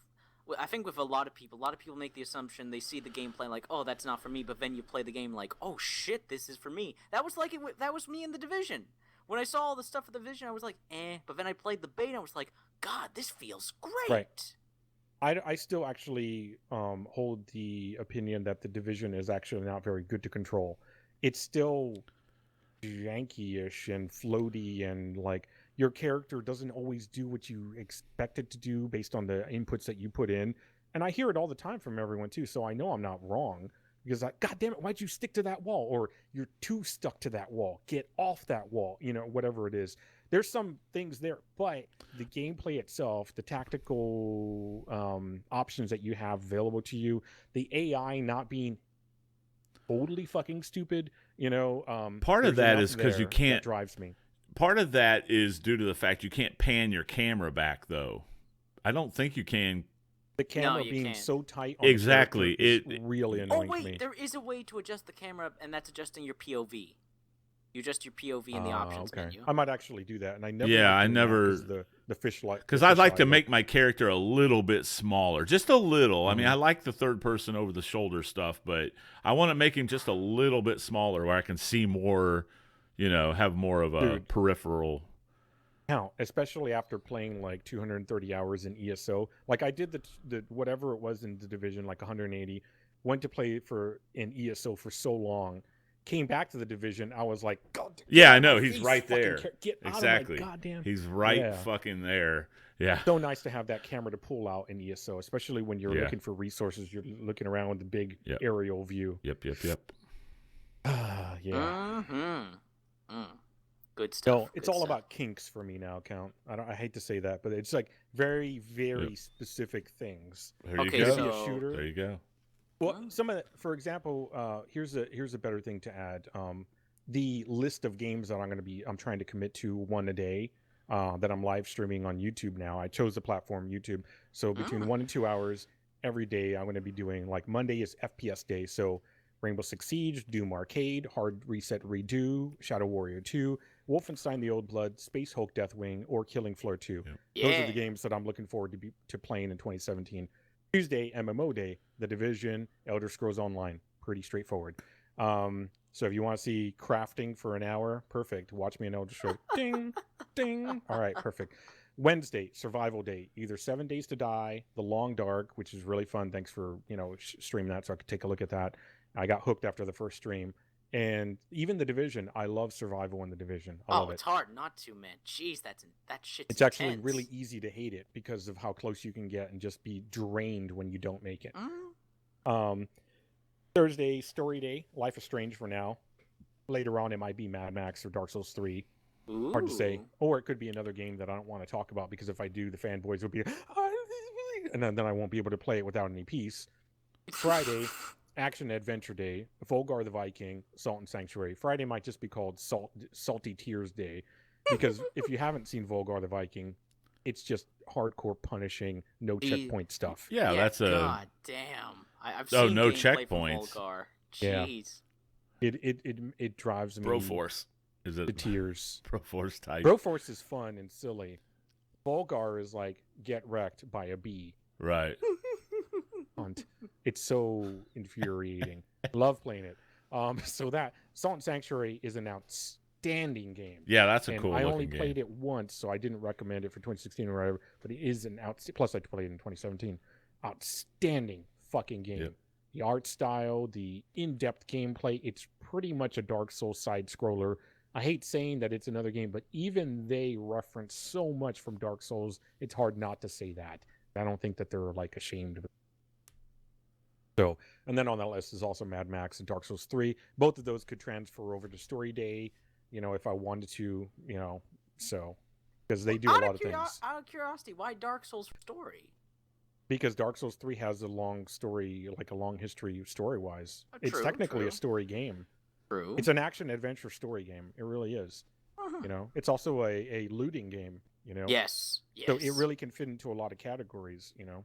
I think with a lot of people. A lot of people make the assumption they see the gameplay like, oh, that's not for me. But then you play the game like, oh shit, this is for me. That was like that was me in the Division. When I saw all the stuff for the Division, I was like, eh. But then I played the beta, and I was like, God, this feels great. Right. I still actually hold the opinion that the Division is actually not very good to control. It's still janky-ish and floaty, and like your character doesn't always do what you expect it to do based on the inputs that you put in. And I hear it all the time from everyone too, so I know I'm not wrong. Because like, God damn it, why'd you stick to that wall? Or you're too stuck to that wall. Get off that wall. You know, whatever it is. There's some things there, but the gameplay itself, the tactical options that you have available to you, the AI not being totally fucking stupid, you know. Part of there's that enough is because you there that can't. drives me. Part of that is due to the fact you can't pan your camera back, though. I don't think you can. The camera you being can't. so tight on Exactly. the character is It- really Oh annoying wait, me. there is a way to adjust the camera, and that's adjusting your POV. You adjust your POV in the options menu. I might actually do that, and I never. Yeah, liked I doing that never- 'cause the fish light. Because I'd like to make my character a little bit smaller, just a little. I mean, Mhm. I like the third person over the shoulder stuff, but I want to make him just a little bit smaller where I can see more, you know, have more of a Dude. peripheral. count, especially after playing like 230 hours in ESO. Like I did the whatever it was in the Division, like 180. Went to play for in ESO for so long. Came back to the Division. I was like, God. Yeah, get I out know, of my he's face, right fucking there. Get Exactly. out of my goddamn. He's right Yeah. fucking there. Yeah. So nice to have that camera to pull out in ESO, especially when you're Yeah. looking for resources. You're looking around with the big Yep. aerial view. Yep. Yeah. Good stuff. No, it's good all stuff. about kinks for me now, Count. I hate to say that, but it's like very, very specific things. There Okay, you go. Maybe so- a shooter. There you go. Well, some of the, for example, here's a better thing to add. The list of games that I'm trying to commit to one a day, that I'm live streaming on YouTube now. I chose the platform YouTube. So between 1 and 2 hours every day, I'm going to be doing, like, Monday is FPS day. So Rainbow Six Siege, Doom Arcade, Hard Reset Redo, Shadow Warrior 2, Wolfenstein: The Old Blood, Space Hulk Deathwing, or Killing Floor 2. Yep. Those are the games that I'm looking forward to playing in 2017. Tuesday, MMO Day, The Division, Elder Scrolls Online. Pretty straightforward. So if you want to see crafting for an hour, perfect. Watch me in Elder Scrolls. Ding, ding. All right, perfect. Wednesday, Survival Day. Either 7 Days to Die, The Long Dark, which is really fun. Thanks for streaming that so I could take a look at that. I got hooked after the first stream. And even The Division, I love survival in The Division. I love it's it. hard not to, man. Jeez, that shit's It's actually intense. really easy to hate it because of how close you can get and just be drained when you don't make it. Thursday, Story Day, Life is Strange for now. Later on, it might be Mad Max or Dark Souls 3. Hard to say. Or it could be another game that I don't want to talk about because if I do, the fanboys will be, and then I won't be able to play it without any peace. Friday, Action Adventure Day, Volgar the Viking, Salt and Sanctuary. Friday might just be called Salty Tears Day because if you haven't seen Volgar the Viking, it's just hardcore punishing, no checkpoint stuff. Yeah, that's a. God damn. I've Oh, seen no gameplay from checkpoints. Volgar. Yeah. Jeez. It drives me Broforce. Is it to tears. Broforce type? Broforce is fun and silly. Volgar is like get wrecked by a bee. Right. It's so infuriating. Love playing it. So that Salt and Sanctuary is an outstanding game. Yeah, that's a And cool I looking only game. played it once, so I didn't recommend it for 2016 or whatever. But it is an plus I played it in 2017. Outstanding fucking game. Yep. The art style, the in-depth gameplay. It's pretty much a Dark Souls side scroller. I hate saying that it's another game, but even they reference so much from Dark Souls. It's hard not to say that. I don't think that they're like ashamed of it. So, and then on that list is also Mad Max and Dark Souls 3. Both of those could transfer over to Story Day, if I wanted to, so because they do a lot of things. Out of curiosity, why Dark Souls story? Because Dark Souls 3 has a long story, like a long history story-wise. It's True, technically true. a story game. True. It's an action-adventure story game. It really is. It's also a looting game. You know. Yes. So it really can fit into a lot of categories. You know.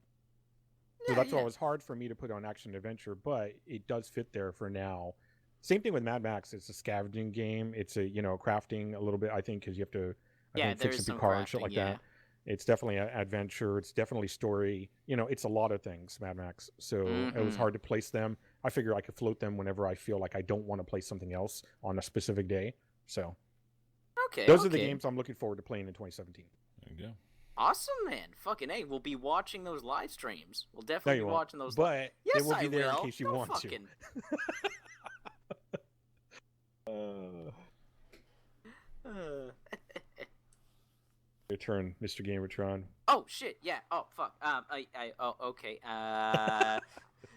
So that's why it was hard for me to put on action adventure, but it does fit there for now. Same thing with Mad Max. It's a scavenging game. It's a crafting a little bit. I think because you have to fix up your car and shit like that. It's definitely an adventure. It's definitely story. You know, it's a lot of things, Mad Max. So it was hard to place them. I figure I could float them whenever I feel like I don't want to play something else on a specific day. So those are the games I'm looking forward to playing in 2017. There you go. Awesome, man. Fucking A. We'll be watching those live streams. We'll definitely be watching those. But yes, it will be I there will. in case you want to. Your turn, Mr. GamerTron. Oh shit! Yeah. Oh fuck. Okay.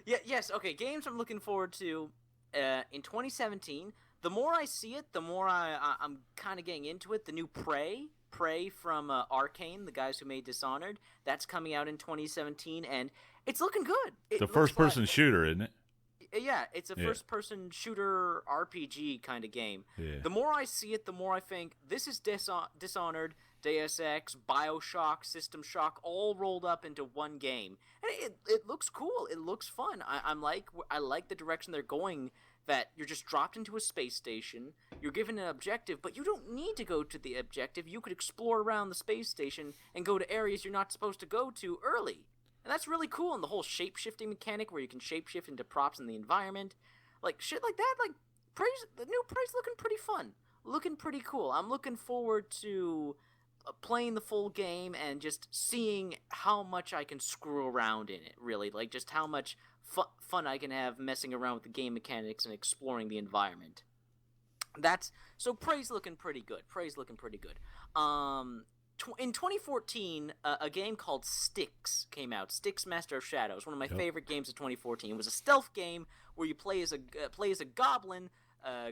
Yes. Okay. Games I'm looking forward to in 2017. The more I see it, the more I'm kind of getting into it. The new Prey from Arcane, the guys who made Dishonored, that's coming out in 2017, and it's looking good. It's a first-person shooter, isn't it? Yeah, it's a first-person shooter RPG kind of game. Yeah. The more I see it, the more I think this is Dishonored, Deus Ex, BioShock, System Shock, all rolled up into one game, and it looks cool. It looks fun. I like the direction they're going. That you're just dropped into a space station, you're given an objective, but you don't need to go to the objective. You could explore around the space station and go to areas you're not supposed to go to early. And that's really cool. And the whole shape-shifting mechanic where you can shape-shift into props in the environment. Like, shit like that, like, the new Prey's looking pretty fun. Looking pretty cool. I'm looking forward to playing the full game and just seeing how much I can screw around in it, really. Like, just how much fun I can have messing around with the game mechanics and exploring the environment. So Prey's looking pretty good. In 2014, a game called Styx came out. Styx Master of Shadows, one of my favorite games of 2014. It was a stealth game where you play as a goblin,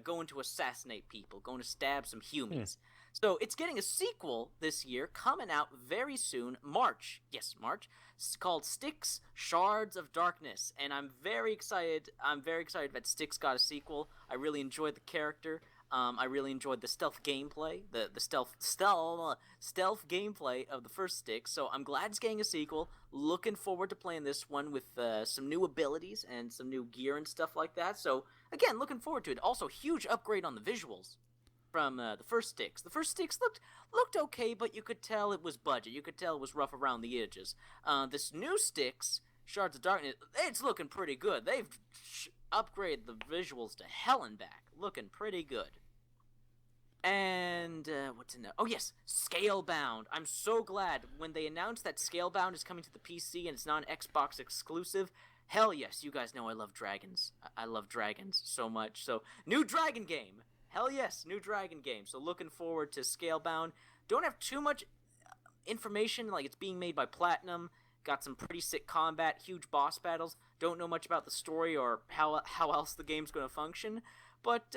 going to assassinate people, going to stab some humans. So it's getting a sequel this year, coming out very soon, March. Yes, March. It's called Styx Shards of Darkness, and I'm very excited. That Styx got a sequel. I really enjoyed the character. I really enjoyed the stealth gameplay, the stealth gameplay of the first Styx. So I'm glad it's getting a sequel. Looking forward to playing this one with some new abilities and some new gear and stuff like that. So again, looking forward to it. Also, huge upgrade on the visuals from the first Styx. The first Styx looked okay, but you could tell it was budget. You could tell it was rough around the edges. This new Styx, Shards of Darkness, it's looking pretty good. They've upgraded the visuals to hell and back. Looking pretty good. And what's in there? Oh yes, Scalebound. I'm so glad when they announced that Scalebound is coming to the PC and it's not an Xbox exclusive. Hell yes, you guys know I love dragons. I love dragons so much. So, new dragon game. Hell yes, new dragon game. So looking forward to Scalebound. Don't have too much information, like it's being made by Platinum. Got some pretty sick combat, huge boss battles. Don't know much about the story or how else the game's going to function. But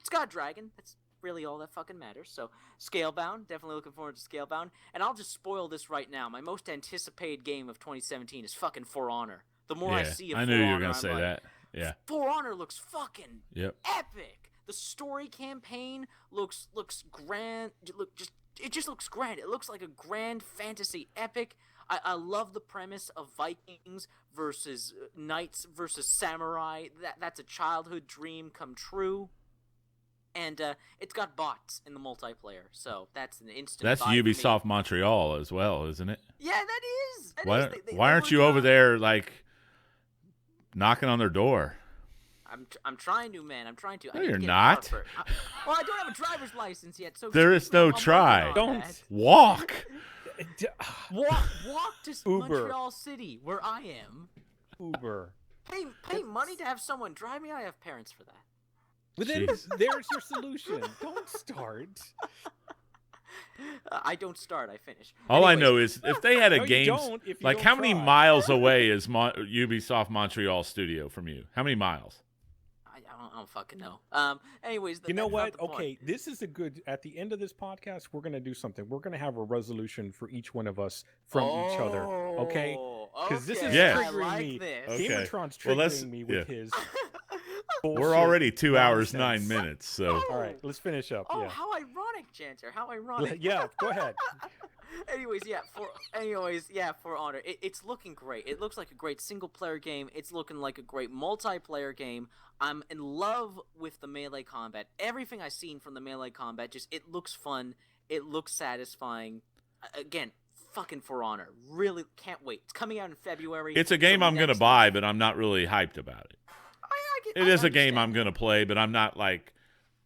it's got a dragon. That's really all that fucking matters. So Scalebound, definitely looking forward to Scalebound. And I'll just spoil this right now. My most anticipated game of 2017 is fucking For Honor. The more I see of For Honor, I knew you were going to say that. Yeah. For Honor looks fucking epic. The story campaign looks grand. It just looks grand. It looks like a grand fantasy epic. I love the premise of Vikings versus knights versus samurai. That's a childhood dream come true. And it's got bots in the multiplayer, so that's an instant. That's Ubisoft Montreal as well, isn't it? Yeah, that is. Why aren't you over there, like, knocking on their door? I'm trying to, man. I'm trying to. No, you're not. Well, I don't have a driver's license yet, so there is no try. Don't walk. Walk to Montreal City, where I am. Uber. Pay money to have someone drive me. I have parents for that. But then there's your solution. Don't start. I don't start. I finish. All I know is if they had a game, like how many miles away is Ubisoft Montreal studio from you? How many miles? I don't fucking know. Anyways, you know what? Okay, this is a good. At the end of this podcast, we're gonna do something. We're gonna have a resolution for each one of us from each other. Okay? Because this is triggering me. Okay. GamerTron's triggering me with his. We're already 2 hours 9 minutes. So all right, let's finish up. Oh, how ironic! Janzer. How ironic. Yeah, go ahead. Anyways, For Honor. It's looking great. It looks like a great single-player game. It's looking like a great multiplayer game. I'm in love with the melee combat. Everything I've seen from the melee combat, it looks fun. It looks satisfying. Again, fucking For Honor. Really can't wait. It's coming out in February. It's a game I'm going to buy, but I'm not really hyped about it. It is a game I'm going to play, but I'm not, like,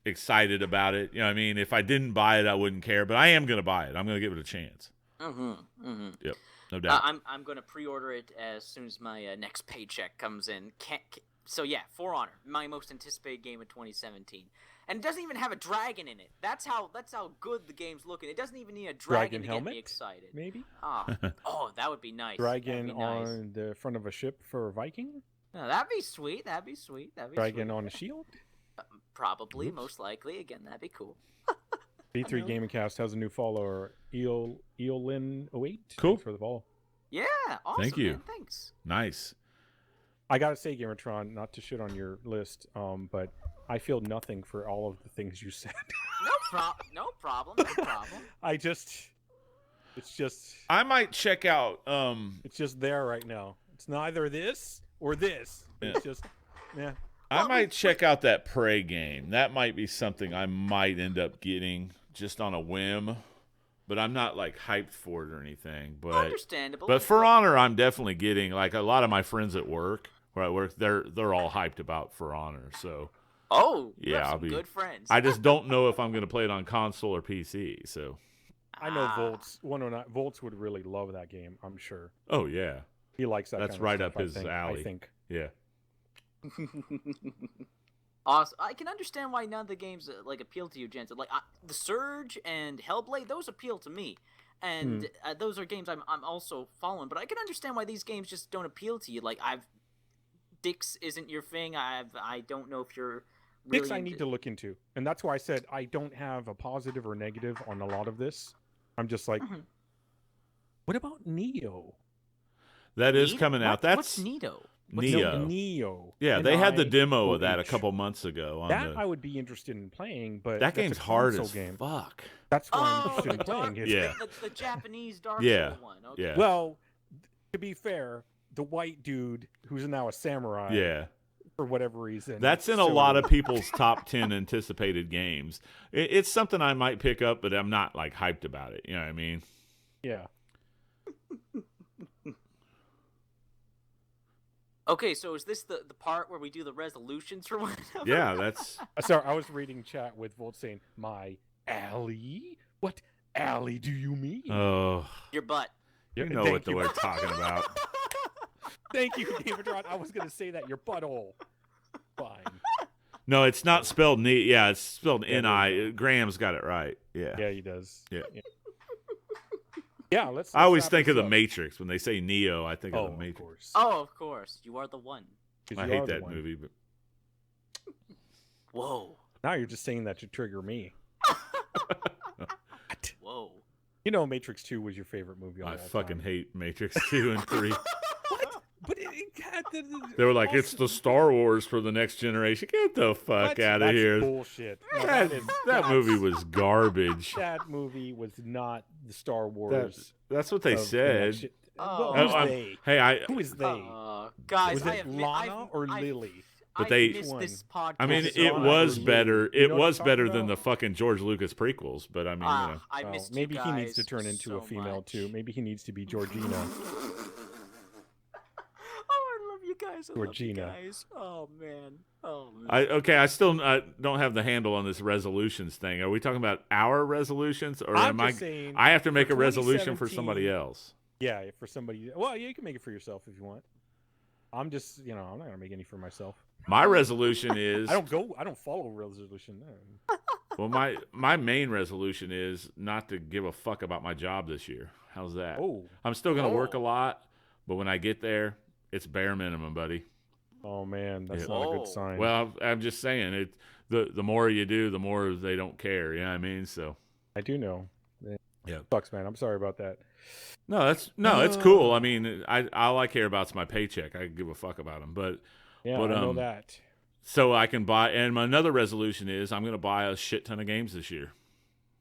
excited about it. You know what I mean? If I didn't buy it, I wouldn't care, but I am going to buy it. I'm going to give it a chance. Yep, no doubt. I'm going to pre-order it as soon as my next paycheck comes in. So yeah, For Honor, my most anticipated game of 2017. And it doesn't even have a dragon in it. That's how good the game's looking. It doesn't even need a dragon to get me excited. Maybe? Oh, that would be nice. Dragon on the front of a ship for a Viking? No, that'd be sweet. Dragon on a shield? Probably, most likely. Again, that'd be cool. B3 GamingCast has a new follower, Eolin08. Cool. Thanks for the follow. Yeah, awesome. Thank you. Man, thanks. Nice. I gotta say, GamerTron, not to shit on your list, but I feel nothing for all of the things you said. No problem. It's just. I might check out. It's just there right now. It's neither this or this. Yeah. It's just, yeah. I might check out that Prey game. That might be something I might end up getting just on a whim, but I'm not like hyped for it or anything. But understandable. But For Honor, I'm definitely getting. Like a lot of my friends at work, where I work, they're all hyped about For Honor. So yeah, I'll be good friends. I just don't know if I'm going to play it on console or PC. So I know Volts 109. Volts would really love that game. I'm sure. Oh yeah, he likes that. That's kind right of stuff, up his alley. I think. Yeah. Awesome. I can understand why none of the games like appeal to you, Jensen. Like The Surge and Hellblade, those appeal to me, and those are games I'm also following. But I can understand why these games just don't appeal to you. Like Dix isn't your thing. I don't know if you're really Dix. I need to look into, and that's why I said I don't have a positive or negative on a lot of this. I'm just like, what about Neo? That is coming out. What's Neo? Neo. Yeah, they had the demo of that a couple months ago. I would be interested in playing, but that game's hard as game. fuck. That's why I'm interested in playing it. Yeah. The Japanese Dark Souls one. Okay. Yeah. Well, to be fair, the white dude who's now a samurai. Yeah. For whatever reason. That's in a lot of people's top 10 anticipated games. It's something I might pick up, but I'm not like hyped about it. You know what I mean? Yeah. Okay, so is this the part where we do the resolutions for one? Yeah, that's. Sorry, I was reading chat with Volt saying, "My alley? What alley do you mean?" Oh, your butt. You know what we're talking about. Thank you, GamerTron. I was gonna say that your butthole. Fine. No, it's not spelled neat. Yeah, it's spelled N-I. Graham's got it right. Yeah. Yeah, he does. Yeah. Yeah, let's I always think of the the Matrix. When they say Neo, I think of the Matrix. Of course. Oh, of course. You are the one. I hate that movie. But... Whoa. Now you're just saying that to trigger me. Whoa. You know Matrix 2 was your favorite movie of all fucking time. hate Matrix 2 and 3. What? But it had They were like, it's the Star Wars for the next generation. Get the fuck out of here. Bullshit. No, that movie was garbage. That movie was not the Star Wars. That's what they said. Oh. Who's they? Hey, Who is they? Guys, was it Lana or Lily? But this podcast. I mean, it was better. It was better than the fucking George Lucas prequels. But I mean, I missed maybe you he guys needs to turn into a female too. Maybe he needs to be Georgina. You guys, Georgina. love you guys. Oh man. I still don't have the handle on this resolutions thing. Are we talking about our resolutions, or I'm just saying, I have to make a resolution for somebody else? Yeah, for somebody. Well, yeah, you can make it for yourself if you want. I'm just, I'm not gonna make any for myself. My resolution is I don't follow resolution. Well, my main resolution is not to give a fuck about my job this year. How's that? Oh, I'm still gonna work a lot, but when I get there, it's bare minimum, buddy. Oh man, that's not a good sign. Well, I'm just saying the more you do, the more they don't care. You know what I mean? So I do know. Yeah, sucks, man. I'm sorry about that. No, it's cool. I mean, all I care about is my paycheck. I give a fuck about them, but I know that. So I can buy, and my another resolution is I'm going to buy a shit ton of games this year.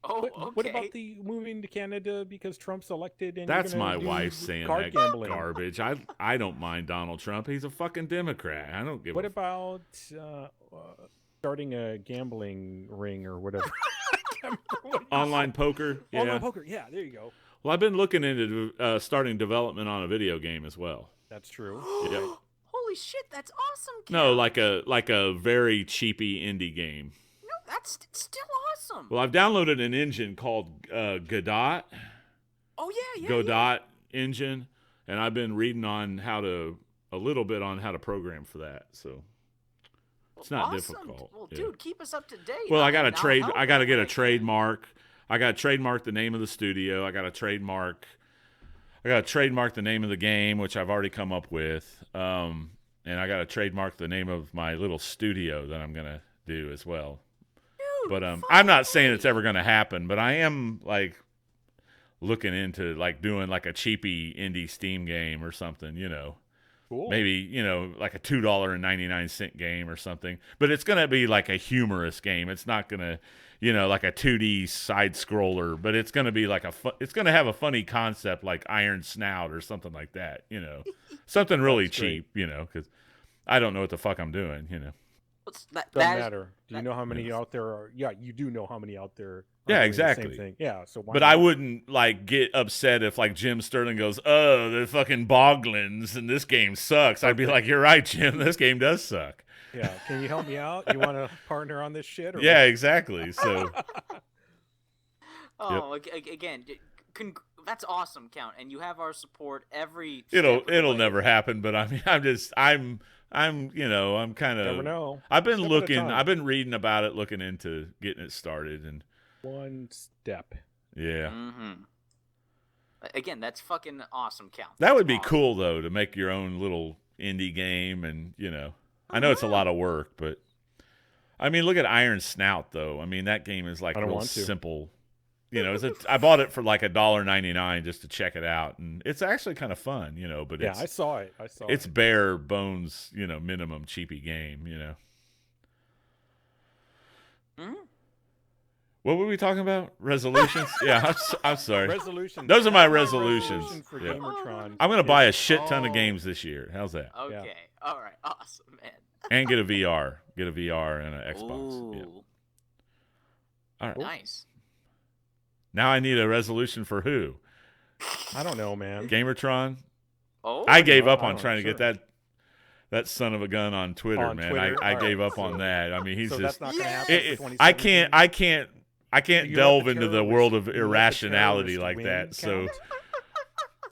Oh, What okay. about the moving to Canada because Trump's elected? And That's you're gonna my do wife saying card that gambling? garbage. I don't mind Donald Trump. He's a fucking Democrat. I don't give What a about starting a gambling ring or whatever? online poker. Yeah. Online poker. Yeah, there you go. Well, I've been looking into starting development on a video game as well. That's true. Yeah. Holy shit, that's awesome, Count. No, like a very cheapy indie game. No, that's still awesome. Well, I've downloaded an engine called Godot. Oh yeah, yeah. Godot engine, and I've been reading on a little bit on how to program for that. So it's not awesome. Difficult. Well, yeah. dude, keep us up to date. Well, I got to trade. I'll I got to get a help. trademark. I got to trademark the name of the studio. I got to trademark the name of the game, which I've already come up with. And I got to trademark the name of my little studio that I'm gonna do as well. Dude, But I'm not saying it's ever gonna happen. But I am like looking into like doing like a cheapy indie Steam game or something. You know. Cool. Maybe, like a $2.99 game or something. But it's going to be like a humorous game. It's not going to, like a 2D side scroller, but it's going to be like it's going to have a funny concept like Iron Snout or something like that, Something really cheap, cuz I don't know what the fuck I'm doing, Doesn't matter. Do you know how many out there are? Yeah, you do know how many out there. Yeah, doing exactly. The same thing. Yeah, so why but not? I wouldn't like get upset if like Jim Sterling goes, "Oh, they're fucking boglins and this game sucks." I'd be like, "You're right, Jim. This game does suck." Yeah, can you help me out? You want to partner on this shit? Or Yeah, what? exactly. So Oh, again, that's awesome, Count, and you have our support every. it'll step of the way. never happen. But I mean, I'm kind Never of. know. I've been Step at a looking. time. I've been reading about it, looking into getting it started, and One step. yeah, Mm-hmm. Again, that's fucking awesome, Count. that would be Awesome. cool though to make your own little indie game, and I know it's a lot of work, but I mean, look at Iron Snout though. I mean, that game is like I don't real want to. simple. I bought it for like $1.99 just to check it out, and it's actually kind of fun, But Yeah, I saw it. it's bare bones, minimum cheapy game, Hmm? What were we talking about? Resolutions? Yeah, I'm sorry. Resolution. Those are my That's resolutions. resolution for Yeah. GamerTron. I'm gonna buy a shit ton of Oh. games this year. How's that? Okay. All right. Awesome, man. And get a VR. Get a VR and an Xbox. Ooh. Yeah. All right. Nice. Now I need a resolution for who? I don't know, man. GamerTron? Oh. I gave up I on don't trying to get sure. that son of a gun on Twitter, On man. Twitter? I All gave right. up on that. I mean, he's So just that's not gonna Yeah. happen. it- for it- I can't 2017? I can't You let delve the into the world of terrorists- you let the irrationality terrorists like win, that. So Count?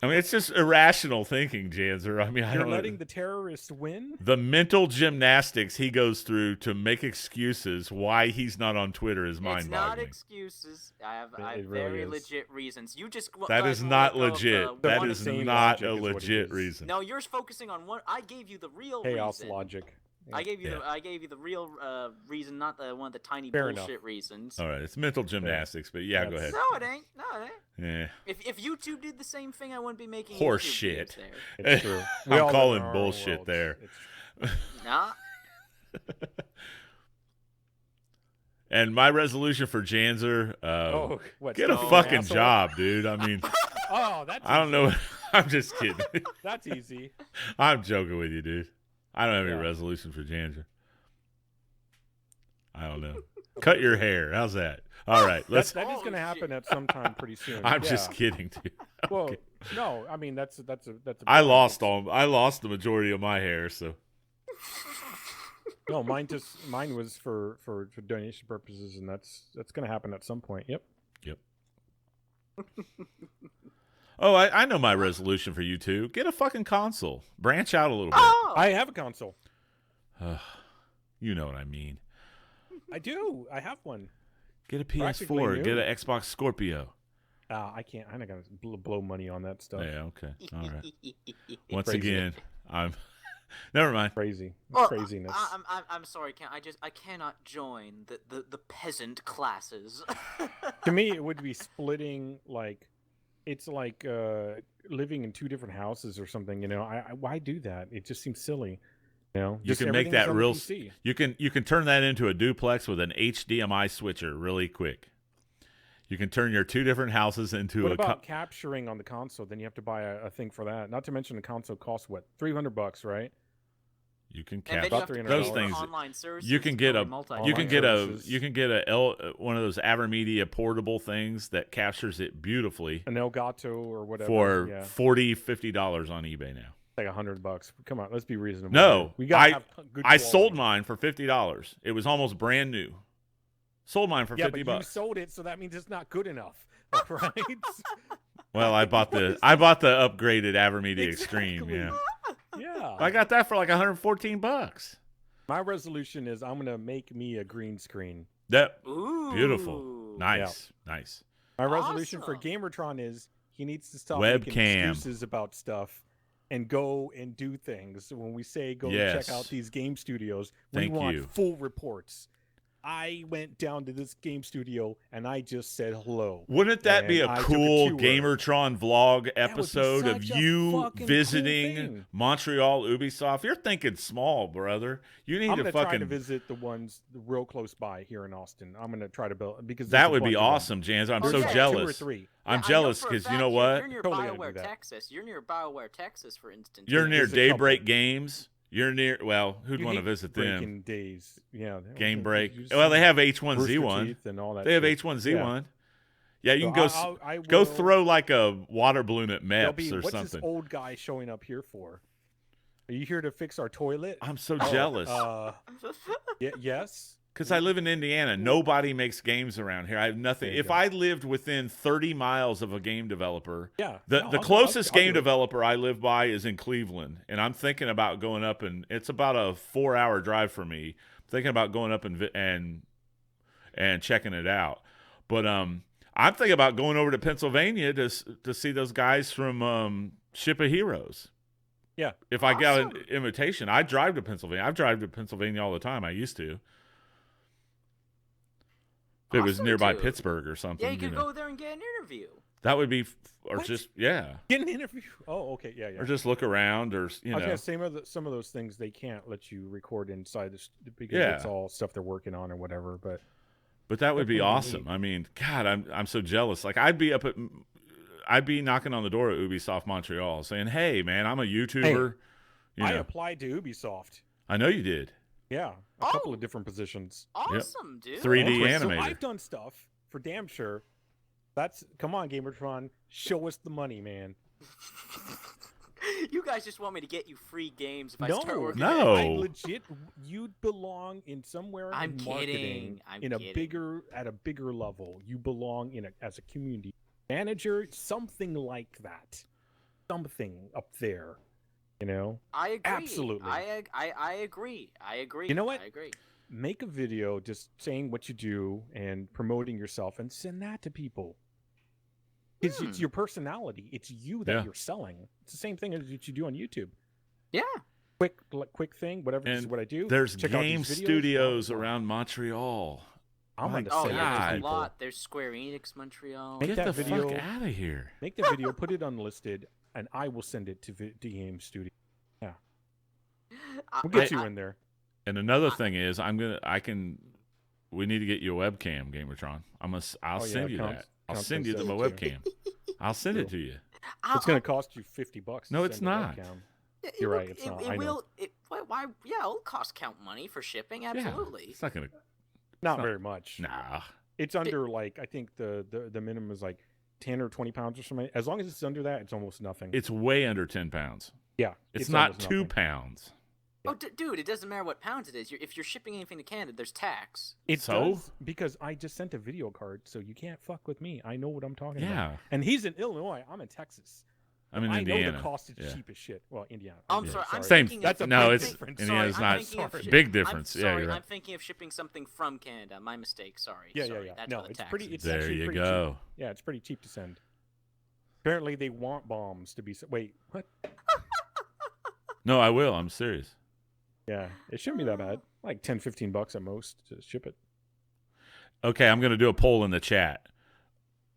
I mean, it's just irrational thinking, Janzer. I mean, I You're don't letting the terrorists win? the mental gymnastics he goes through to make excuses why he's not on Twitter is It's not mind-boggling. excuses. I have It really very is. legit reasons. You just That guys is will not let go of legit. the That one is same not logic a is what it legit is. reason. No, you're focusing on one. I gave you the real Chaos reason. logic. I gave you Yeah. I gave you the real reason, not the one of the tiny Fair enough. bullshit reasons. All right, it's mental gymnastics, but yeah, go ahead. That's- No, it ain't. No, it ain't. Yeah. If YouTube did the same thing, I wouldn't be making Horse YouTube shit. videos It's true. We I'm all live calling in our own bullshit worlds. there. It's- there. Nah. And my resolution for Janzer, Oh, what? get a so fucking asshole? job, dude. I mean, Oh, that's I don't easy. know. I'm just kidding. That's easy. I'm joking with you, dude. I don't have any Yeah. resolution for Janzer. I don't know. Cut your hair. How's that? All right, let's. That is Holy going to happen shit. at some time pretty soon. I'm Yeah. just kidding, dude. Well, Okay. no, I mean that's a I lost the majority of my hair, so No, mine was for donation purposes, and that's going to happen at some point. Yep. Oh, I know my resolution for you two. Get a fucking console. Branch out a little bit. Oh. I have a console. You know what I mean. I do. I have one. Get a Practically PS4. new. Get an Xbox Scorpio. I can't. I'm not going to blow money on that stuff. Yeah, okay. All right. Once Crazy. again, I'm. Never mind. Crazy. Well, Craziness. I'm sorry, I cannot join the peasant classes. To me, it would be splitting like it's like living in two different houses or something. Why do that? It just seems silly. You Just can make everything's that on the real. PC. You can turn that into a duplex with an HDMI switcher really quick. You can turn your 2 different houses into What about capturing on the console? Then you have to buy a thing for that. Not to mention the console costs what, $300, right? You can And then capture you have to those pay for things. online services You can to get go a to multi- you can Online get services. one of those Avermedia portable things that captures it beautifully An Elgato or whatever. for yeah. $40-$50 on eBay now. Like $100. Come on, let's be reasonable. No, here. We gotta have good I quality. sold mine for $50. It was almost brand new. Sold mine for Yeah, $50. but you sold it, so that means it's not good enough, right? Well, I bought the upgraded Avermedia Extreme. Exactly. Yeah, Yeah. I got that for like $114. My resolution is I'm gonna make me a green screen. That Ooh. beautiful, nice. My resolution for Awesome. GamerTron is he needs to stop Webcam. making excuses about stuff and go and do things. When we say go and check out these game studios, Thank we want you. full reports. I went down to this game studio and I just said hello. Wouldn't that And be a I took a cool tour. GamerTron vlog episode of such a you fucking cool visiting thing. Montreal Ubisoft? You're thinking small, brother. You need I'm to gonna try fucking. to visit the ones real close by here in Austin. I'm gonna try to build because That there's a would be bunch of them. awesome, Jans. I'm Oh, so yeah. 2 or jealous. 3. I'm Yeah, I jealous know for a because you fact know what? You're near Totally gonna do BioWare, that. Texas. You're near BioWare, Texas, for instance. You're near There's a couple. Daybreak Games. You're near. Well, who'd You want to hate visit them? Breaking Days, yeah. Game Break. You Well, they see have Rooster H1Z1. Teeth and all that They have shit. H1Z1. Yeah, you So can go I go will- throw like a water balloon at they'll Meps be, or what's something. this old guy showing up here for? Are you here to fix our toilet? I'm so Oh, jealous yes. because I live in Indiana. Nobody makes games around here. I have nothing. There you If go. I lived within 30 miles of a game developer, Yeah. the No, I'll- closest I'll game do it. developer I live by is in Cleveland, and I'm thinking about going up, and it's about a 4-hour drive for me. I'm thinking about going up and checking it out. But I'm thinking about going over to Pennsylvania to see those guys from Ship of Heroes. Yeah. If I got an Awesome. invitation, I'd drive to Pennsylvania. I've drive to Pennsylvania all the time. I used to. If it was Awesome, nearby dude. Pittsburgh or something, Yeah, you could know. go there and get an interview. That would be, or What? just yeah, Get an interview. Oh, okay. Yeah, yeah. or just look around, or you I was know, gonna say some of those things they can't let you record inside this because Yeah. it's all stuff they're working on or whatever. But but that would be Definitely awesome. neat. I mean, God, I'm so jealous. Like I'd be knocking on the door at Ubisoft Montreal saying, "Hey, man, I'm a YouTuber." You I know, applied to Ubisoft. I know you did. Yeah, a couple of different positions. Awesome, dude. 3D Okay, so animator. I've done stuff for damn sure. Come on, GamerTron, show us the money, man. You guys just want me to get you free games if I No, start working. no. I legit, you'd belong in somewhere I'm in marketing kidding. I'm in kidding. at a bigger level. You belong as a community manager, something like that, something up there. You know, I agree. Absolutely. I agree. I agree. You know what? I agree. make a video just saying what you do and promoting yourself, and send that to people. It's your personality. It's you that Yeah. you're selling. It's the same thing as what you do on YouTube. Yeah. Quick thing, whatever. This is And what I do. There's Check out game these videos. studios Wow. around Montreal. I'm My gonna Oh send yeah, it to there's a people. lot. There's Square Enix Montreal. Make Get that the video. fuck out of here. Make the video, put it unlisted, and I will send it to Game Studio. We'll get you in there. And another thing is, we need to get you a webcam, GamerTron. I'll send you that. I'll Count's send gonna you the send it to you. webcam. I'll send it to you. It's going to cost you $50. No, to it's send a not. webcam. It You're will- right, it's not. It I know. will. Why? Yeah, it'll cost Count money for shipping. Absolutely. Yeah, it's not gonna. Not not- very much. Nah. It's under like, I think the minimum is like 10 or 20 pounds or something. As long as it's under that, it's almost nothing. It's way under 10 pounds. Yeah, It's not almost 2 nothing. pounds. Oh, dude, it doesn't matter what pounds it is. If you're shipping anything to Canada, there's tax. It So? does, because I just sent a video card, so you can't fuck with me. I know what I'm talking about. Yeah. And he's in Illinois. I'm in Texas. I'm in I Indiana. know the cost is Yeah. cheap as shit. Well, Indiana. I'm Yeah. sorry. I'm Same- thinking That's of, a no, big it's difference. Indiana's sorry, not I'm thinking of sorry. big difference. I'm Yeah, sorry, you're right. I'm thinking of shipping something from Canada. My mistake. Sorry. Yeah, sorry. yeah. That's No, why the it's tax pretty. is- It's There actually you pretty go. Cheap. Yeah, it's pretty cheap to send. Apparently, they want bombs to be. Wait, what? No, I will. I'm serious. Yeah, it shouldn't be that bad. Like $10-15 at most to ship it. Okay, I'm going to do a poll in the chat.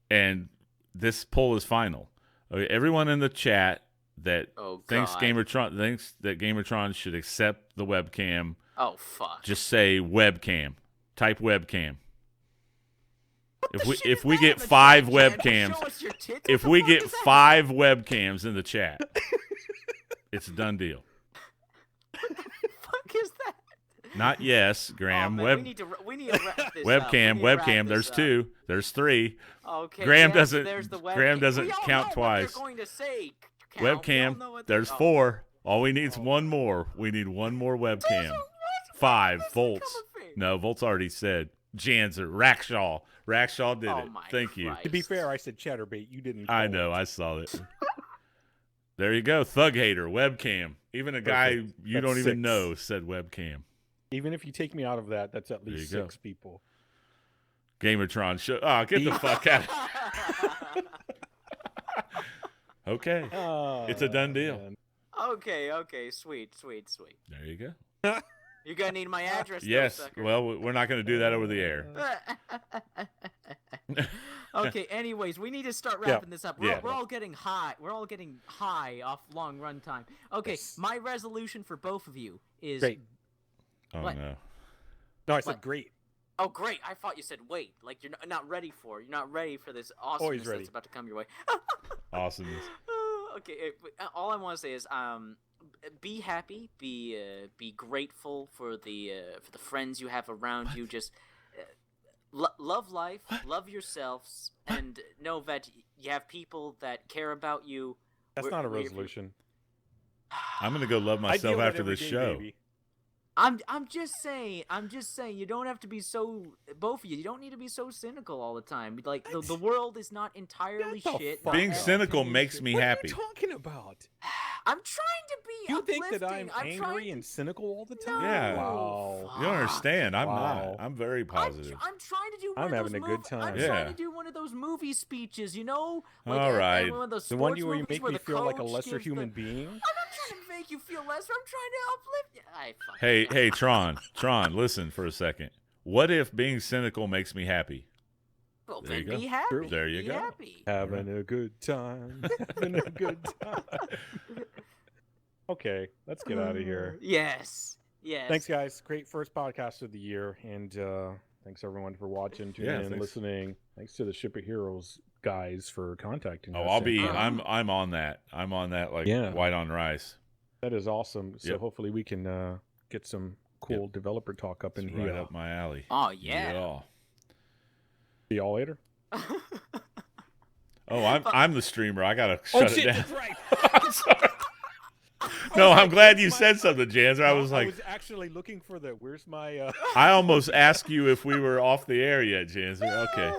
And this poll is final. Okay, everyone in the chat that Oh, thinks God. GamerTron should accept the webcam, Oh fuck. just say webcam. Type webcam. If we get 5 webcams, if we get 5 webcams in the chat, it's a done deal. What the fuck is that? Not yes, Graham. Oh, man, we need to wrap this webcam. up. There's 2. There's 3. Okay. Graham yes, doesn't. there's the Graham webcam. doesn't We all count know twice. What they're going to say. Count. We all Webcam. know what There's 4. All we need is one more. We need one more webcam. 5 volts. No, volts already said. Janzer, Rackshaw. Rackshaw did it. Thank you. To be fair, I said Chatterbait. You didn't. I know. I saw it. There you go. Thug hater. Webcam. Even a guy you don't even know said webcam. Even if you take me out of that, that's at least 6 people. GamerTron show. Oh, get the fuck out. Okay. It's a done deal. Man. Okay. Sweet. There you go. You're gonna need my address. Yes. Though, sucker. Well, we're not going to do that over the air. Okay. Anyways, we need to start wrapping this up. We're all getting high. We're all getting high off long run time. Okay. Yes. My resolution for both of you is Great. Oh, What? no. No, I said What? great. Oh, great! I thought you said wait, like you're not ready for. You're not ready for this awesomeness ready. that's about to come your way. Awesomeness. Okay, all I want to say is, be happy, be grateful for the friends you have around you. Just love life, love yourselves, and know that you have people that care about you. That's not a resolution. I'm going to go love myself after this show. Baby. I'm just saying. You don't have to be so. Both of you don't need to be so cynical all the time. Like the world is not entirely What the shit. fuck? Being cynical makes me happy. What are you talking about? I'm trying to be. You think that I'm uplifting. angry and cynical all the time? Yeah. Wow. You don't understand. I'm Wow. not. I'm very positive. I'm trying to do. I'm one of having those a good time. I'm Yeah. trying to do one of those movie speeches. You know. Like, All right. One of those The one sports where you movies make where me the feel like a coach lesser gives human the... being. I'm not trying to make you feel lesser. I'm trying to uplift you. Fuck Hey, Tron, listen for a second. What if being cynical makes me happy? Well, There you then go. be happy. There you be go. Happy. Having a good time. Having a good time. Okay, let's get out of here. Yes. Thanks, guys. Great first podcast of the year, and thanks everyone for watching, tuning in, thanks. Listening. Thanks to the Ship of Heroes guys for contacting us. Oh, I'll be. And, I'm on that. I'm on that like white on rice. that is awesome. So Yep. hopefully we can get some cool developer talk up in It's here. right up my alley. Oh yeah. Yeah. See y'all later. Oh, I'm the streamer. I gotta shut it down. That's right. I'm sorry. No, I'm glad you said something, Janzer. I was I like, was actually looking for the. Where's my? I almost asked you if we were off the air yet, Janzer. Okay.